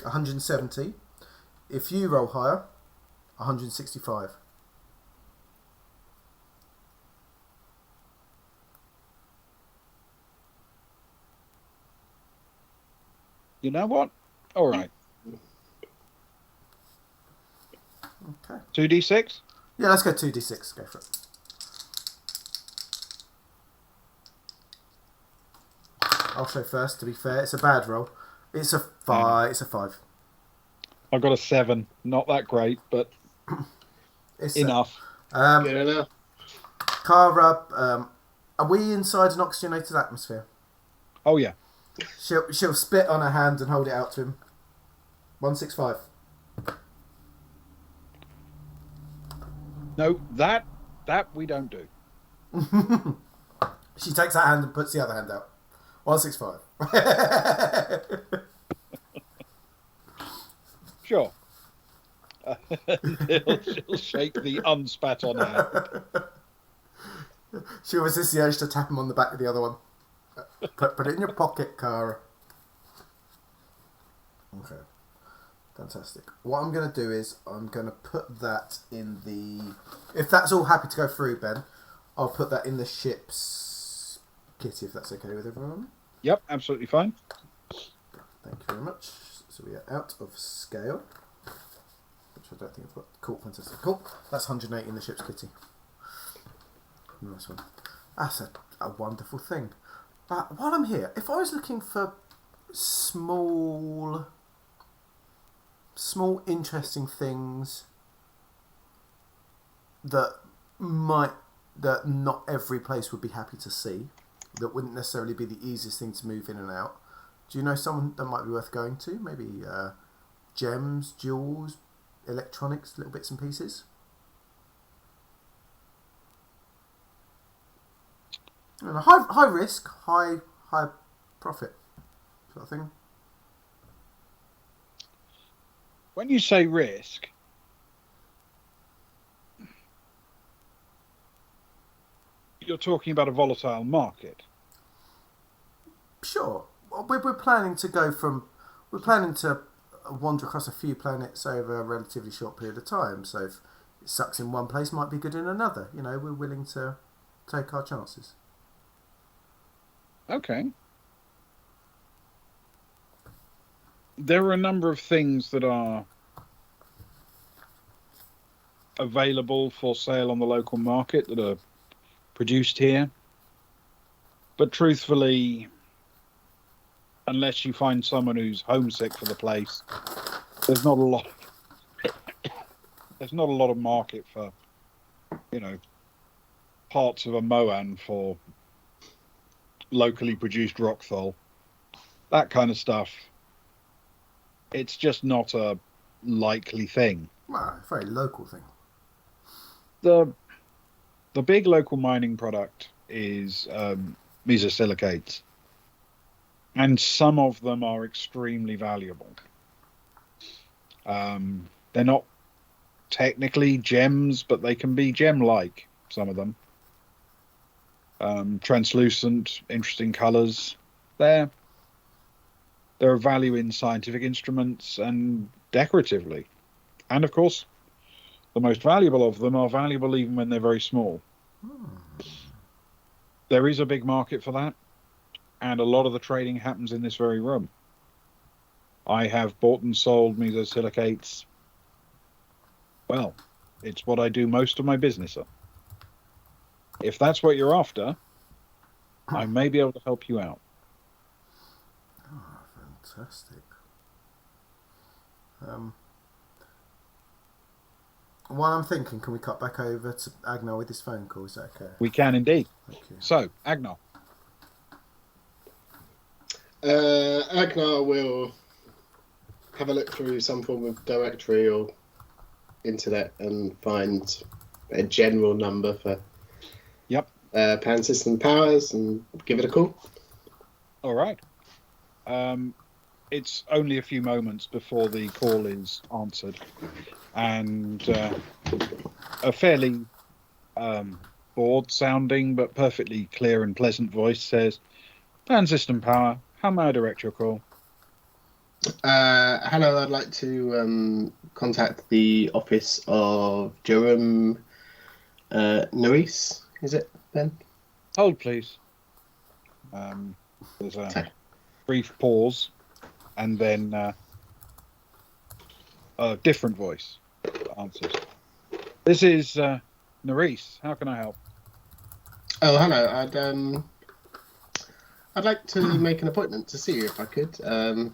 170. If you roll higher, 165. You know what? All right. Okay. 2d6? Yeah, let's go 2d6. Go for it. I'll show first, to be fair. It's a bad roll. It's a 5. It's a 5. I've got a 7. Not that great, but It's enough. Good enough. Kara, are we inside an oxygenated atmosphere? Oh, yeah. She'll spit on her hand and hold it out to him. 165. No, that we don't do. She takes that hand and puts the other hand out. 165. Sure. She'll shake the unspat on hand. She'll resist the urge to tap him on the back of the other one. Put it in your pocket, Kara. Okay. Fantastic. What I'm going to do is I'm going to put that in the... If that's all happy to go through, Ben, I'll put that in the ship's kitty, if that's okay with everyone. Yep, absolutely fine. Thank you very much. So we are out of scale, which I don't think I've got. Cool, fantastic. Cool. That's 180 in the ship's kitty. Nice one. That's a wonderful thing. While I'm here, if I was looking for small interesting things that not every place would be happy to see, that wouldn't necessarily be the easiest thing to move in and out, do you know someone that might be worth going to? Maybe gems, jewels, electronics, little bits and pieces? And a high risk, high profit sort of thing. When you say risk, you're talking about a volatile market. Sure. We're planning to go from... We're planning to wander across a few planets over a relatively short period of time. So if it sucks in one place, might be good in another. You know, we're willing to take our chances. Okay. There are a number of things that are available for sale on the local market that are produced here. But truthfully, unless you find someone who's homesick for the place, there's not a lot of market for, parts of a Moan for locally produced rockthol. That kind of stuff. It's just not a likely thing. Well, a very local thing. The big local mining product is mesosilicates, and some of them are extremely valuable. They're not technically gems, but they can be gem-like, some of them. Translucent, interesting colours. They're of value in scientific instruments and decoratively. And of course, the most valuable of them are valuable even when they're very small. There is a big market for that, and a lot of the trading happens in this very room. I have bought and sold mesosilicates. Well, it's what I do most of my business on. If that's what you're after, I may be able to help you out. Oh, fantastic. While I'm thinking, can we cut back over to Agnar with his phone call? Is that okay? We can indeed. Thank you. So, Agnar. Agnar will have a look through some form of directory or internet and find a general number for Pan System Powers and give it a call. All right. It's only a few moments before the call is answered, and a fairly bored sounding but perfectly clear and pleasant voice says, Pan System Power, how may I direct your call? Hello, I'd like to contact the office of Jerome Noris. Is it, Ben? Hold, please. There's a brief pause, and then a different voice. answers. This is Nerys. How can I help? Oh, hello. I'd like to make an appointment to see you if I could. I'm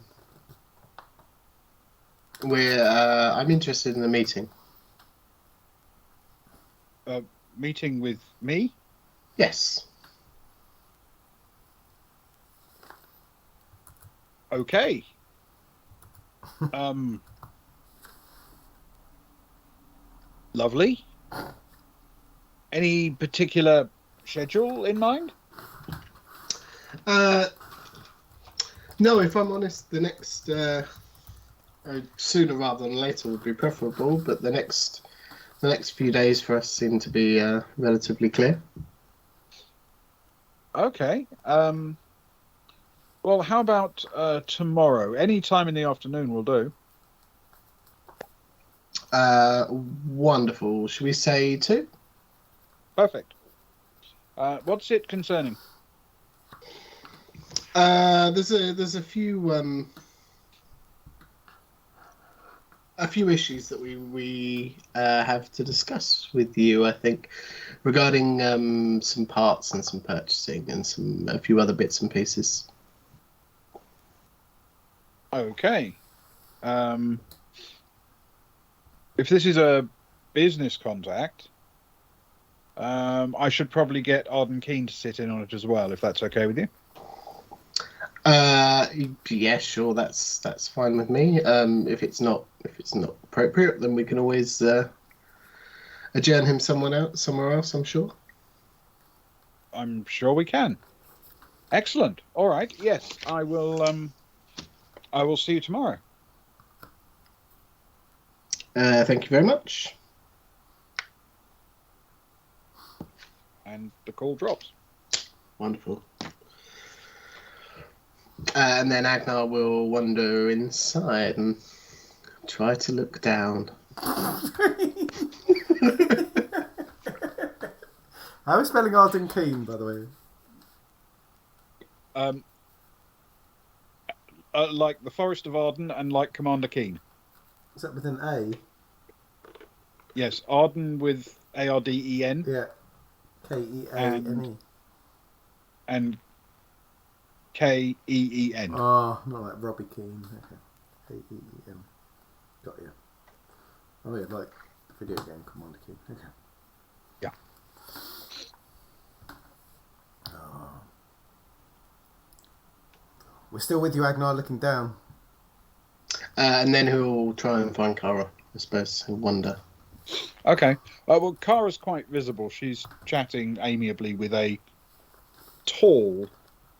interested in a meeting. Meeting with me? Yes. Okay. Lovely. Any particular schedule in mind? No, if I'm honest, the next sooner rather than later would be preferable. But the next few days for us seem to be relatively clear. Okay. Well, how about tomorrow? Any time in the afternoon will do. Wonderful. Should we say 2? Perfect. What's it concerning? There's a few issues that we have to discuss with you, I think, regarding some parts and some purchasing and a few other bits and pieces. Okay. If this is a business contact, I should probably get Arden Keane to sit in on it as well, if that's okay with you. Yeah, sure, that's fine with me. If it's not appropriate, then we can always adjourn him somewhere else, I'm sure. I'm sure we can. Excellent. All right. Yes, I will see you tomorrow. Thank you very much. And the call drops. Wonderful. And then Agnar will wander inside and try to look down. How is spelling Arden Keane, by the way? Like the Forest of Arden and like Commander Keane. Is that with an A? Yes, Arden with Arden. Yeah. Keane. And Keen. Oh, not like Robbie Keane. Okay. Keen. Got you. Oh yeah, like the video game Commander Keane. Okay. Yeah. Oh. We're still with you, Agnar, looking down. And then he'll try and find Kara, I suppose. He'll wander. Okay. Well, Kara's quite visible. She's chatting amiably with a tall,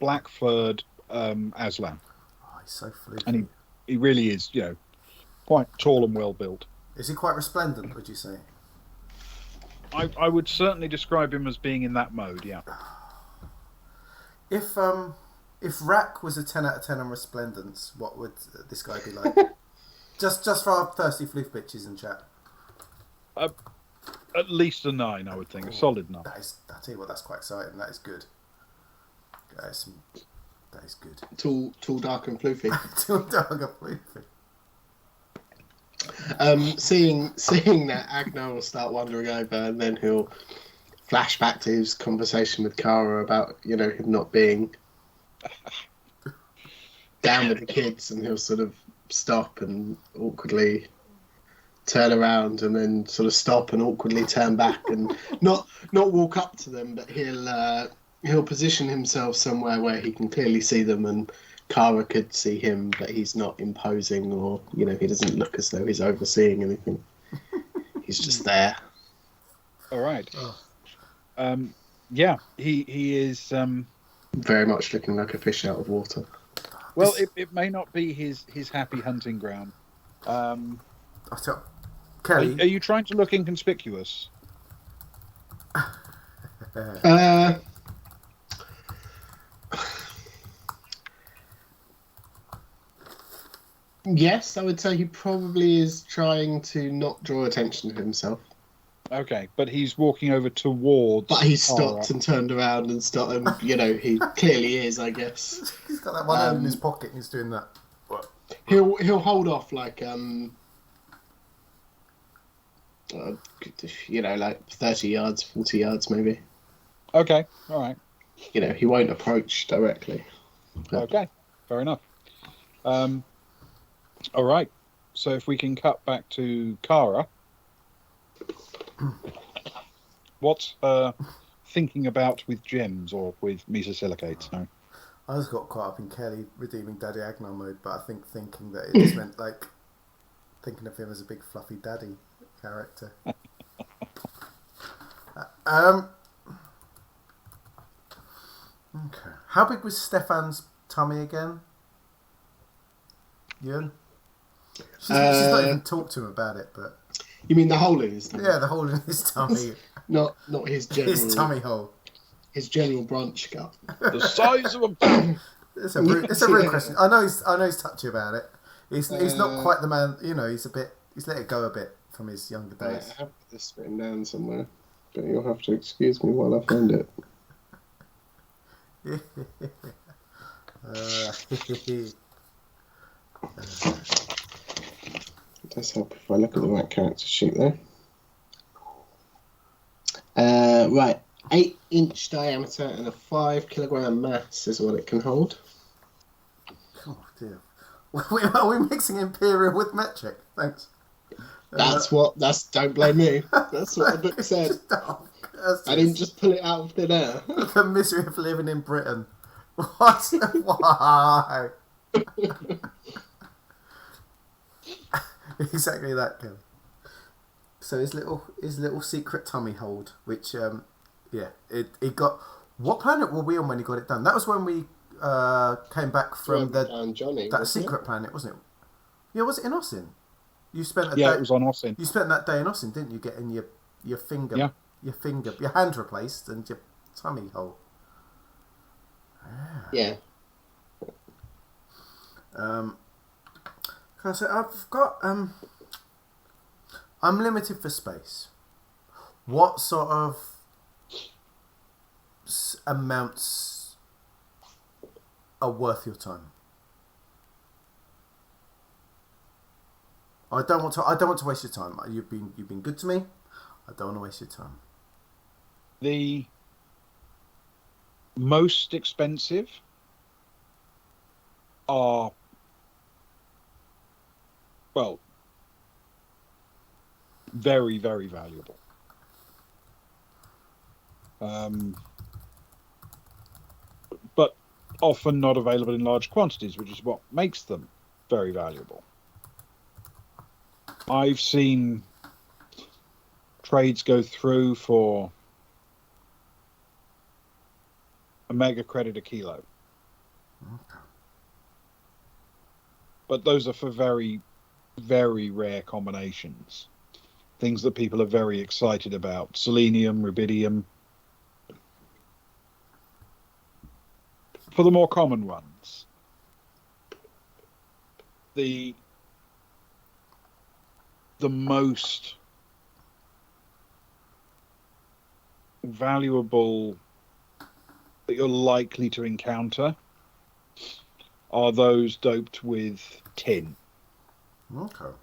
black-furred Aslan. Oh, he's so floofy. And he really is, quite tall and well-built. Is he quite resplendent, would you say? I would certainly describe him as being in that mode, yeah. If Rack was a 10 out of 10 on resplendence, what would this guy be like? just for our thirsty floof bitches in chat. At least a 9, I would think. A solid 9. I'll tell you what, that's quite exciting. That is good. That is good. Tall, dark, and floofy. Tall, dark, and floofy. Seeing that, Agnar will start wandering over, and then he'll flash back to his conversation with Kara about him not being down with the kids, and he'll sort of stop and awkwardly turn around, and then sort of stop and awkwardly turn back, and not walk up to them, but he'll position himself somewhere where he can clearly see them, and Kara could see him, but he's not imposing, or he doesn't look as though he's overseeing anything. He's just there. All right. Yeah, he is very much looking like a fish out of water. Well, it may not be his happy hunting ground. Kelly, are you trying to look inconspicuous? Yes, I would say he probably is trying to not draw attention to himself. Okay, but he's walking over towards... But he's stopped and turned around and started, he clearly is, I guess. He's got that one hand in his pocket and he's doing that. He'll hold off, like, Like 30 yards, 40 yards maybe. Okay, all right. He won't approach directly. Okay, fair enough. All right. So if we can cut back to Kara, what's thinking about with gems or with mesosilicates? No. I just got caught up in Kelly redeeming Daddy Agnar mode, but I think thinking that it just meant like thinking of him as a big fluffy daddy character. Okay. How big was Stefan's tummy again? Ewan? She's not even talked to him about it, but You mean the hole in his tummy? yeah, the hole in his tummy. Not his general. His tummy hole. His general branch gut. The size of a barrel. It's a rude question. I know he's touchy about it. He's not quite the man. He's let it go a bit from his younger days. I have this written down somewhere, but you'll have to excuse me while I find it. It does help if I look at the right character sheet there. Right, 8-inch diameter and a 5-kilogram mass is what it can hold. Oh dear. Are we mixing imperial with metric? Thanks. Don't blame me. That's what the book said. I didn't just pull it out of thin air. The misery of living in Britain. What? Why? Exactly that, Kevin. So his little secret tummy hold, which it got. What planet were we on when he got it done? That was when we came back from that secret planet, wasn't it? Yeah, was it in Osin? You spent a day. It was on Osin. You spent that day in Osin, didn't you? Getting your finger, your hand replaced and your tummy hole. Yeah. So I've got I'm limited for space. What sort of amounts are worth your time? I don't want to waste your time. You've been good to me. I don't want to waste your time. The most expensive are, well, very, very valuable. But often not available in large quantities, which is what makes them very valuable. I've seen trades go through for a mega credit a kilo. Okay. But those are for very, very rare combinations. Things that people are very excited about. Selenium, rubidium. For the more common ones, the most valuable that you're likely to encounter are those doped with tin. Okay.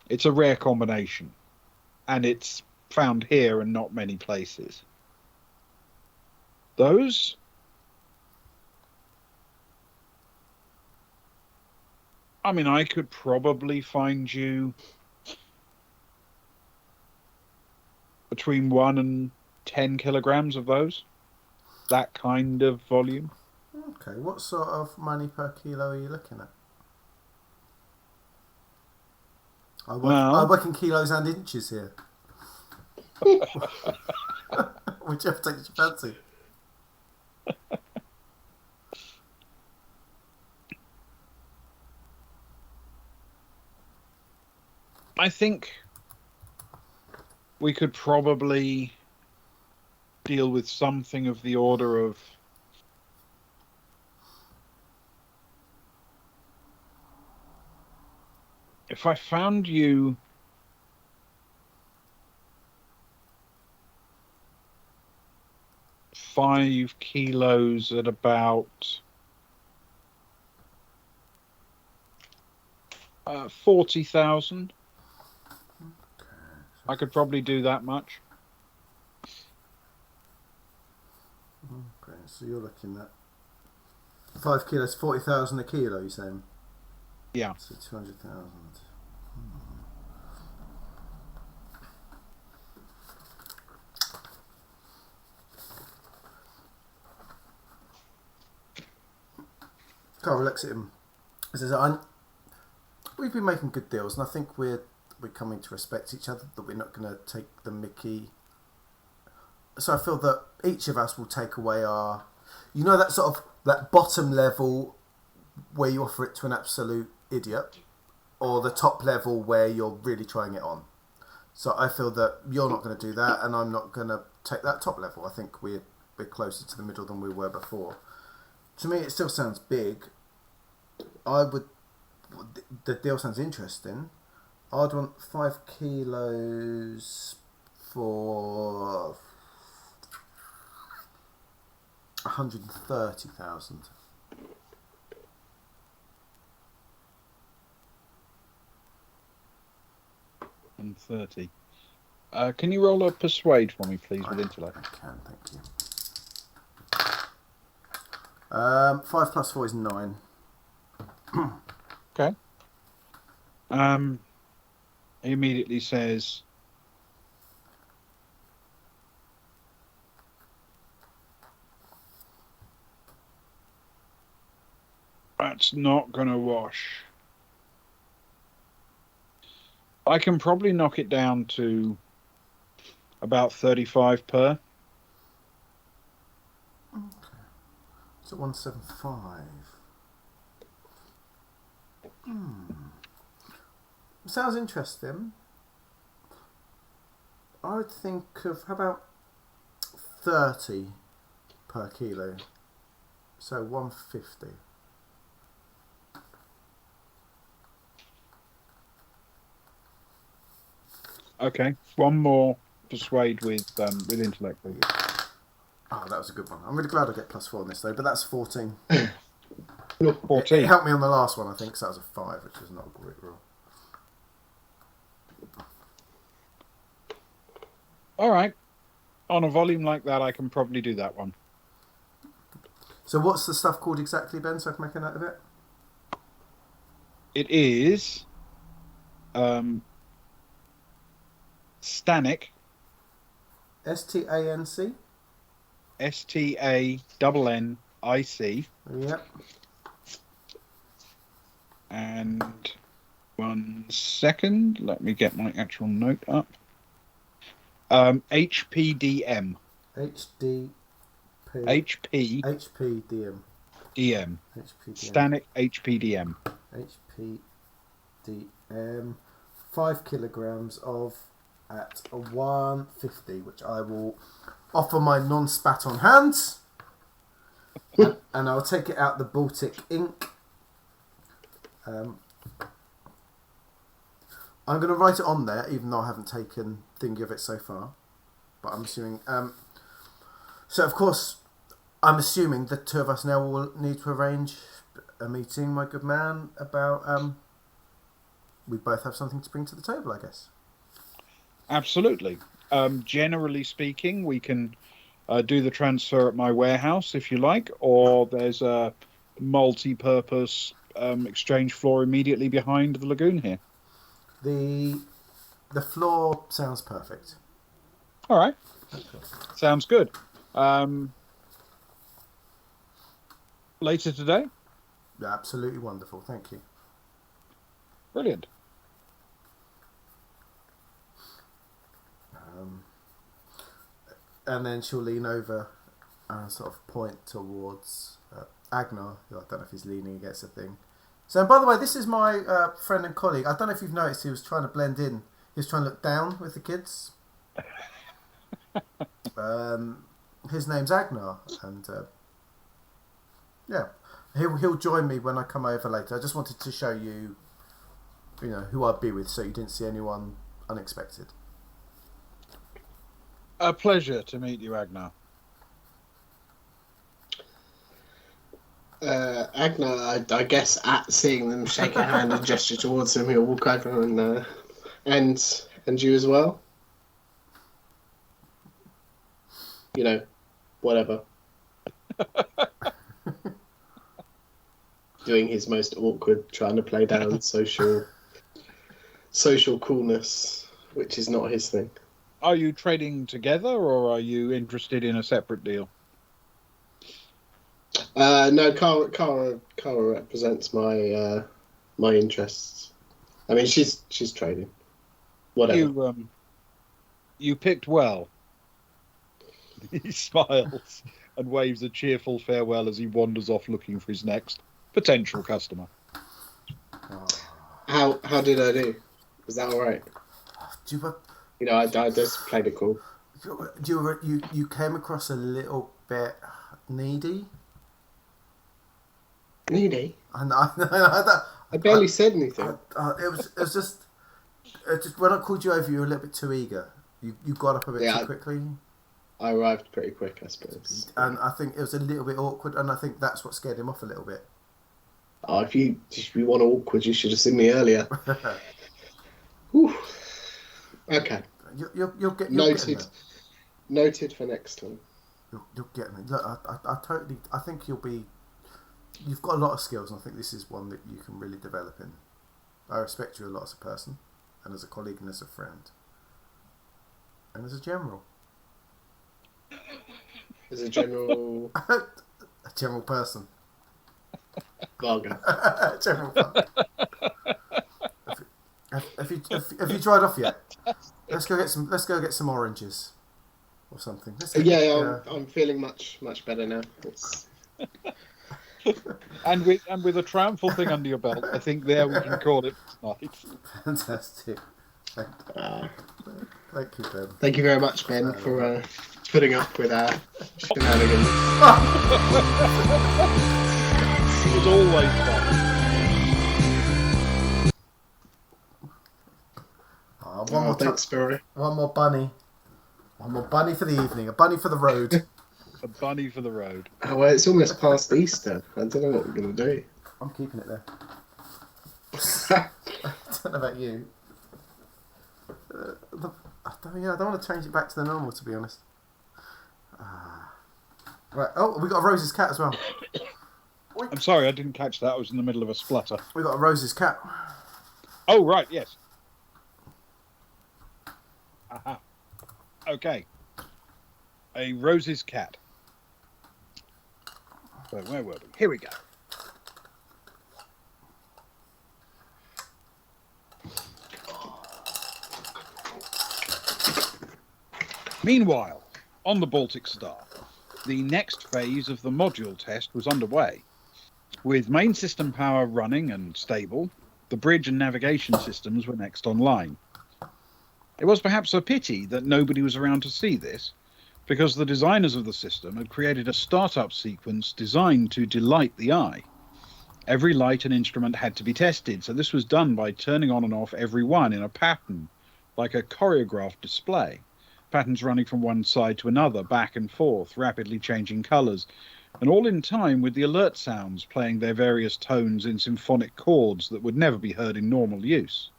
It's a rare combination, and it's found here and not many places. Those, I mean, I could probably find you between 1 and 10 kilograms of those. That kind of volume. Okay. What sort of money per kilo are you looking at? I work in kilos and inches here. Whichever takes your fancy. I think we could probably deal with something of the order of if I found you 5 kilos at about 40,000. I could probably do that much. Okay, so you're looking at 5 kilos, 40,000 a kilo. You're saying? Yeah. So 200,000. Carl looks at him. He says, "We've been making good deals, and I think we're coming to respect each other. That we're not going to take the mickey. So I feel that each of us will take away our, that sort of that bottom level where you offer it to an absolute idiot, or the top level where you're really trying it on. So I feel that you're not going to do that, and I'm not going to take that top level. I think we're closer to the middle than we were before. To me, it still sounds big. The deal sounds interesting. I'd want 5 kilos for 130,000. And 30. Can you roll a persuade for me, please, with intellect? I can, thank you. 5 plus 4 is 9. Okay. He immediately says, "That's not going to wash. I can probably knock it down to about 35 per." Okay. So 175. Sounds interesting. I would think of, how about 30 per kilo? So 150. Okay. One more persuade with intellect, please. Oh, that was a good one. I'm really glad I get plus 4 on this though, but that's 14. 14. It helped me on the last one, I think, so that was a 5, which is not a great roll. All right. On a volume like that, I can probably do that one. So what's the stuff called exactly, Ben, so I can make a note of it? It is Stanic. STANC? STANNIC. Yep. And 1 second, let me get my actual note up. HPDM. HDP. HP. HPDM. DM. HPDM. Stanic HPDM. HPDM. 5 kilograms of at a 150, which I will offer my non-spat on hands. and I'll take it out the Baltic ink. I'm going to write it on there, even though I haven't taken thingy of it so far. But I'm assuming... so, of course, I'm assuming the two of us now will need to arrange a meeting, my good man, about... we both have something to bring to the table, I guess. Absolutely. Generally speaking, we can do the transfer at my warehouse, if you like, or there's a multi-purpose exchange floor immediately behind the lagoon here. The floor sounds perfect. All right. Sounds good. Later today? Absolutely wonderful. Thank you. Brilliant. And then she'll lean over and sort of point towards Agnar, who I don't know if he's leaning against a thing. So, by the way, this is my friend and colleague. I don't know if you've noticed, he was trying to blend in. He was trying to look down with the kids. His name's Agnar, and yeah, he'll join me when I come over later. I just wanted to show you, who I'd be with, so you didn't see anyone unexpected. A pleasure to meet you, Agnar. Agnar, I guess, at seeing them shake a hand and gesture towards him, he'll walk over and you as well. whatever. Doing his most awkward, trying to play down social coolness, which is not his thing. Are you trading together, or are you interested in a separate deal? No, Cara represents my interests. I mean, she's trading. Whatever. You picked well. He smiles and waves a cheerful farewell as he wanders off looking for his next potential customer. How did I do? Was that all right? I just played it cool. You came across a little bit needy. Needy? I barely said anything. It was just when I called you over, you were a little bit too eager. You got up a bit too quickly. I arrived pretty quick, I suppose. And I think it was a little bit awkward, and I think that's what scared him off a little bit. Oh, if you want awkward, you should have seen me earlier. Okay. You'll get Noted for next time. You'll get me. Look, I think you've got a lot of skills, and I think this is one that you can really develop in. I respect you a lot as a person, and as a colleague, and as a friend, and as a general. As a general... a general person. Bargain. General bargain. Have you dried off yet? Let's go get some oranges or something. I'm feeling much better now. And with a triumphal thing under your belt, I think there we can call it tonight. Fantastic. Thank you, Ben. Thank you very much, Ben, for putting up with our shenanigans. It was always fun. Thanks, Spirit. One more bunny. One more bunny for the evening. A bunny for the road. A bunny for the road. Oh, well, it's almost past Easter. I don't know what we're going to do. I'm keeping it there. I don't know about you. I don't want to change it back to the normal, to be honest. Right. Oh, we got a Rose's cat as well. I'm sorry, I didn't catch that. I was in the middle of a splutter. We got a Rose's cat. Oh, right, yes. Aha. Okay. A Rose's cat. So where were we? Here we go. Meanwhile, on the Baltic Star, the next phase of the module test was underway. With main system power running and stable, the bridge and navigation systems were next online. It was perhaps a pity that nobody was around to see this, because the designers of the system had created a startup sequence designed to delight the eye. Every light and instrument had to be tested, so this was done by turning on and off every one in a pattern, like a choreographed display. Patterns running from one side to another, back and forth, rapidly changing colours, and all in time with the alert sounds playing their various tones in symphonic chords that would never be heard in normal use.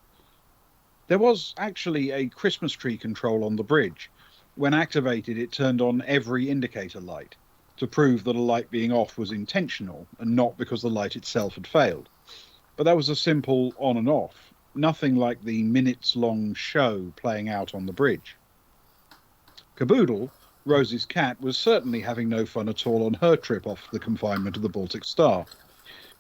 There was actually a Christmas tree control on the bridge. When activated, it turned on every indicator light, to prove that a light being off was intentional, and not because the light itself had failed. But that was a simple on and off, nothing like the minutes-long show playing out on the bridge. Caboodle, Rosie's cat, was certainly having no fun at all on her trip off the confinement of the Baltic Star.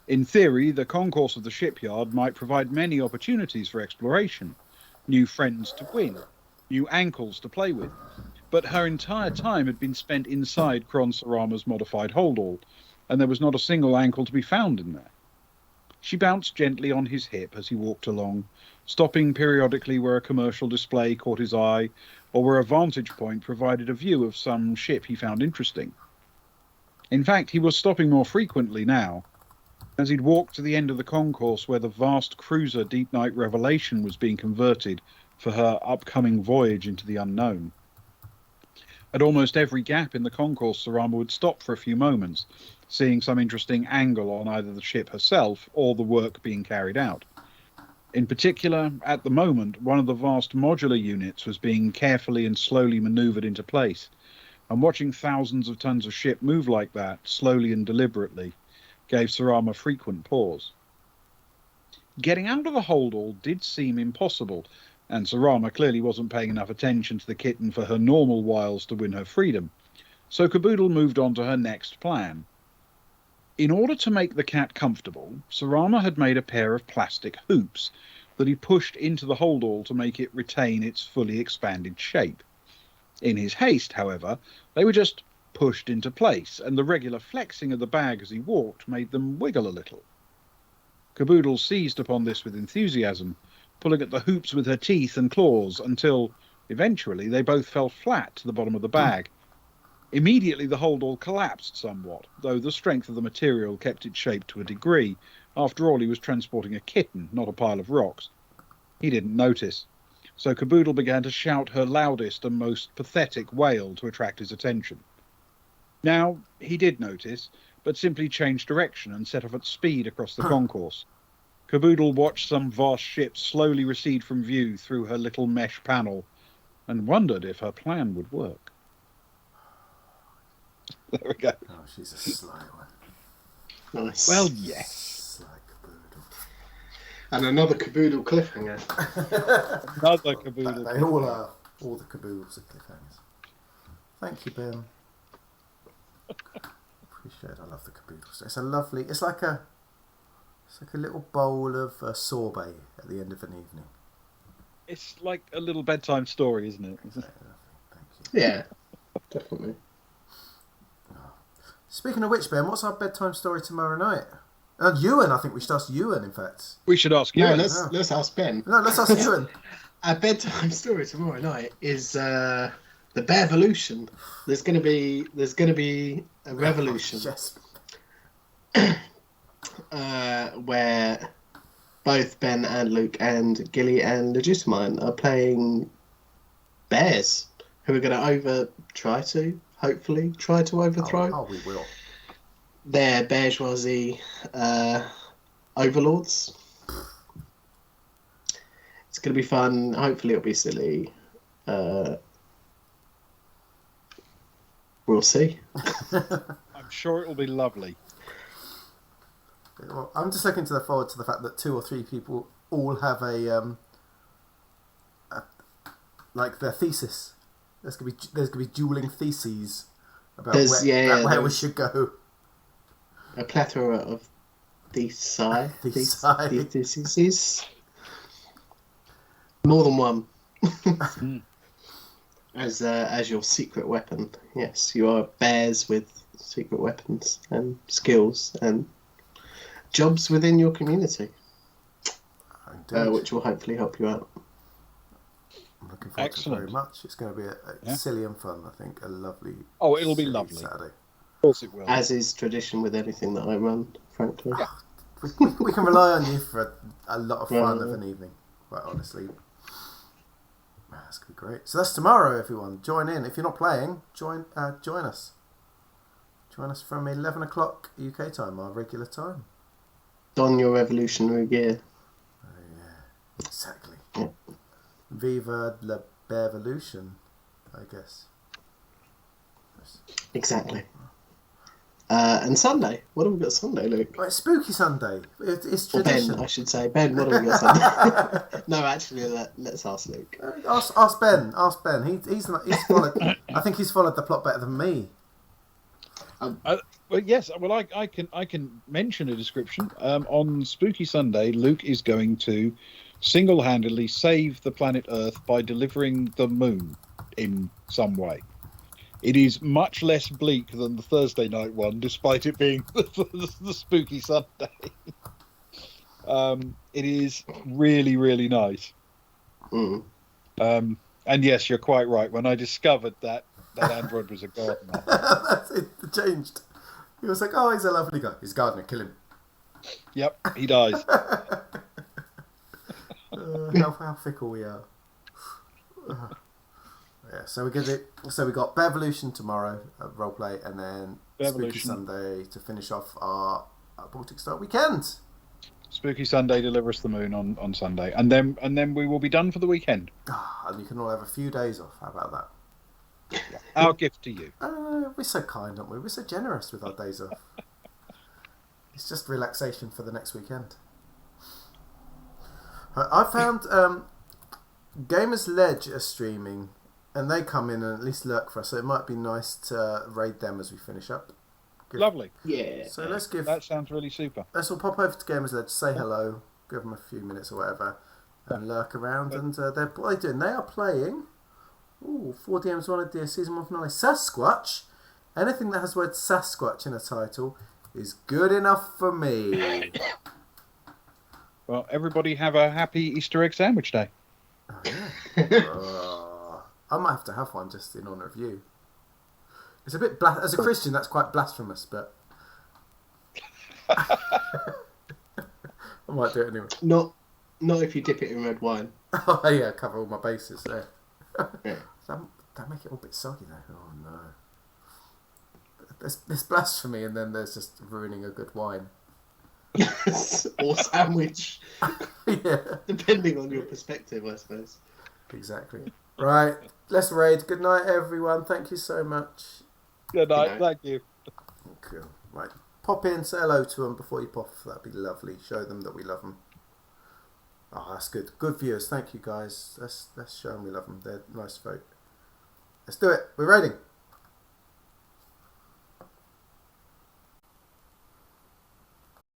In theory, the concourse of the shipyard might provide many opportunities for exploration, new friends to win, new ankles to play with, but her entire time had been spent inside Kron Sarama's modified holdall, and there was not a single ankle to be found in there. She bounced gently on his hip as he walked along, stopping periodically where a commercial display caught his eye, or where a vantage point provided a view of some ship he found interesting. In fact, he was stopping more frequently now, as he'd walked to the end of the concourse where the vast cruiser Deep Night Revelation was being converted for her upcoming voyage into the unknown. At almost every gap in the concourse, Sarama would stop for a few moments, seeing some interesting angle on either the ship herself or the work being carried out. In particular, at the moment, one of the vast modular units was being carefully and slowly manoeuvred into place, and watching thousands of tons of ship move like that, slowly and deliberately, gave Sarama frequent pause. Getting out of the holdall did seem impossible, and Sarama clearly wasn't paying enough attention to the kitten for her normal wiles to win her freedom, so Caboodle moved on to her next plan. In order to make the cat comfortable, Sarama had made a pair of plastic hoops that he pushed into the holdall to make it retain its fully expanded shape. In his haste, however, they were just pushed into place, and the regular flexing of the bag as he walked made them wiggle a little. Caboodle seized upon this with enthusiasm, pulling at the hoops with her teeth and claws until, eventually, they both fell flat to the bottom of the bag. Immediately the holdall collapsed somewhat, though the strength of the material kept its shape to a degree. After all, he was transporting a kitten, not a pile of rocks. He didn't notice, so Caboodle began to shout her loudest and most pathetic wail to attract his attention. Now, he did notice, but simply changed direction and set off at speed across the concourse. Caboodle watched some vast ship slowly recede from view through her little mesh panel and wondered if her plan would work. There we go. Oh, she's a sly one. Nice. Well, yes. Sly Caboodle. And another Caboodle cliffhanger. Another Caboodle. They all are. All the Caboodles are cliffhangers. Thank you, Ben. Appreciate it. I love the Caboodles. It's a lovely. It's like a little bowl of sorbet at the end of an evening. It's like a little bedtime story, isn't it? Thank you. Yeah, definitely. Speaking of which, Ben, what's our bedtime story tomorrow night? Ewan, I think we should ask Ewan, in fact. We should ask you. No, let's ask Ben. No, let's ask Ewan. Our bedtime story tomorrow night is the Bearvolution. There's gonna be a revolution. Yes. Where both Ben and Luke and Gilly and Legitimine are playing bears who are going to hopefully try to overthrow Oh, we will. their bourgeoisie overlords. It's going to be fun. Hopefully it'll be silly. We'll see. I'm sure it'll be lovely. Well, I'm just looking forward to the fact that 2 or 3 people all have like their thesis. There's gonna be dueling theses about where we should go. A plethora of theses. More than one. As your secret weapon. Yes, you are bears with secret weapons and skills and jobs within your community, which will hopefully help you out. I'm looking forward to it very much. It's going to be a silly and fun, I think. A lovely. Oh, it'll be lovely. Saturday. Of course it will. As is tradition with anything that I run, frankly. Yeah. We can rely on you for a lot of fun of an evening, quite honestly. That's going to be great. So that's tomorrow, everyone. Join in. If you're not playing, join us. Join us from 11 o'clock UK time, our regular time. Don your revolutionary gear. Oh, yeah. Exactly. Yeah. Viva la Bearvolution, I guess. Exactly. And Sunday. What have we got Sunday, Luke? Well, it's Spooky Sunday. It's Or tradition. Ben, I should say. Ben, what have we got Sunday? No, actually, let's ask Luke. Ask Ben. Ask Ben. He's followed. I think he's followed the plot better than me. Well, yes. Well, I can mention a description. On Spooky Sunday, Luke is going to single-handedly save the planet Earth by delivering the moon in some way. It is much less bleak than the Thursday night one, despite it being the Spooky Sunday. It is really, really nice. Mm. And yes, you're quite right. When I discovered that android was a gardener. That's it. It changed. He was like, "Oh, he's a lovely guy. He's a gardener. Kill him." Yep, he dies. How fickle we are. Yeah, so we got Bearvolution tomorrow, roleplay, and then Spooky Sunday to finish off our Baltic Start weekend. Spooky Sunday, deliver us the moon on Sunday, and then we will be done for the weekend. And you can all have a few days off. How about that? Our gift to you. We're so kind, aren't we? We're so generous with our days off. It's just relaxation for the next weekend. I found Gamers Ledge are streaming, and they come in and at least lurk for us, so it might be nice to raid them as we finish up. Lovely. Yeah. So let's give... That sounds really super. Let's all pop over to Gamers Ledge, say hello, give them a few minutes or whatever, and lurk around, and what are they doing? They are playing... Ooh, 4DM's one of the season 1 finale. Sasquatch. Anything that has the word Sasquatch in a title is good enough for me. Well, everybody have a happy Easter egg sandwich day. Oh, yeah. I might have to have one just in honour of you. It's a bit as a Christian, that's quite blasphemous, but I might do it anyway. Not if you dip it in red wine. Oh yeah, cover all my bases there. Yeah. Don't make it all a bit soggy though. Oh no. There's blasphemy, and then there's just ruining a good wine. Or sandwich. Yeah. Depending on your perspective, I suppose. Exactly. Right. Let's raid. Good night, everyone. Thank you so much. Good night. Thank you. Cool. Right. Pop in, say hello to them before you pop off. That'd be lovely. Show them that we love them. Oh, that's good. Good viewers. Thank you, guys. Let's show them we love them. They're nice folk. Let's do it. We're raiding.